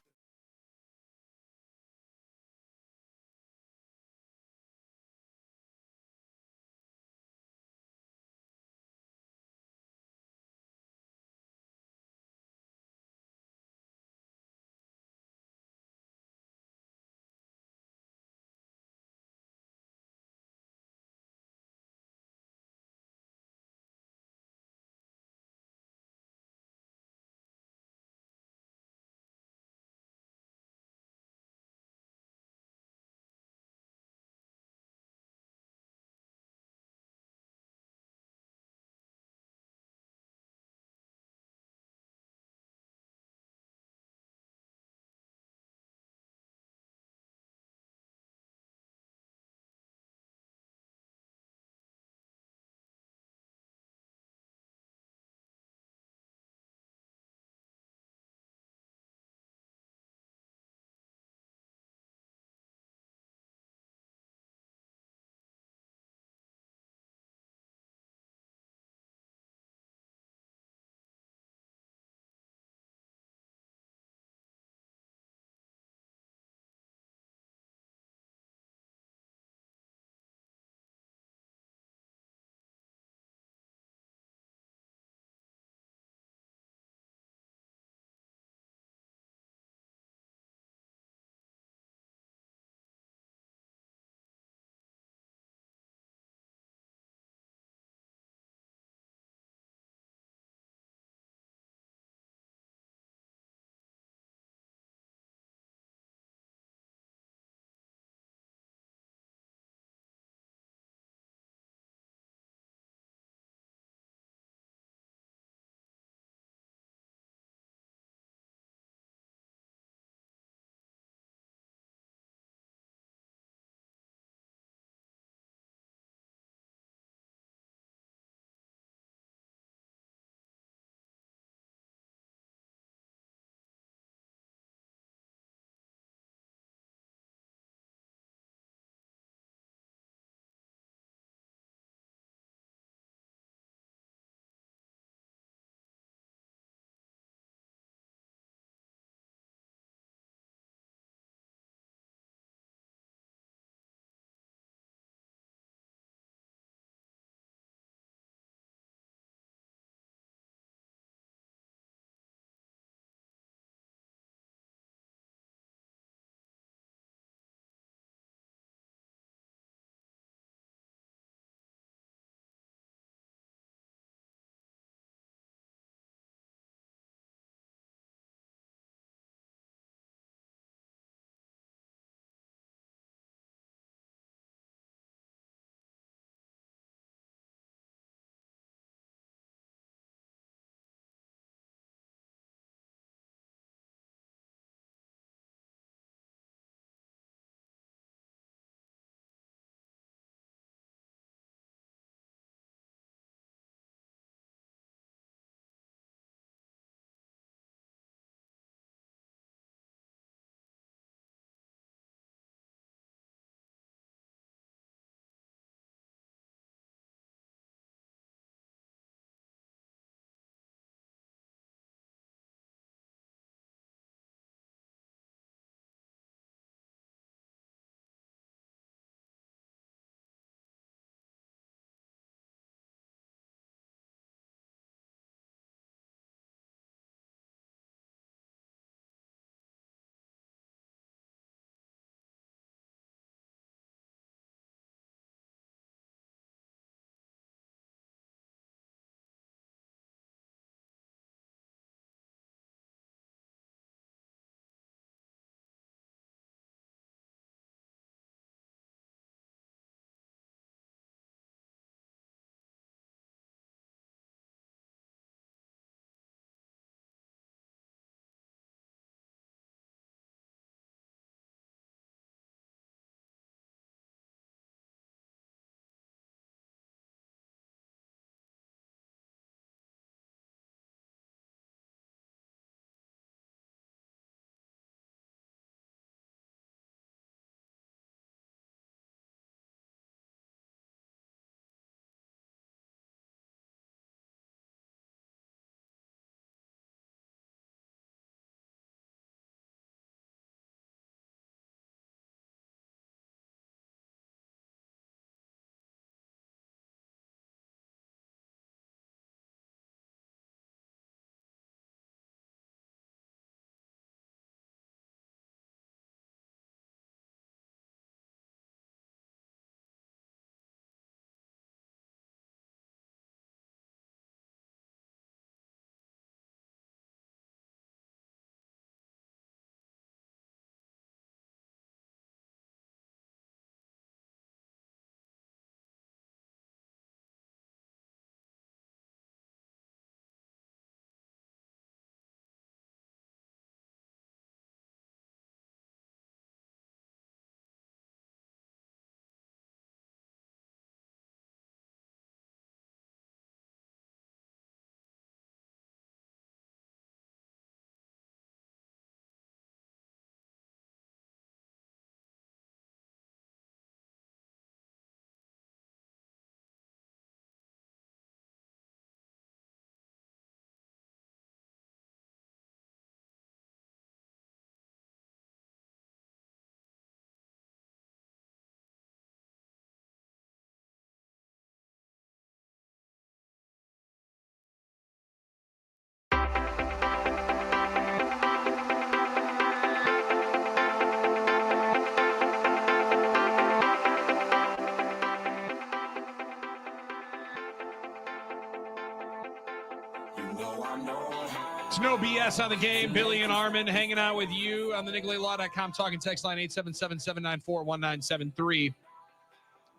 It's no BS on the game. Billy and Armin hanging out with you on the NicoletLaw.com talking text line 877-794-1973.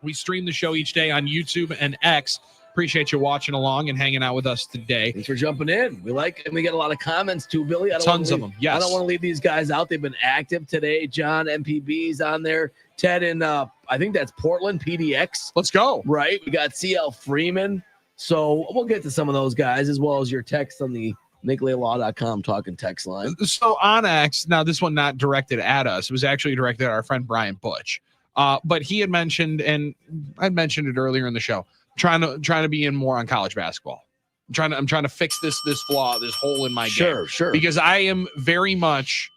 We stream the show each day on YouTube and X. Appreciate you watching along and hanging out with us today. Thanks for jumping in. We get a lot of comments too, Billy. Tons of them. Yes. I don't want to leave these guys out. They've been active today. John MPB's on there. Ted in I think that's Portland PDX. Let's go. Right. We got CL Freeman. So we'll get to some of those guys as well as your text on the NicoletLaw.com talking text line. So on X, now this one not directed at us. It was actually directed at our friend Brian Butch. But he had mentioned, and I mentioned it earlier in the show, trying to be in more on college basketball. I'm trying to fix this flaw, this hole in my game. Sure. Because I am very much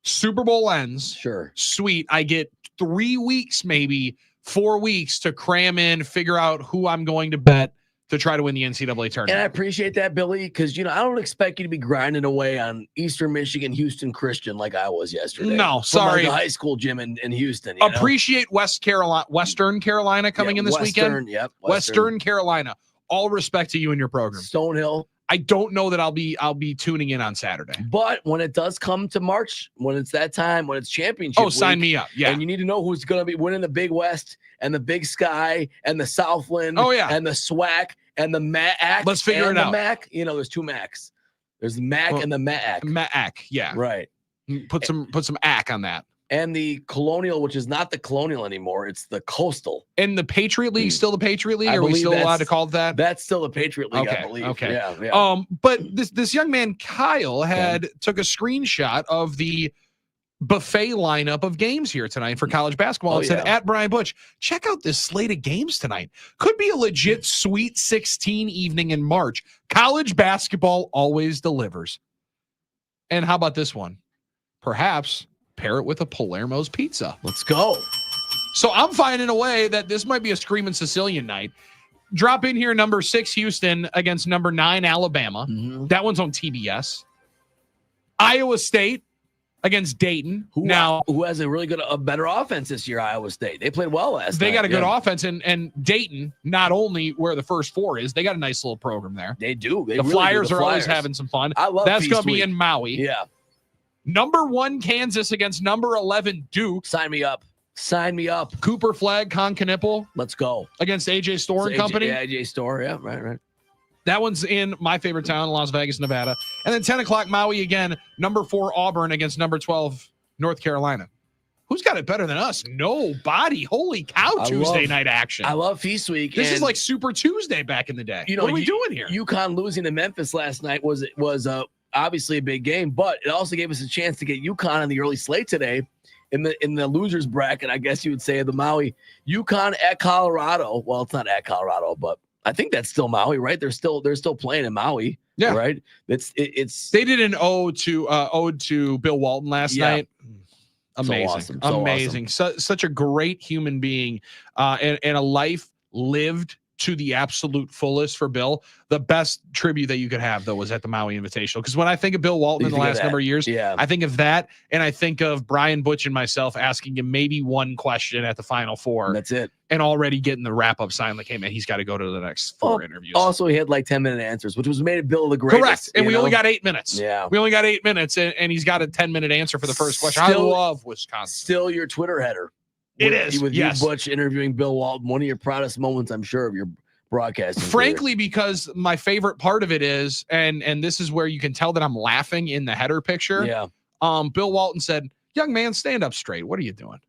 Super Bowl ends. Sure. Sweet. I get 3 weeks, maybe 4 weeks to cram in, figure out who I'm going to bet to try to win the NCAA tournament. And I appreciate that, Billy, because, I don't expect you to be grinding away on Eastern Michigan, Houston Christian like I was yesterday. No, From sorry. the high school gym in Houston. Appreciate Western Carolina coming in this weekend. Yep. Western Carolina. All respect to you and your program. Stonehill. I don't know that I'll be tuning in on Saturday. But when it does come to March, when it's that time, when it's championship sign week, me up. Yeah. And you need to know who's going to be winning the Big West and the Big Sky and the Southland. Oh, yeah. And the SWAC and the MAC. Let's figure and it the out. MAC. There's two MACs. There's the MAC and the MAC. MAC, yeah. Right. Put some ACK on that. And the Colonial, which is not the Colonial anymore, it's the Coastal. And the Patriot League, still the Patriot League? I Are we believe still allowed that's- to call it that? That's still the Patriot League, Okay, I believe. okay. Yeah. But this young man, Kyle, took a screenshot of the buffet lineup of games here tonight for college basketball and said, at Brian Butch, check out this slate of games tonight. Could be a legit Sweet 16 evening in March. College basketball always delivers. And how about this one? Perhaps pair it with a Palermo's pizza. Let's go. So I'm finding a way that this might be a screaming Sicilian night. Drop in here number 6 Houston against number 9 Alabama. Mm-hmm. That one's on TBS. Iowa State against Dayton. Who has a better offense this year, Iowa State. They played well last They night. got a good offense, and Dayton, not only where the first 4 is, they got a nice little program there. They do. They the really Flyers do. are always having some fun. I love That's Feast going to be Week. in Maui. Yeah. Number 1 Kansas against number 11 Duke. Sign me up. Sign me up. Cooper Flag, Con Knipple. Let's go. Against AJ Store and Company. Yeah, AJ Store. Yeah, right. That one's in my favorite town, Las Vegas, Nevada. And then 10 o'clock Maui again, number 4 Auburn against number 12 North Carolina. Who's got it better than us? Nobody. Holy cow, Tuesday night action. I love Feast Week. This is like Super Tuesday back in the day. What are we doing here? UConn losing to Memphis last night was obviously a big game, but it also gave us a chance to get UConn in the early slate today in the losers bracket, I guess you would say, the Maui. UConn at Colorado. Well, it's not at Colorado, but I think that's still Maui, right? They're still playing in Maui. Yeah. Right. It's they did an ode to Bill Walton last night. Amazing. So amazing. Such a great human being, and a life lived to the absolute fullest for Bill. The best tribute that you could have, though, was at the Maui Invitational. Because when I think of Bill Walton in the last number of years, I think of that, and I think of Brian Butch and myself asking him maybe one question at the Final Four. That's it. And already getting the wrap-up sign like, hey, man, he's got to go to the next 4 interviews. Also, he had like 10-minute answers, which was made Bill the greatest. Correct. And we only got 8 minutes. Yeah. We only got 8 minutes, and he's got a 10-minute answer for the first question. I love Wisconsin. Still your Twitter header. It is. With yes. you, Butch, interviewing Bill Walton, one of your proudest moments, I'm sure, of your broadcasting. Frankly, because my favorite part of it is, and this is where you can tell that I'm laughing in the header picture. Yeah. Bill Walton said, "Young man, stand up straight. What are you doing?"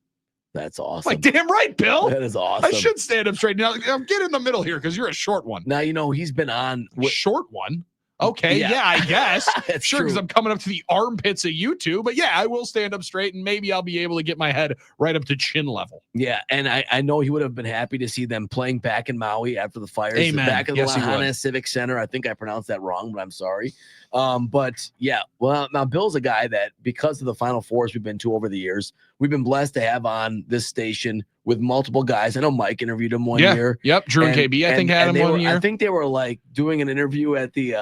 That's awesome. Like, damn right, Bill. That is awesome. I should stand up straight. Now, get in the middle here because you're a short one. Now, he's been on. Short one? Okay, yeah, I guess. Sure, because I'm coming up to the armpits of you two. But yeah, I will stand up straight, and maybe I'll be able to get my head right up to chin level. Yeah, and I know he would have been happy to see them playing back in Maui after the fires. Amen. Back in the Yes, he Lahaina would. Civic Center. I think I pronounced that wrong, but I'm sorry. But yeah, well, now Bill's a guy that, because of the Final Fours we've been to over the years, we've been blessed to have on this station with multiple guys. I know Mike interviewed him one year. Yep, Drew and KB, I think, had him one year. I think they were like doing an interview at the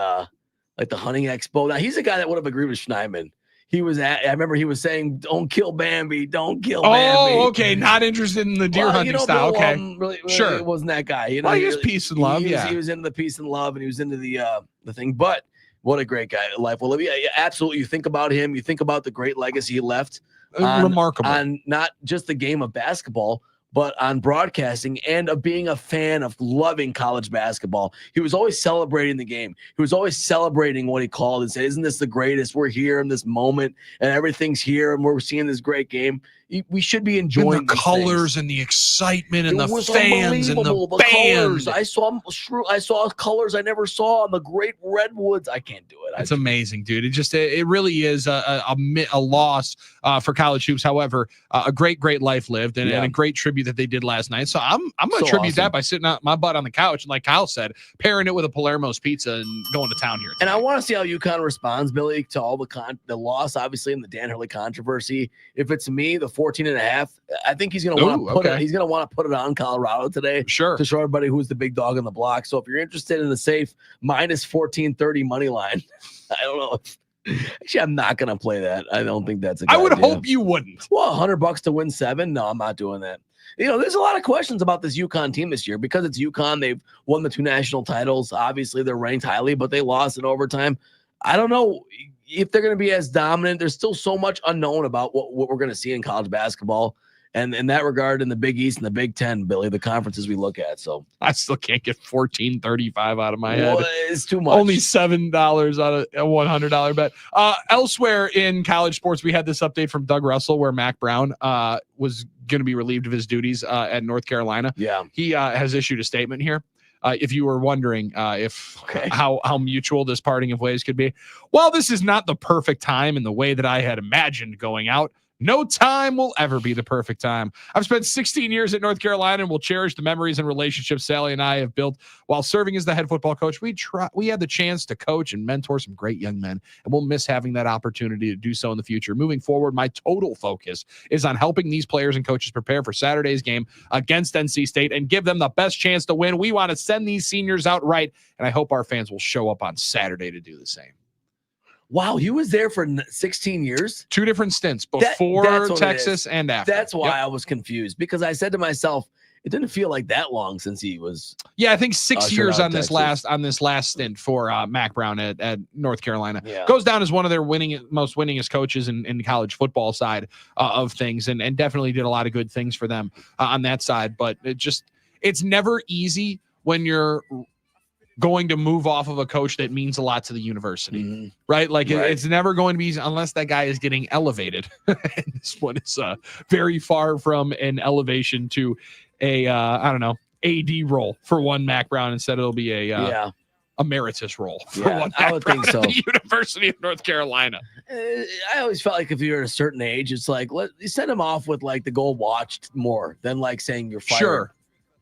hunting expo. Now he's a guy that would have agreed with Schneidman. he was at. I remember he was saying, "Don't kill Bambi, don't kill Bambi." Oh, okay. Not interested in the deer hunting style. Bill Okay, Walton really sure. it wasn't that guy. You know, Well, he was peace and love. He was into the peace and love, and he was into the thing. But what a great guy, life. Well, yeah, absolutely. You think about him. You think about the great legacy he left. Remarkable on not just the game of basketball, but on broadcasting and of being a fan of loving college basketball. He was always celebrating the game. He was always celebrating what he called and said, "Isn't this the greatest? We're here in this moment and everything's here and we're seeing this great game." We should be enjoying and the colors and the excitement and the fans and the band. Colors. I saw colors I never saw on the great redwoods. I can't do it. It's amazing, dude. It really is a loss for college hoops. However, a great life lived and a great tribute that they did last night. So I'm going to tribute that by sitting out my butt on the couch and, like Kyle said, pairing it with a Palermo's pizza and going to town here. And I want to see how UConn responds, Billy, to all the loss, obviously, in the Dan Hurley controversy. If it's me, the 14.5, I think he's going to want to put it. He's going to want to put it on Colorado today, sure, to show everybody who's the big dog in the block. So if you're interested in the safe minus 1430 money line, I don't know. Actually, I'm not going to play that. I don't think that's a good I would idea. hope you wouldn't. Well, $100 to win 7. No, I'm not doing that. You know, there's a lot of questions about this UConn team this year because it's UConn. They've won the 2 national titles. Obviously, they're ranked highly, but they lost in overtime. I don't know if they're going to be as dominant. There's still so much unknown about what we're going to see in college basketball. And in that regard, in the Big East and the Big Ten, Billy, the conferences we look at. So I still can't get $14.35 out of my head. Well, it's too much. Only $7 out of a $100 bet. Elsewhere in college sports, we had this update from Doug Russell where Mac Brown was going to be relieved of his duties at North Carolina. Yeah, he has issued a statement here. If you were wondering how mutual this parting of ways could be, while this is not the perfect time in the way that I had imagined going out, no time will ever be the perfect time. I've spent 16 years at North Carolina and will cherish the memories and relationships Sally and I have built while serving as the head football coach. We had the chance to coach and mentor some great young men, and we'll miss having that opportunity to do so in the future. Moving forward, my total focus is on helping these players and coaches prepare for Saturday's game against NC State and give them the best chance to win. We want to send these seniors out right, and I hope our fans will show up on Saturday to do the same. Wow, he was there for 16 years? 2 different stints before Texas and after. That's why I was confused, because I said to myself, it didn't feel like that long since he was. Yeah, I think 6 years on this last stint for Mac Brown at North Carolina. Yeah. Goes down as one of their most winningest coaches in college football side of things, and definitely did a lot of good things for them on that side. But it's never easy when you're going to move off of a coach that means a lot to the university, right? Like it's never going to be easy unless that guy is getting elevated. And this one is very far from an elevation to a AD role for one Mac Brown. Instead, it'll be a emeritus role for one Mac I would Brown think so. at the University of North Carolina. I always felt like if you're at a certain age, it's like you send him off with like the gold watch more than like saying you're fired. Sure,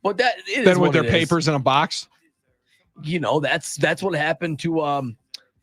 but that it then is with what their it is. papers in a box. You know, that's what happened to I'm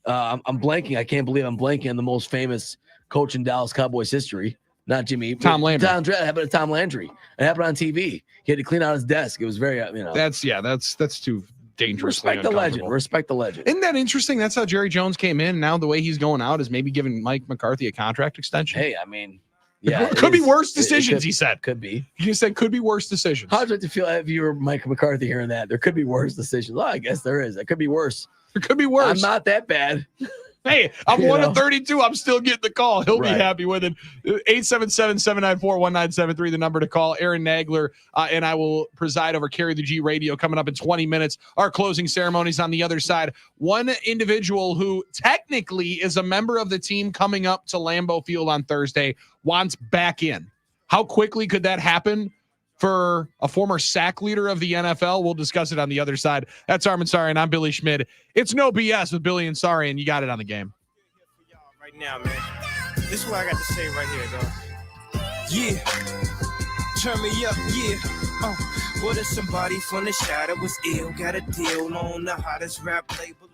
blanking. I can't believe I'm blanking on the most famous coach in Dallas Cowboys history. Not Jimmy. Tom Landry. It happened to Tom Landry. It happened on TV. He had to clean out his desk. It was very, That's too dangerous. Respect the legend. Respect the legend. Isn't that interesting? That's how Jerry Jones came in. Now the way he's going out is maybe giving Mike McCarthy a contract extension. Hey, I mean, yeah, could be worse decisions. He said could be. He said could be worse decisions. How'd you feel if you were Mike McCarthy hearing that? There could be worse decisions. Well, I guess there is. It could be worse. It could be worse. I'm not that bad. Hey, I'm You 1 know? of 32. I'm still getting the call. He'll be Right. happy with it. 877-794-1973, the number to call. Aaron Nagler and I will preside over Carry the G Radio coming up in 20 minutes. Our closing ceremonies on the other side. One individual who technically is a member of the team coming up to Lambeau Field on Thursday wants back in. How quickly could that happen for a former sack leader of the NFL? We'll discuss it on the other side. That's Armin Sari, and I'm Billy Schmid. It's No BS with Billy and Sari, and you got it on the game. Right now, man. This is what I got to say right here, dog. Yeah. Turn me up, yeah. What if somebody from the shadow was ill? Got a deal on the hottest rap label.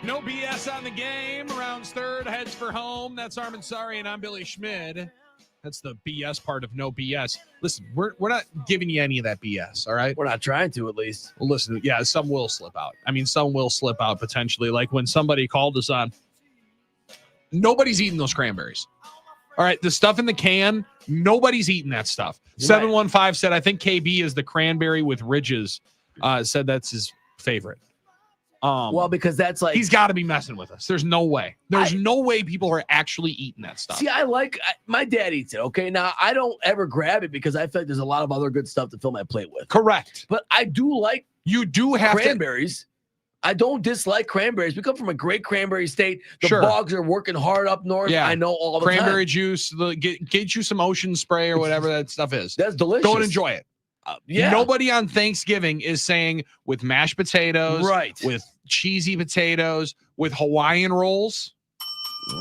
No BS on the game. Rounds third, heads for home. That's Armin Sari, and I'm Billy Schmid. That's the BS part of no BS. Listen, we're not giving you any of that BS, all right? We're not trying to, at least. Well, listen, yeah, some will slip out. I mean, some will slip out potentially. Like when somebody called us on, nobody's eating those cranberries. All right, the stuff in the can, nobody's eating that stuff. 715 said, I think KB is the cranberry with ridges. Said that's his favorite. Well, because that's like he's got to be messing with us. There's no way. There's no way people are actually eating that stuff. See, my dad eats it. Okay, now I don't ever grab it because I feel like there's a lot of other good stuff to fill my plate with. Correct. But I do like you do have cranberries. I don't dislike cranberries. We come from a great cranberry state. The Sure. bogs are working hard up north. Yeah. I know all the cranberry time. juice. Get you some ocean spray or whatever that stuff is. That's delicious. Go and enjoy it. Yeah. Nobody on Thanksgiving is saying with mashed potatoes, Right. with cheesy potatoes, with Hawaiian rolls.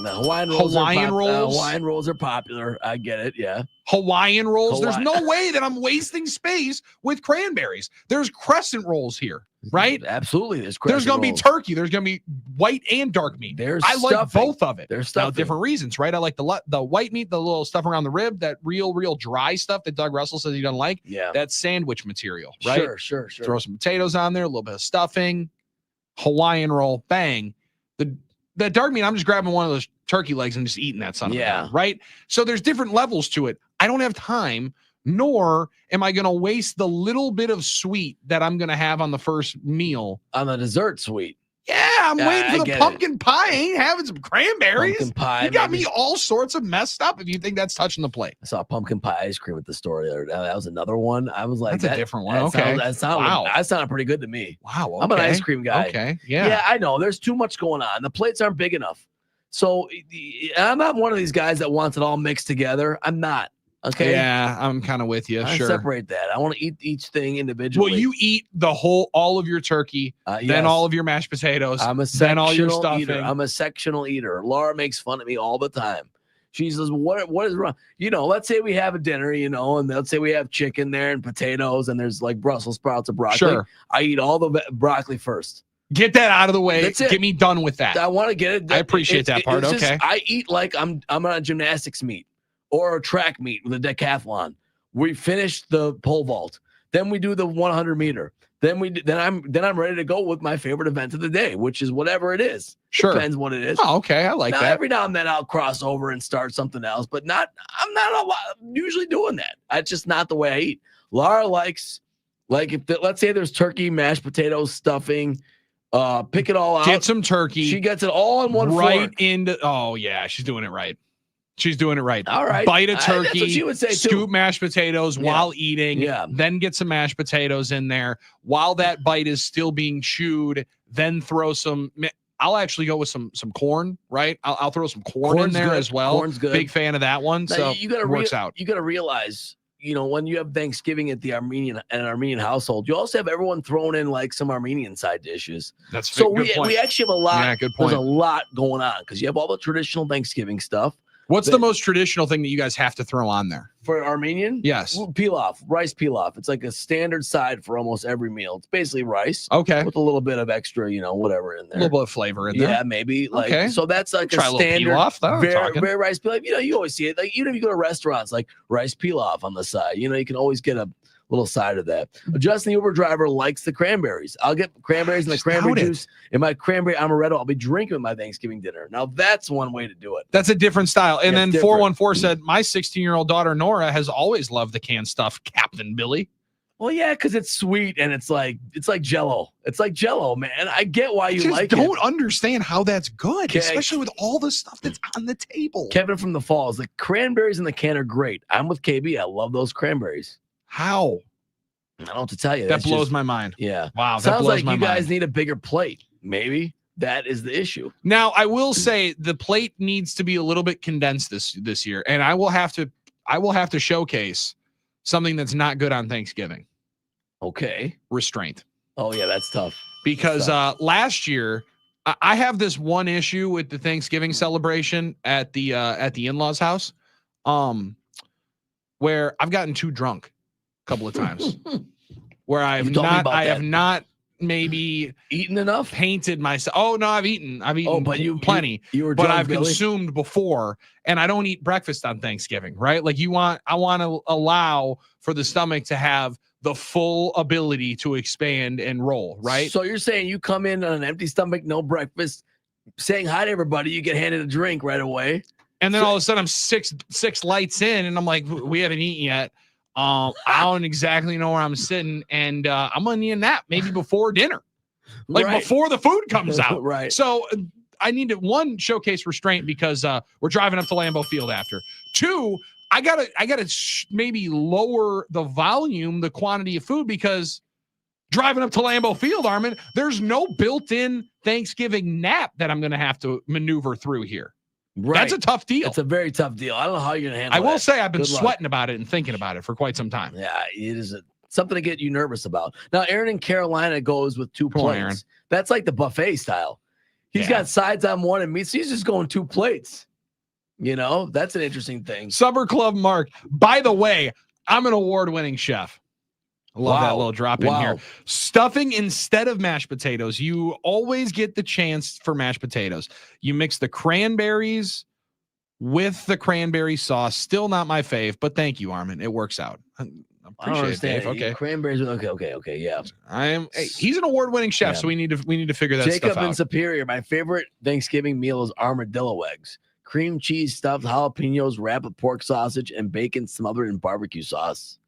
The Hawaiian rolls. rolls. Hawaiian rolls are popular. I get it. Yeah. Hawaiian rolls. There's Hawaii- no way that I'm wasting space with cranberries. There's crescent rolls here, right? Absolutely. There's going to be turkey. There's going to be white and dark meat. There's I like stuffing. both of it. There's Now, stuffing. different reasons, right? I like the white meat, the little stuff around the rib, that real dry stuff that Doug Russell says he doesn't like. Yeah. That's sandwich material, right? Sure. Throw some potatoes on there, a little bit of stuffing, Hawaiian roll, bang. That dark meat, I'm just grabbing one of those turkey legs and just eating that son of a gun, right? So there's different levels to it. I don't have time, nor am I going to waste the little bit of sweet that I'm going to have on the first meal. On the dessert sweet. Yeah, I'm waiting I for the get pumpkin pie. I ain't having some cranberries. Pumpkin pie, You got maybe. me all sorts of messed up if you think that's touching the plate. I saw pumpkin pie ice cream at the store the other day. That was another one. I was like, That's a different one. Okay. That sounded pretty good to me. Wow. I'm an okay. ice cream guy. Okay. Yeah. Yeah, I know. There's too much going on. The plates aren't big enough. So I'm not one of these guys that wants it all mixed together. I'm not. Okay. Yeah, I'm kind of with you. I Sure. separate that. I want to eat each thing individually. Well, you eat all of your turkey, then yes. all of your mashed potatoes, I'm a then all your sectional stuffing. eater. I'm a sectional eater. Laura makes fun of me all the time. She says, what is wrong? Let's say we have a dinner, and let's say we have chicken there and potatoes and there's like Brussels sprouts or broccoli. Sure. I eat all the broccoli first. Get that out of the way. That's it. Get me done with that. I want to get it. I appreciate that part. It's just- Okay. I eat like I'm on a gymnastics meet or a track meet with a decathlon. We finish the pole vault. Then we do the 100 meter. Then I'm ready to go with my favorite event of the day, which is whatever it is. Sure. Depends what it is. Oh, okay. I like Now, that. every now and then I'll cross over and start something else, but I'm not usually doing that. That's just not the way I eat. Laura likes, let's say there's turkey, mashed potatoes, stuffing, pick it all out. Get some turkey. She gets it all in one right fork. into. Oh yeah, she's doing it right. She's doing it right. All right. Bite a That's turkey. what she would say, too. Scoop mashed potatoes while eating. Yeah. Then get some mashed potatoes in there while that bite is still being chewed. Then throw some. I'll actually go with some corn. Right. I'll throw some corn in Corn's there good. as well. Corn's good. Big fan of that one. Now, So you gotta it works out. You got to realize, when you have Thanksgiving at an Armenian household, you also have everyone throwing in like some Armenian side dishes. That's So good point. we actually have a lot. Yeah, good There's point. a lot going on because you have all the traditional Thanksgiving stuff. What's the most traditional thing that you guys have to throw on there? For Armenian? Yes. Pilaf, rice pilaf. It's like a standard side for almost every meal. It's basically rice. Okay. With a little bit of extra, whatever in A there. little bit of flavor in there. Yeah, maybe. Okay. So that's like Try a a little standard pilaf, though, very, talking. very rice pilaf. You always see it. Like even if you go to restaurants, like rice pilaf on the side, you can always get a little side of that. Justin, the Uber driver, likes the cranberries. I'll get cranberries and the cranberry doubt it. juice in my cranberry amaretto. I'll be drinking with my Thanksgiving dinner. Now that's one way to do it. That's a different style. And Yeah, then it's different. 414 said, my 16-year-old daughter, Nora, has always loved the canned stuff, Captain Billy. Well, yeah, because it's sweet and it's like Jell-O. It's like Jell-O, man. I get why you Just like don't it. understand how that's good, Okay. especially with all the stuff that's on the table. Kevin from the Falls, the cranberries in the can are great. I'm with KB. I love those cranberries. How? I don't know what to tell you. That That's blows just- my mind. Yeah. Wow, that Sounds blows like my you guys mind. need a bigger plate. Maybe that is the issue. Now, I will say the plate needs to be a little bit condensed this year, and I will have to showcase something that's not good on Thanksgiving. Okay. Restraint. Oh yeah, that's tough. Because last year I have this one issue with the Thanksgiving celebration at the in-laws house, where I've gotten too drunk a couple of times, where I have You told me not about I have that. not maybe eaten enough, painted myself. Oh no, I've eaten but plenty. You were but drunk, I've Billy? consumed before, and I don't eat breakfast on Thanksgiving, right? Like I want to allow for the stomach to have the full ability to expand and roll, right? So you're saying you come in on an empty stomach, no breakfast, saying hi to everybody, you get handed a drink right away. And then all of a sudden I'm six lights in, and I'm like, we haven't eaten yet. I don't exactly know where I'm sitting, and I'm gonna need a nap maybe before dinner, like before the food comes out. Right. So I need to, one, showcase restraint because we're driving up to Lambeau Field after. Two, I gotta maybe lower the volume, the quantity of food, because driving up to Lambeau Field, Armin, there's no built-in Thanksgiving nap that I'm gonna have to maneuver through here. Right. That's a tough deal. It's a very tough deal. I don't know how you're gonna handle it. I will say I've been Good luck. sweating about it and thinking about it for quite some time. Yeah, it is something to get you nervous about. Now, Aaron in Carolina goes with 2 Come on, plates. Aaron. That's like the buffet style. He's got sides on one and meats. He's just going 2 plates. You know, that's an interesting thing. Supper Club Mark. By the way, I'm an award-winning chef. I love that little drop in here. Stuffing instead of mashed potatoes. You always get the chance for mashed potatoes. You mix the cranberries with the cranberry sauce. Still not my fave, but thank you, Armin. It works out. I appreciate it, Dave. Okay. Cranberries. Okay. Yeah. He's an award-winning chef, so we need to figure that Jacob stuff in out. Superior. My favorite Thanksgiving meal is armadillo eggs. Cream cheese stuffed jalapenos wrapped with pork sausage and bacon smothered in barbecue sauce.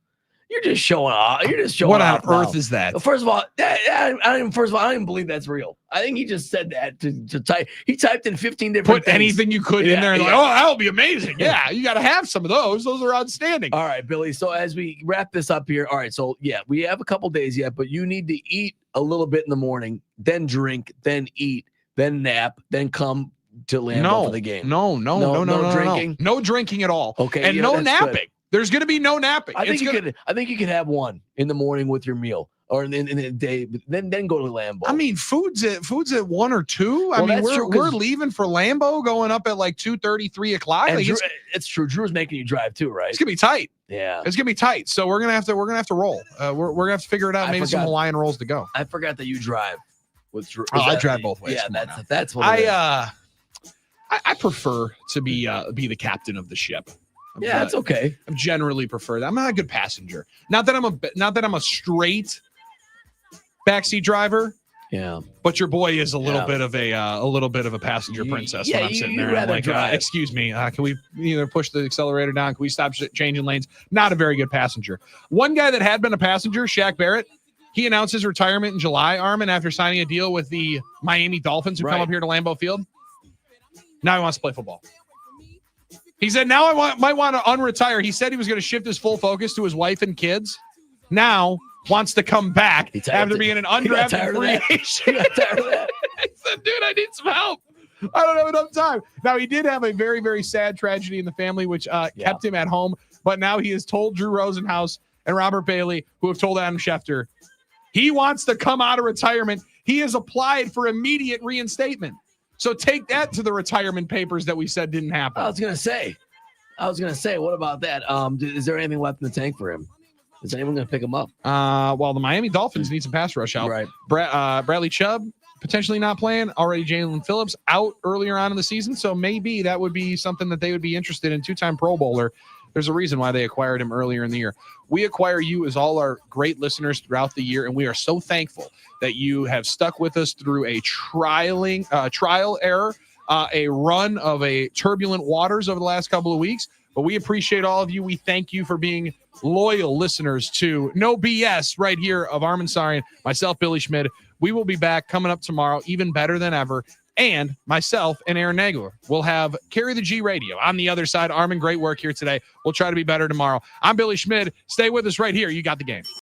You're just showing off. What on earth is that? First of all, I don't even believe that's real. I think he just said that to type. He typed in 15 different Put things. anything you could in there and like, oh, that'll be amazing. Yeah, you got to have some of those. Those are outstanding. All right, Billy. So as we wrap this up here, all right. So yeah, we have a couple days yet, but you need to eat a little bit in the morning, then drink, then eat, then nap, then come to Lambeau for the game. No drinking. No drinking at all. Okay, and yeah, no that's napping. good. There's going to be no napping. I think you could have one in the morning with your meal, or in the day, then go to Lambeau. I mean, food's at 1 or 2. I mean, that's true, we're leaving for Lambeau, going up at like 2:30, 3 o'clock. And Like, Drew, it's true. Drew's making you drive too, right? it's gonna be tight. Yeah, It's gonna be tight. So we're gonna have to roll. We're gonna have to figure it out. I Maybe some forgot. Hawaiian rolls to go. I forgot that you drive with Drew. Oh, Is I that- drive both ways. Yeah, Come on now. that's what it is. I prefer to be the captain of the ship. Yeah, that's okay. I'm generally prefer that. I'm not a good passenger. Not that I'm a straight backseat driver. Yeah, but your boy is a little bit of a passenger princess when I'm sitting there. And I'm like, excuse me, can we either push the accelerator down? Can we stop changing lanes? Not a very good passenger. One guy that had been a passenger, Shaq Barrett, he announced his retirement in July, Armin, after signing a deal with the Miami Dolphins, who come up here to Lambeau Field. Now he wants to play football. He said, now I might want to unretire. He said he was going to shift his full focus to his wife and kids. Now wants to come back after being an undrafted free agent. He got tired of that. He said, dude, I need some help. I don't have enough time. Now, he did have a very, very sad tragedy in the family, which kept him at home. But now he has told Drew Rosenhaus and Robert Bailey, who have told Adam Schefter, he wants to come out of retirement. He has applied for immediate reinstatement. So take that to the retirement papers that we said didn't happen. I was gonna say, what about that? Is there anything left in the tank for him? Is anyone gonna pick him up? Well, the Miami Dolphins need some pass rush help. Right. Bradley Chubb potentially not playing. Already Jalen Phillips out earlier on in the season, so maybe that would be something that they would be interested in. 2-time Pro Bowler. There's a reason why they acquired him earlier in the year. We acquire you as all our great listeners throughout the year, and we are so thankful that you have stuck with us through a trial error, a run of a turbulent waters over the last couple of weeks. But we appreciate all of you. We thank you for being loyal listeners to No BS right here of Armin Sarian, myself, Billy Schmid. We will be back coming up tomorrow, even better than ever. And myself and Aaron Nagler will have Carry the G Radio on the other side. Armin, great work here today. We'll try to be better tomorrow. I'm Billy Schmid. Stay with us right here. You got the game.